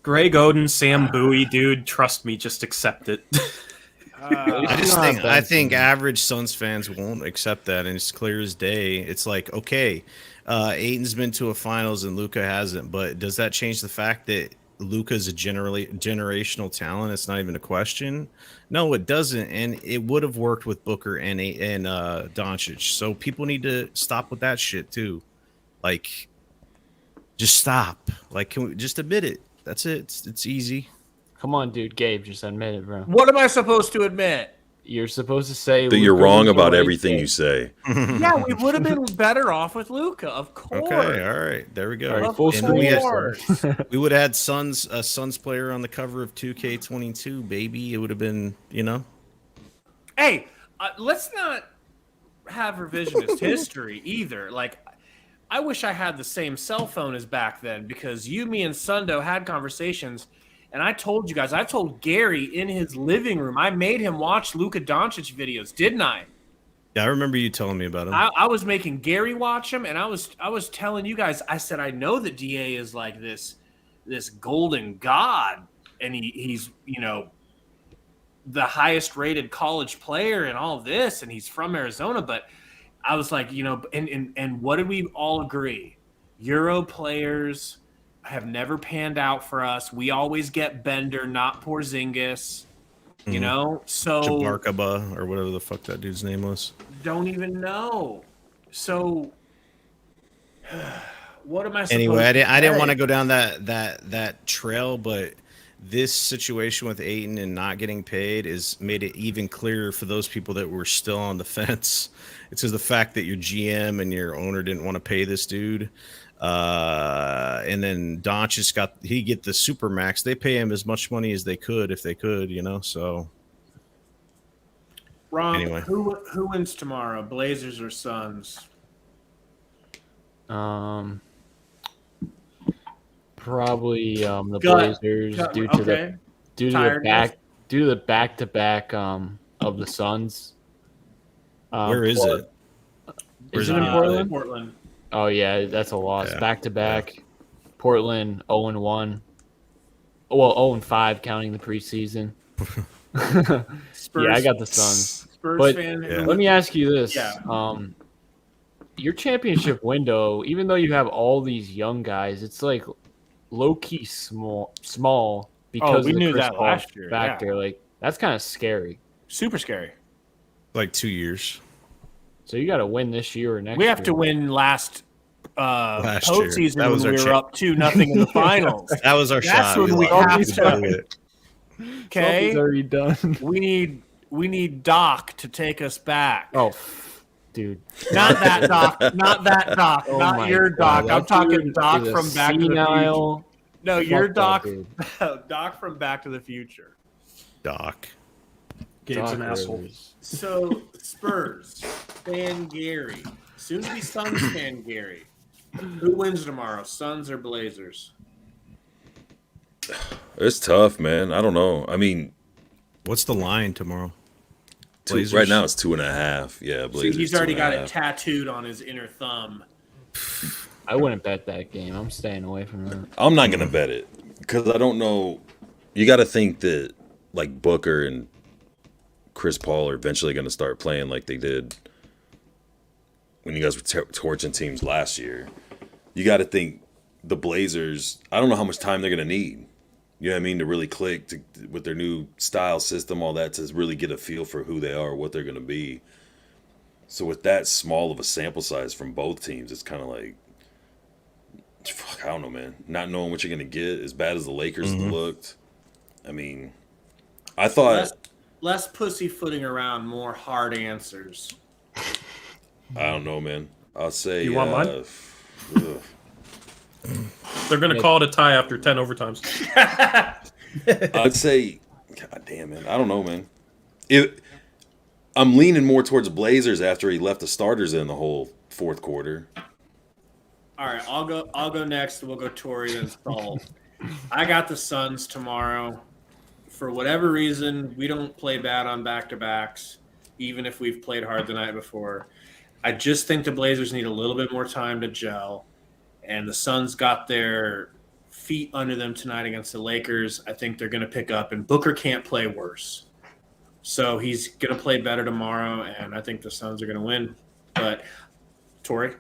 Greg Oden, Sam Bowie, dude. Trust me, just accept it. I think average Suns fans won't accept that, and it's clear as day. It's like, okay, Ayton's been to a finals and Luka hasn't, but does that change the fact that Luka's a generational talent? It's not even a question. No, it doesn't, and it would have worked with Booker and Doncic. So people need to stop with that shit too. Like, just stop. Like, can we just admit it? That's it. It's easy. Come on, dude. Gabe, just admit it, bro. What am I supposed to admit? You're supposed to say that you're wrong about everything you say. Yeah, we would have been better off with Luka, of course. Okay, all right, there we go. Right, full we would have had a Suns player on the cover of 2K22, baby. It would have been, Hey, let's not have revisionist history either. Like, I wish I had the same cell phone as back then, because me, and Sundo had conversations. And I told you guys, I told Gary in his living room, I made him watch Luka Doncic videos, didn't I? Yeah, I remember you telling me about him. I was making Gary watch him, and I was telling you guys, I said, I know that DA is like this golden god, and he's the highest rated college player and all this, and he's from Arizona. But I was like, and what did we all agree? Euro players have never panned out for us. We always get Bender, not Porzingis. So Jabarkaba or whatever the fuck that dude's name was. Don't even know. So what am I supposed Anyway, I to didn't say? want to go down that trail, but this situation with Ayton and not getting paid is made it even clearer for those people that were still on the fence. It's just the fact that your GM and your owner didn't want to pay this dude. And then Doncic get the super max. They pay him as much money as they could if they could, so Ron, anyway. who wins tomorrow? Blazers or Suns? Probably the Gut. Blazers due Okay. to the back-to-back of the Suns. Where is it? Is it in Portland? Portland. Oh yeah, that's a loss. Yeah. Back-to-back. Portland 0-1. Well, 0-5 counting the preseason. Spurs, Yeah, I got the Suns. Spurs But fan. Yeah. let me ask you this. Yeah. Your championship window, even though you have all these young guys, it's like low-key small because we of the knew Chris that Paul last year, factor. yeah. Like, that's kind of scary. Super scary. Like 2 years. So you got to win this year or next We year. have to win last year. postseason That was when our we were up 2-0 in the finals. That was our That's shot. when we lost. have We to- blew it. Okay, Something's already done. we need Doc to take us back. Oh, dude. Not that Doc. Not that Doc. Oh not my your God, Doc. I'm that talking dude Doc is a from Back to the Future. senile- No, Fuck your that Doc. dude. Doc from Back to the Future. Doc. Gabe's an Doc asshole. Rivers. So Spurs fan Gary, soon to be Suns fan Gary. Who wins tomorrow, Suns or Blazers? It's tough, man. I don't know. I mean, What's the line tomorrow? Blazers? right now it's 2.5. Yeah, See, Blazers. he's already got it 2.5. tattooed on his inner thumb. I wouldn't bet that game. I'm staying away from that. I'm not gonna bet it because I don't know. You got to think that like Booker and Chris Paul are eventually going to start playing like they did when you guys were torching teams last year. You got to think the Blazers. I don't know how much time they're going to need. You know what I mean, to really click with their new style system, all that, to really get a feel for who they are, what they're going to be. So with that small of a sample size from both teams, it's kind of like, fuck, I don't know, man. Not knowing what you're going to get, as bad as the Lakers looked. I mean, I thought, Less pussyfooting around, more hard answers. I don't know, man. I'll say, You want mine? ugh. They're going to call it a tie after 10 overtimes. I'd say, God damn, man. I don't know, man. I'm leaning more towards Blazers after he left the starters in the whole fourth quarter. All right, I'll go next. We'll go Tory, then Saul. I got the Suns tomorrow. For whatever reason, we don't play bad on back-to-backs, even if we've played hard the night before. I just think the Blazers need a little bit more time to gel, and the Suns got their feet under them tonight against the Lakers. I think they're going to pick up, and Booker can't play worse. So he's going to play better tomorrow, and I think the Suns are going to win. But, Tory?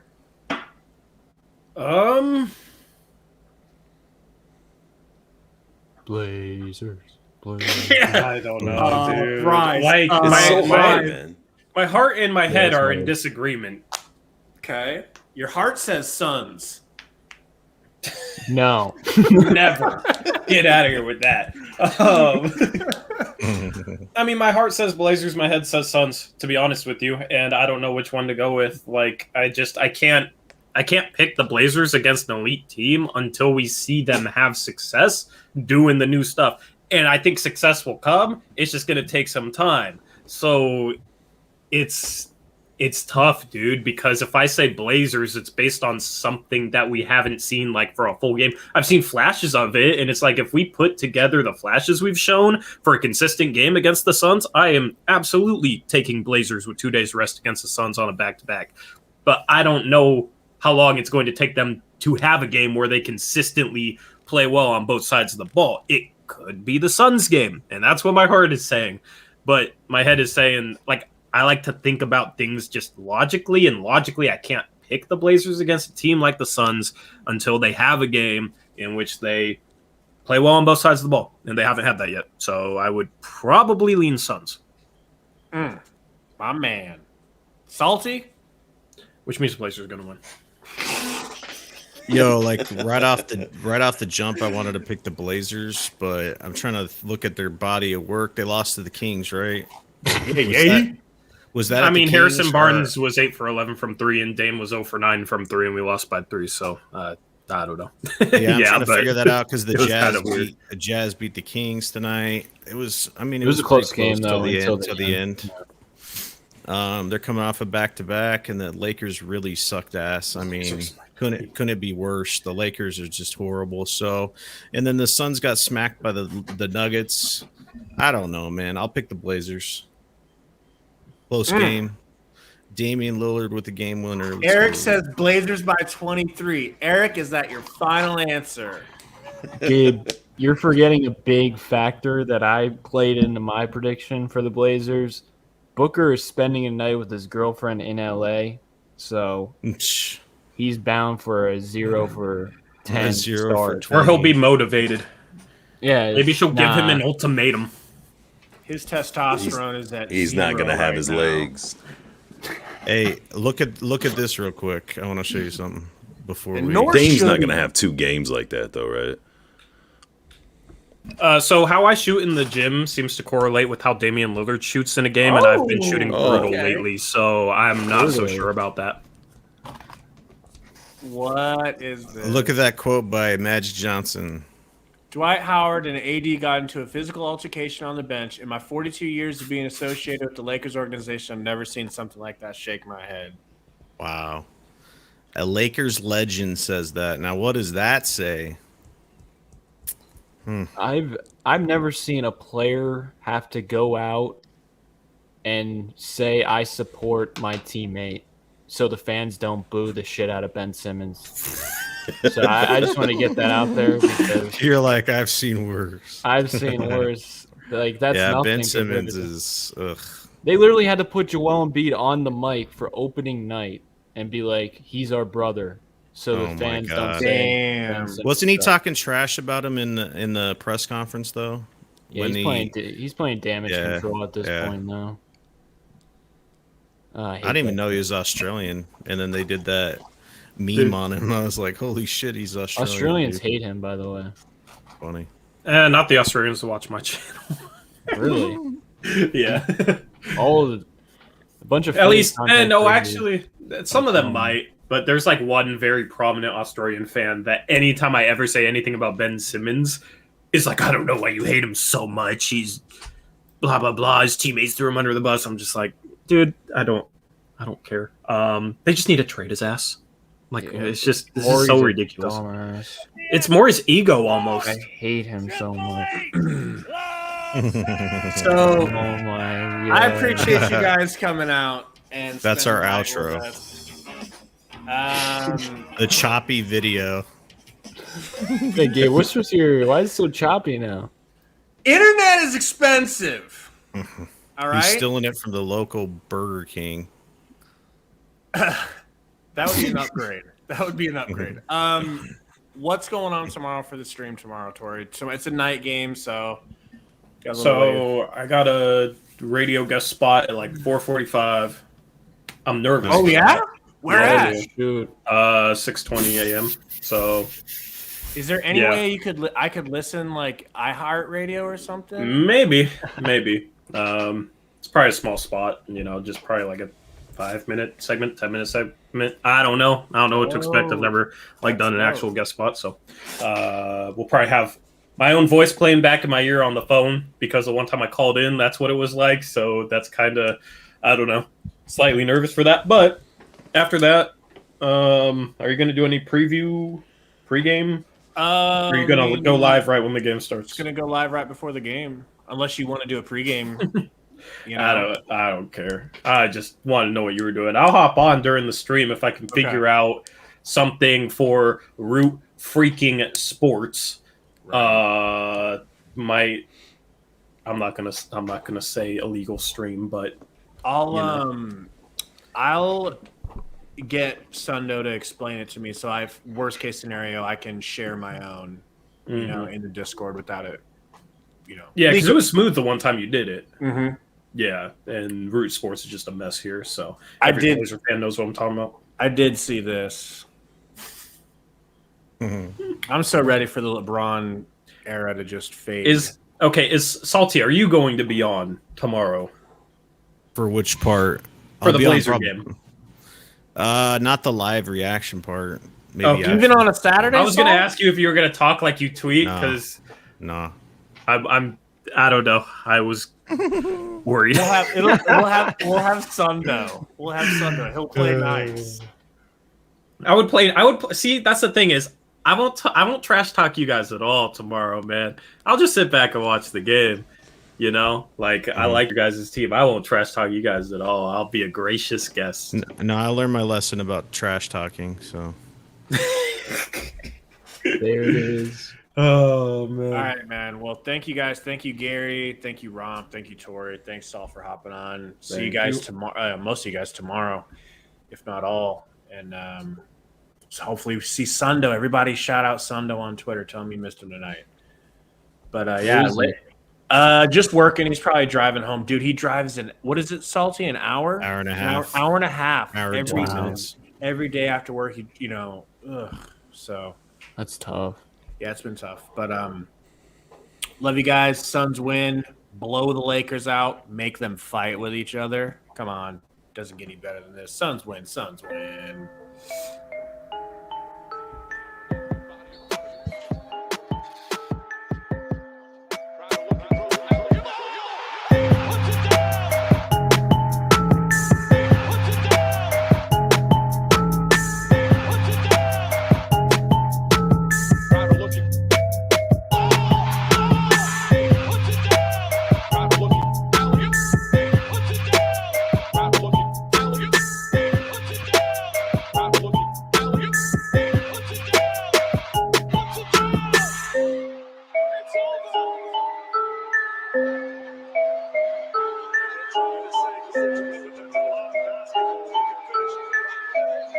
Blazers. I don't know, dude. Rise. Like, It's so my hard, man. heart and my head it's are hard. in disagreement. Okay. Your heart says Suns. No. Never. Get out of here with that. I mean, my heart says Blazers, my head says Suns, to be honest with you, and I don't know which one to go with. Like, I can't pick the Blazers against an elite team until we see them have success doing the new stuff. And I think success will come. It's just going to take some time. So it's tough, dude, because if I say Blazers, it's based on something that we haven't seen like for a full game. I've seen flashes of it, and it's like if we put together the flashes we've shown for a consistent game against the Suns, I am absolutely taking Blazers with 2 days rest against the Suns on a back-to-back. But I don't know how long it's going to take them to have a game where they consistently play well on both sides of the ball. It could be the Suns game, and that's what my heart is saying. But my head is saying, like, I like to think about things just logically, and logically I can't pick the Blazers against a team like the Suns until they have a game in which they play well on both sides of the ball, and they haven't had that yet. So I would probably lean Suns. My man. Salty? Which means the Blazers are going to win. Yo, like right off the jump, I wanted to pick the Blazers, but I'm trying to look at their body of work. They lost to the Kings, right? Was that? I mean, Harrison Barnes was 8 for 11 from 3, and Dame was 0 for 9 from 3, and we lost by 3. So I don't know. Yeah, I'm trying to but figure that out because the it Jazz beat the Kings tonight. It was a close game though until the end. They're coming off a back-to-back, and the Lakers really sucked ass. I mean, couldn't it be worse? The Lakers are just horrible. So, and then the Suns got smacked by the Nuggets. I don't know, man. I'll pick the Blazers. Close game. Damian Lillard with the game winner. Eric says Blazers by 23. Eric, is that your final answer? Gabe, you're forgetting a big factor that I played into my prediction for the Blazers. Booker is spending a night with his girlfriend in LA, so he's bound for a 0 for 10 start. Or he'll be motivated. Yeah, Maybe she'll give him an ultimatum. His testosterone is at He's not going to have his legs. Hey, look at this real quick. I want to show you something before we. Dame's not going to have 2 games like that, though, right? So how I shoot in the gym seems to correlate with how Damian Lillard shoots in a game, and I've been shooting brutal lately, so I'm not so sure about that. What is this? Look at that quote by Magic Johnson. Dwight Howard and AD got into a physical altercation on the bench. In my 42 years of being associated with the Lakers organization, I've never seen something like that. Shake my head. Wow. A Lakers legend says that. Now, what does that say? I've never seen a player have to go out and say I support my teammate so the fans don't boo the shit out of Ben Simmons. So I just want to get that out there because you're like, I've seen worse. I've seen worse. Like that's nothing. Ben Simmons is. Ugh. They literally had to put Joel Embiid on the mic for opening night and be like, "He's our brother," so the fans don't say. Damn. Wasn't he talking trash about him in the press conference though? Yeah, he's playing damage control at this point now. I didn't even know he was Australian, and then they did that meme on him. I was like, holy shit, he's Australian. Australians hate him, by the way. Funny. Not the Australians to watch my channel. Really? Yeah. A bunch of at least, no, actually, some of them might. But there's like one very prominent Australian fan that anytime I ever say anything about Ben Simmons, is like, I don't know why you hate him so much. He's blah blah blah. His teammates threw him under the bus. I'm just like, dude, I don't care. They just need to trade his ass. Like, it's just, this is so ridiculous. Dumbass. It's more his ego almost. I hate him so much. So, I appreciate you guys coming out and that's our spending the night outro. with us. The choppy video. Hey, Gabe, what's with your? Why is it so choppy now? Internet is expensive. All right. He's stealing it from the local Burger King. That would be an upgrade. That would be an upgrade. What's going on tomorrow for the stream tomorrow, Tori? So it's a night game, so. I got a radio guest spot at like 4:45. I'm nervous. Oh yeah? Where at? Shoot. 6:20 a.m. So. Is there any way I could listen like iHeartRadio or something? Maybe. It's probably a small spot, just probably like a 5-minute segment, 10-minute segment. I don't know what to expect. I've never done an actual guest spot, so we'll probably have my own voice playing back in my ear on the phone because the one time I called in, that's what it was like. So that's kind of, I don't know, slightly nervous for that. But after that, are you going to do any pregame? Or are you going to go live right when the game starts? It's going to go live right before the game, unless you want to do a pregame. I don't care. I just want to know what you were doing. I'll hop on during the stream if I can figure out something for Root Freaking Sports. Right. might. I'm not gonna say illegal stream, but I'll get Sundo to explain it to me. So worst case scenario, I can share my own, in the Discord without it, Yeah, because it was smooth the one time you did it. Mm-hmm. Yeah, and Root Sports is just a mess here. So I every did. Blazer fan knows what I'm talking about. I did see this. I'm so ready for the LeBron era to just fade. Is Salty? Are you going to be on tomorrow For which part? for I'll the be on Blazer game? Not the live reaction part. Maybe Okay. even on a Saturday? I was going to Salt? ask you if you were going to talk like you tweet because No. I don't know. I was worried. We'll have Sundo. We'll have Sundo. He'll play nice. I would see. That's the thing is, I won't trash talk you guys at all tomorrow, man. I'll just sit back and watch the game. I like your guys' team. I won't trash talk you guys at all. I'll be a gracious guest. No, I learned my lesson about trash talking. So There it is. Oh man! All right, man. Well, thank you guys. Thank you, Gary. Thank you, Romp. Thank you, Tori. Thanks, Saul, for hopping on. See you guys tomorrow. Most of you guys tomorrow, if not all. And so hopefully we see Sundo. Everybody shout out Sundo on Twitter. Tell him you missed him tonight. But just working. He's probably driving home. Dude, he drives what is it, Salty? An hour? hour and a half. Hour and a half. Hour and 20 minutes. Every day after work, so That's tough. yeah, it's been tough. But love you guys. Suns win. Blow the Lakers out. Make them fight with each other. Come on. Doesn't get any better than this. Suns win. Suns win.